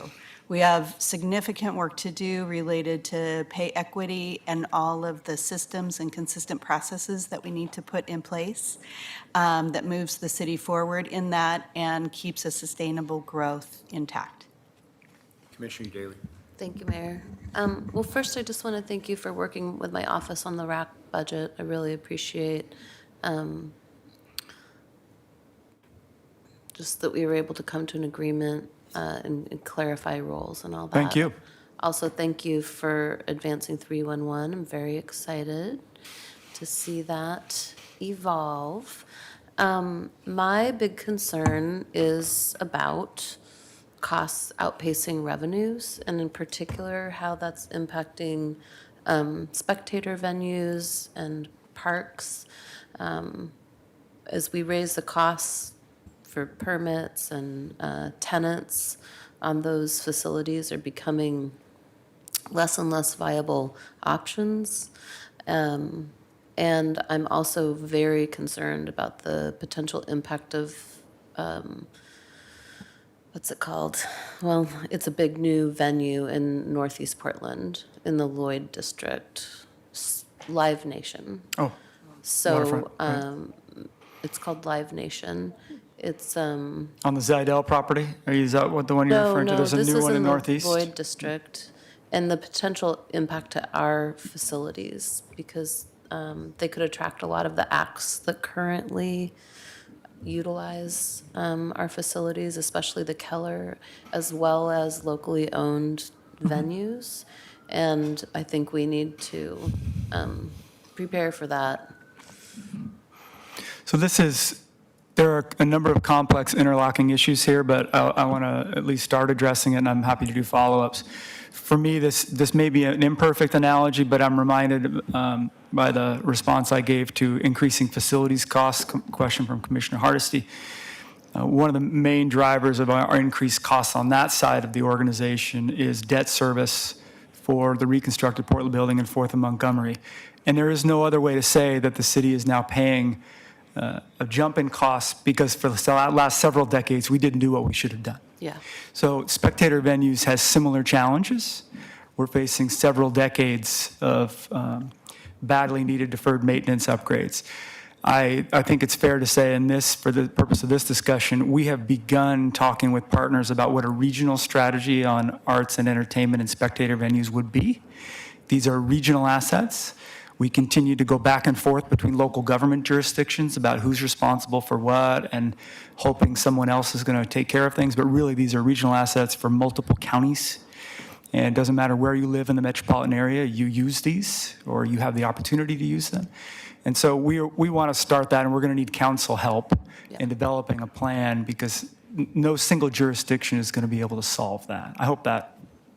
We have significant work to do related to pay equity and all of the systems and consistent processes that we need to put in place that moves the city forward in that and keeps a sustainable growth intact. Commissioner Daly. Thank you, Mayor. Well, first, I just want to thank you for working with my office on the RAC budget. I really appreciate just that we were able to come to an agreement and clarify roles and all that. Thank you. Also, thank you for advancing 311. I'm very excited to see that evolve. My big concern is about costs outpacing revenues, and in particular, how that's impacting spectator venues and parks. As we raise the costs for permits and tenants on those facilities are becoming less and less viable options. And I'm also very concerned about the potential impact of what's it called? Well, it's a big new venue in Northeast Portland in the Lloyd District, Live Nation. Oh, So waterfront, right. it's called Live Nation. It's On the Zidell property? Is that what the one you're referring to? There's a this new is one in the Northeast? Lloyd District, and the potential impact to our facilities, because they could attract a lot of the acts that currently utilize our facilities, especially the Keller, as well as locally owned venues. And I think we need to prepare for that. So there are a number of complex interlocking issues here, but I want to at least start addressing it, and I'm happy to do follow-ups. For me, this may be an imperfect analogy, but I'm reminded by the response I gave to increasing facilities costs, question from Commissioner Hardesty. One of the main drivers of our increased costs on that side of the organization is debt service for the reconstructed Portland building in 4th and Montgomery. And there is no other way to say that the city is now paying a jump in costs because for the last several decades, we didn't do what we should have done. Yeah. So spectator venues has similar challenges. We're facing several decades of badly needed deferred maintenance upgrades. I think it's fair to say for the purpose of this discussion, we have begun talking with partners about what a regional strategy on arts and entertainment and spectator venues would be. These are regional assets. We continue to go back and forth between local government jurisdictions about who's responsible for what and hoping someone else is going to take care of things. But really, these are regional assets for multiple counties. And it doesn't matter where you live in the metropolitan area, you use these or you have the opportunity to use them. And so we want to start that, and we're going to need council help in developing a plan because no single jurisdiction is going to be able to solve that. I hope that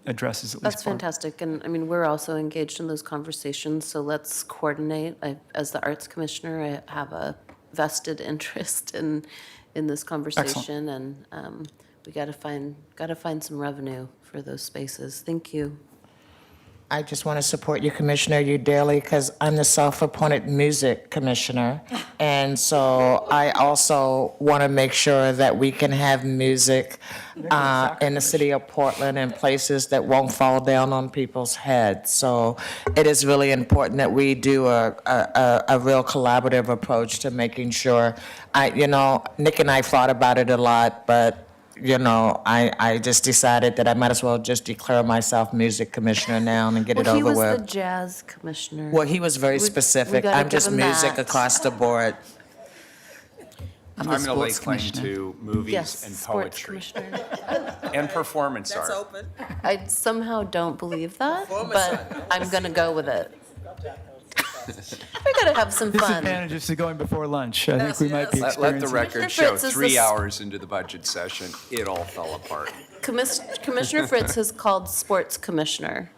addresses at least That's part. fantastic. And I mean, we're also engaged in those conversations, so let's coordinate. As the arts commissioner, I have a vested interest in this conversation. Excellent. And we got to find some revenue for those spaces. Thank you. I just want to support you, Commissioner, you dearly, because I'm the self-appointed music commissioner. And so I also want to make sure that we can have music in the city of Portland in places that won't fall down on people's heads. So it is really important that we do a real collaborative approach to making sure. Nick and I thought about it a lot, but I just decided that I might as well just declare myself music commissioner now and get it over with. He was the jazz commissioner. Well, he was very specific. gotta I'm give just him music that. across the board. I'm going to lay claim to movies Yes, and sports poetry commissioner. and performance art. open. I somehow don't believe that, but I'm going to go with it. We got to have some fun. Disadvantages to going before lunch. I think we might be Let experiencing. the record Commissioner show, Fritz is 3 the- hours into the budget session, it all fell apart. Commissioner Fritz has called sports commissioner.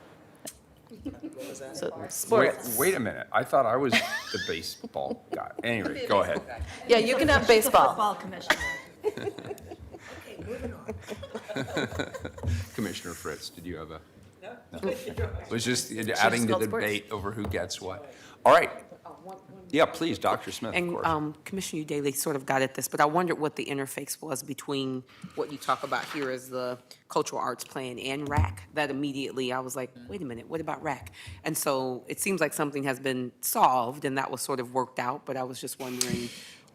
So, sports. Wait a minute, I thought I was the baseball guy. Anyway, go ahead. Yeah, you can have baseball. Football commissioner. Commissioner Fritz, did you have a? No. Was just adding to called the sports. debate over who gets what. All right. Yeah, please, Dr. Smith, of And course. Commissioner Daly sort of got at this, but I wondered what the interface was between what you talk about here as the cultural arts plan and RAC. That immediately, I was like, wait a minute, what about RAC? And so it seems like something has been solved and that was sort of worked out, but I was just wondering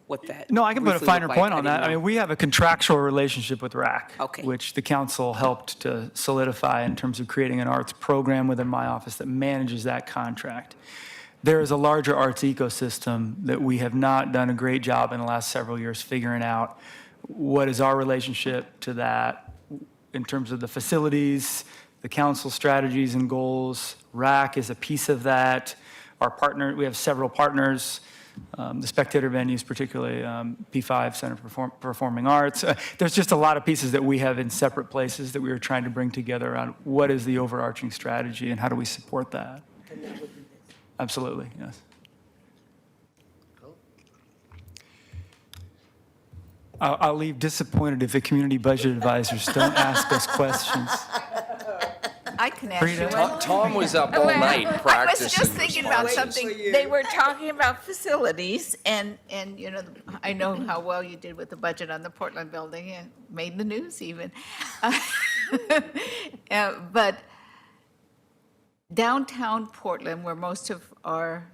what that No, I can put a briefly finer looked like. point on didn't that. I know. mean, we have a contractual relationship with RAC, Okay. which the council helped to solidify in terms of creating an arts program within my office that manages that contract. There is a larger arts ecosystem that we have not done a great job in the last several years figuring out what is our relationship to that in terms of the facilities, the council strategies and goals. RAC is a piece of that. Our partner, we have several partners. The spectator venues, particularly P5, Center for Performing Arts. There's just a lot of pieces that we have in separate places that we are trying to bring together around what is the overarching strategy and how do we support that. Absolutely, yes. I'll leave disappointed if the community budget advisors don't ask us questions. I can answer Frida? one. Tom was up all night I was practicing. just thinking about something, they were talking about facilities, and, you know, I know how well you did with the budget on the Portland building, and made the news even. But downtown Portland, where most of our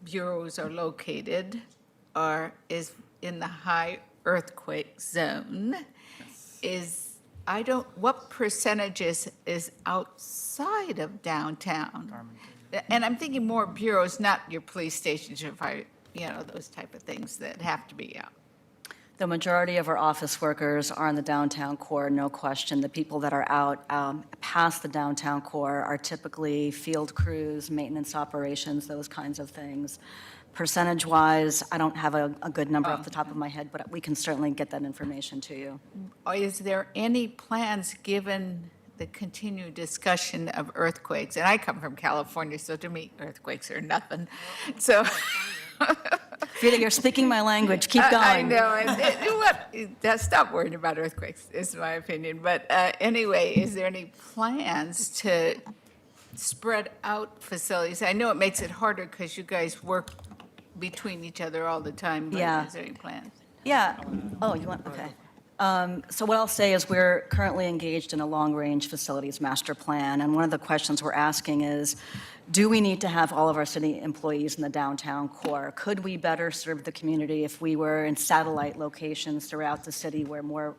bureaus are located, is in the high earthquake zone. What percentages is outside of downtown? And I'm thinking more bureaus, not your police stations or fire, those type of things that have to be out. The majority of our office workers are in the downtown core, no question. The people that are out past the downtown core are typically field crews, maintenance operations, those kinds of things. Percentage-wise, I don't have a good number off the top of my head, but we can certainly get that information to you. Is there any plans, given the continued discussion of earthquakes? And I come from California, so to me, earthquakes are nothing. So. Frida, you're speaking my language. Keep going. I know. Stop worrying about earthquakes, is my opinion. But anyway, is there any plans to spread out facilities? I know it makes it harder because you guys work between each other all the time, but Yeah. is there any plans? Yeah. Oh, you want, okay. So what I'll say is we're currently engaged in a long-range facilities master plan, and one of the questions we're asking is, do we need to have all of our city employees in the downtown core? Could we better serve the community if we were in satellite locations throughout the city where more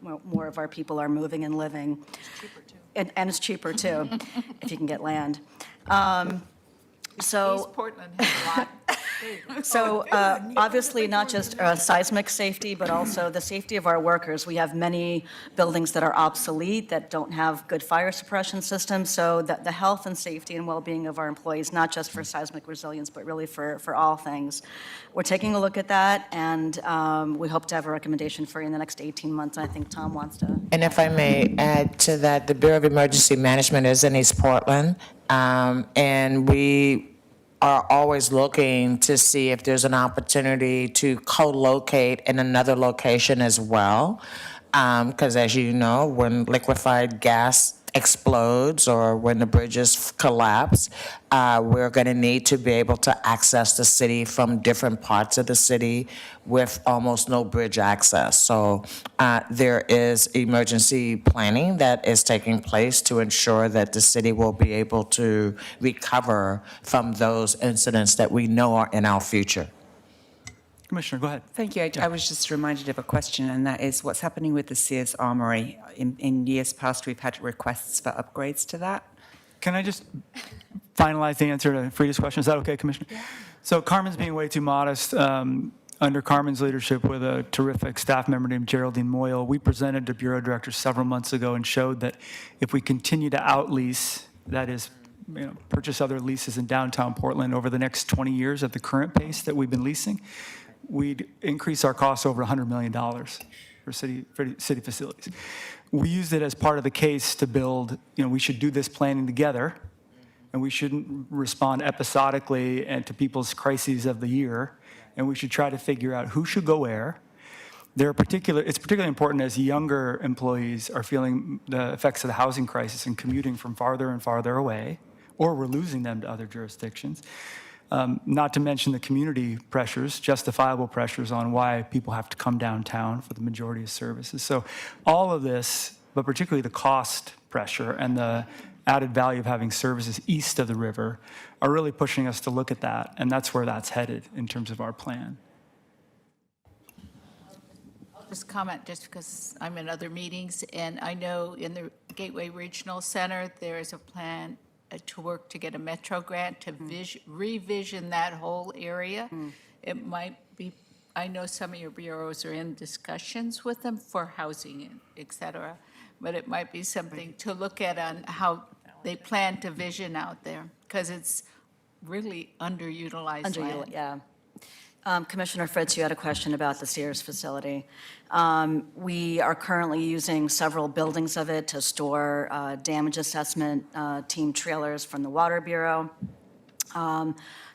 of our people are moving and living? It's cheaper, too. And it's cheaper, too, if you can get land. East Portland has a lot. So obviously, not just seismic safety, but also the safety of our workers. We have many buildings that are obsolete, that don't have good fire suppression systems. So the health and safety and well-being of our employees, not just for seismic resilience, but really for all things. We're taking a look at that, and we hope to have a recommendation for you in the next 18 months. I think Tom wants to. And if I may add to that, the Bureau of Emergency Management is in East Portland, and we are always looking to see if there's an opportunity to co-locate in another location as well. Because as you know, when liquefied gas explodes or when the bridges collapse, we're going to need to be able to access the city from different parts of the city with almost no bridge access. So there is emergency planning that is taking place to ensure that the city will be able to recover from those incidents that we know are in our future. Commissioner, go ahead. Thank you. I was just reminded of a question, and that is what's happening with the Sears Armory. In years past, we've had requests for upgrades to that. Can I just finalize the answer to Frida's question? Is that okay, Commissioner? Yeah. So Carmen's being way too modest. Under Carmen's leadership with a terrific staff member named Geraldine Moyle, we presented to Bureau Directors several months ago and showed that if we continue to outlease, that is, purchase other leases in downtown Portland over the next 20 years at the current pace that we've been leasing, we'd increase our costs over $100 million for city facilities. We used it as part of the case to build, we should do this planning together, and we shouldn't respond episodically and to people's crises of the year, and we should try to figure out who should go where. It's particularly important as younger employees are feeling the effects of the housing crisis and commuting from farther and farther away, or we're losing them to other jurisdictions. Not to mention the community pressures, justifiable pressures on why people have to come downtown for the majority of services. So all of this, but particularly the cost pressure and the added value of having services east of the river, are really pushing us to look at that, and that's where that's headed in terms of our plan. I'll just comment just because I'm in other meetings, and I know in the Gateway Regional Center, there is a plan to work to get a Metro grant to revision that whole area. It might be, I know some of your bureaus are in discussions with them for housing, et cetera, but it might be something to look at on how they plan to vision out there, because it's really underutilized land. Yeah. Commissioner Fritz, you had a question about the Sears facility. We are currently using several buildings of it to store damage assessment team trailers from the Water Bureau.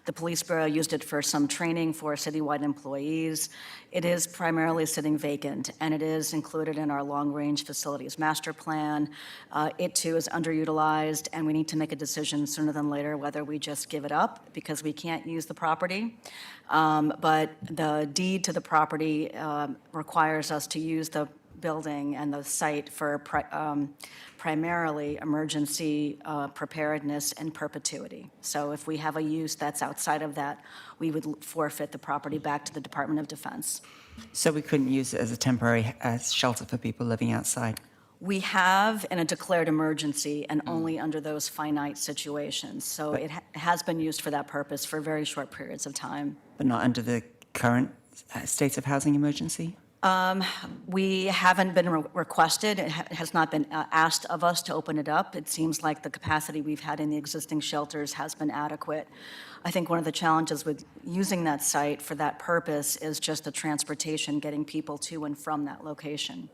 The Police Bureau used it for some training for citywide employees. It is primarily sitting vacant, and it is included in our long-range facilities master plan. It too is underutilized, and we need to make a decision sooner than later whether we just give it up because we can't use the property. But the deed to the property requires us to use the building and the site for primarily emergency preparedness and perpetuity. So if we have a use that's outside of that, we would forfeit the property back to the Department of Defense. So we couldn't use it as a temporary shelter for people living outside? We have in a declared emergency and only under those finite situations. So it has been used for that purpose for very short periods of time. But not under the current state of housing emergency? We haven't been requested. It has not been asked of us to open it up. It seems like the capacity we've had in the existing shelters has been adequate. I think one of the challenges with using that site for that purpose is just the transportation, getting people to and from that location.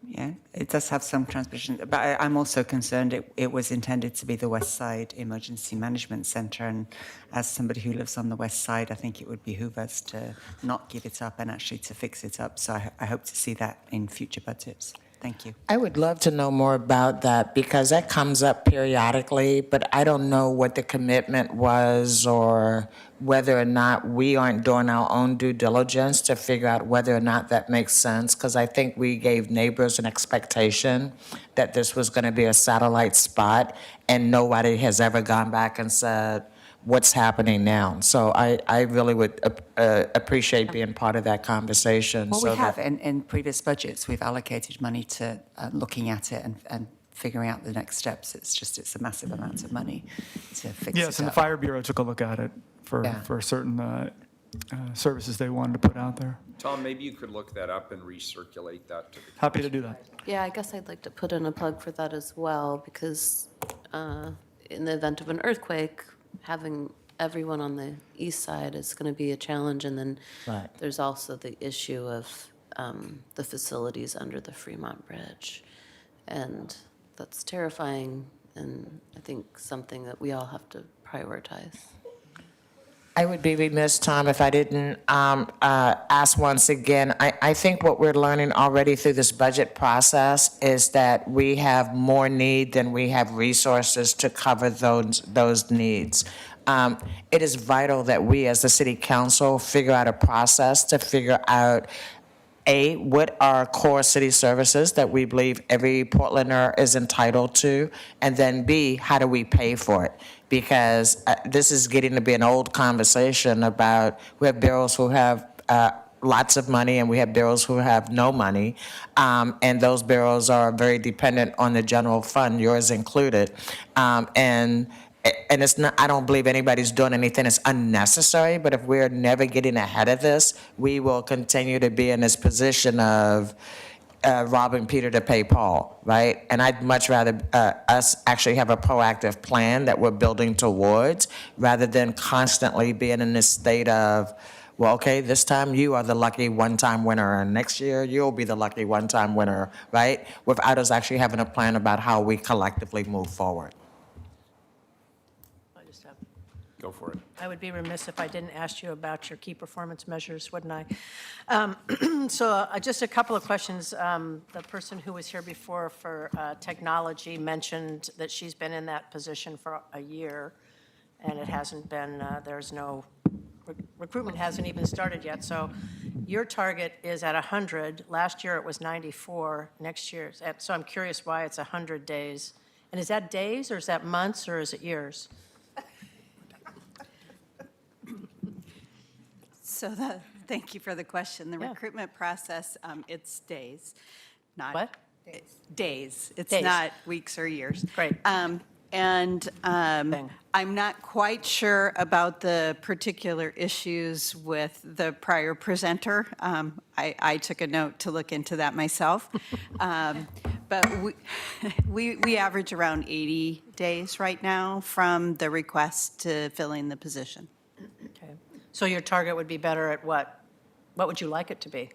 Yeah, it does have some transportation, but I'm also concerned it was intended to be the West Side Emergency Management Center, and as somebody who lives on the West Side, I think it would behoove us to not give it up and actually to fix it up. So I hope to see that in future budgets. Thank you. I would love to know more about that because that comes up periodically, but I don't know what the commitment was or whether or not we aren't doing our own due diligence to figure out whether or not that makes sense. Because I think we gave neighbors an expectation that this was going to be a satellite spot, and nobody has ever gone back and said, what's happening now? So I really would appreciate being part of that conversation. Well, so we have that- in previous budgets, we've allocated money to looking at it and figuring out the next steps. It's a massive amount of money to fix it Yes, and the up. Fire Bureau took a look at it for certain services they wanted to put out there. Tom, maybe you could look that up and recirculate that to the. Happy to do that. Yeah, I guess I'd like to put in a plug for that as well, because in the event of an earthquake, having everyone on the east side is going to be a challenge. And then Right. there's also the issue of the facilities under the Fremont Bridge. And that's terrifying, and I think something that we all have to prioritize. I would be remiss, Tom, if I didn't ask once again. I think what we're learning already through this budget process is that we have more need than we have resources to cover those needs. It is vital that we, as the city council, figure out a process to figure out A, what are core city services that we believe every Portlander is entitled to? And then B, how do we pay for it? Because this is getting to be an old conversation about, we have bureaus who have lots of money and we have bureaus who have no money. And those bureaus are very dependent on the general fund, yours included. And it's not, I don't believe anybody's doing anything that's unnecessary, but if we're never getting ahead of this, we will continue to be in this position of robbing Peter to pay Paul, right? And I'd much rather us actually have a proactive plan that we're building towards rather than constantly being in this state of, well, okay, this time you are the lucky one-time winner, and next year you'll be the lucky one-time winner, right? Without us actually having a plan about how we collectively move forward. Go for it. I would be remiss if I didn't ask you about your key performance measures, wouldn't I? So just a couple of questions. The person who was here before for technology mentioned that she's been in that position for a year, and it hasn't been, there's no, recruitment hasn't even started yet. So your target is at 100. Last year it was 94. Next year, so I'm curious why it's 100 days. And is that days, or is that months, or is it years? So thank you for the question. The recruitment process, it's days, not. What? Days. It's Days. not weeks or years. Great. And I'm not quite sure about the particular issues with the prior presenter. I took a note to look into that myself. But we average around 80 days right now from the request to filling the position. Okay. So your target would be better at what? What would you like it to be?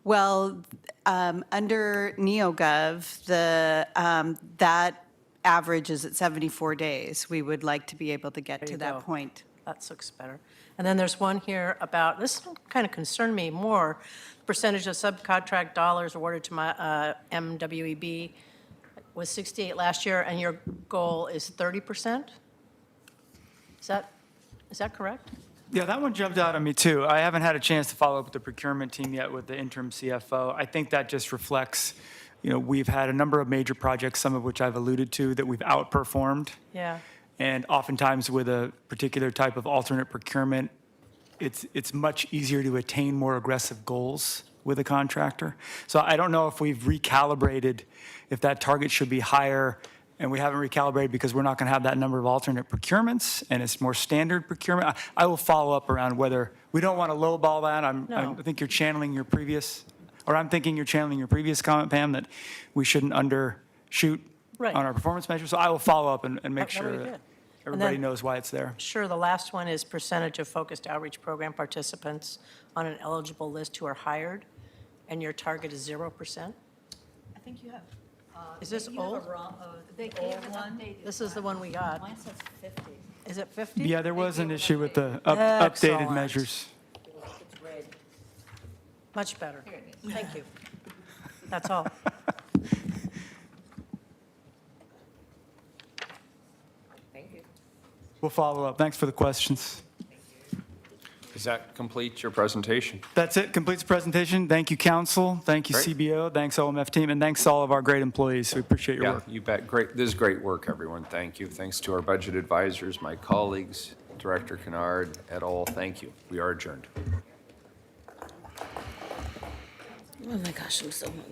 Well, under NeoGov, that average is at 74 days. We would like to be able to get to that point. That looks better. And then there's one here about, this kind of concerned me more, percentage of subcontract dollars awarded to my MWEB was 68 last year, and your goal is 30%? Is that correct? Yeah, that one jumped out at me too. I haven't had a chance to follow up with the procurement team yet with the interim CFO. I think that just reflects, we've had a number of major projects, some of which I've alluded to, that we've outperformed. Yeah. And oftentimes with a particular type of alternate procurement, it's much easier to attain more aggressive goals with a contractor. So I don't know if we've recalibrated, if that target should be higher, and we haven't recalibrated because we're not going to have that number of alternate procurements, and it's more standard procurement. I will follow up around whether, we don't want to lowball that. I think you're channeling your previous, or I'm thinking you're channeling your previous comment, Pam, that we shouldn't undershoot Right. on our performance measures. So I will follow up and make That sure would be that good. everybody then- knows why it's there. Sure, the last one is percentage of focused outreach program participants on an eligible list who are hired, and your target is 0%? I think you have. Is this old? This is the one we got. Mine says 50. Is it 50? Yeah, there was an issue with the updated Excellent. measures. Much better. Thank you. That's all. We'll follow up. Thanks for the questions. Does that complete your presentation? That's it. Completes the presentation. Thank you, council. Thank you, Great. CBO. Thanks, OMF team. And thanks to all of our great employees. We appreciate your Yeah, work. you bet. Great. This is great work, everyone. Thank you. Thanks to our budget advisors, my colleagues, Director Kennard, et al. Thank you. We are adjourned. Oh my gosh, I'm so hungry.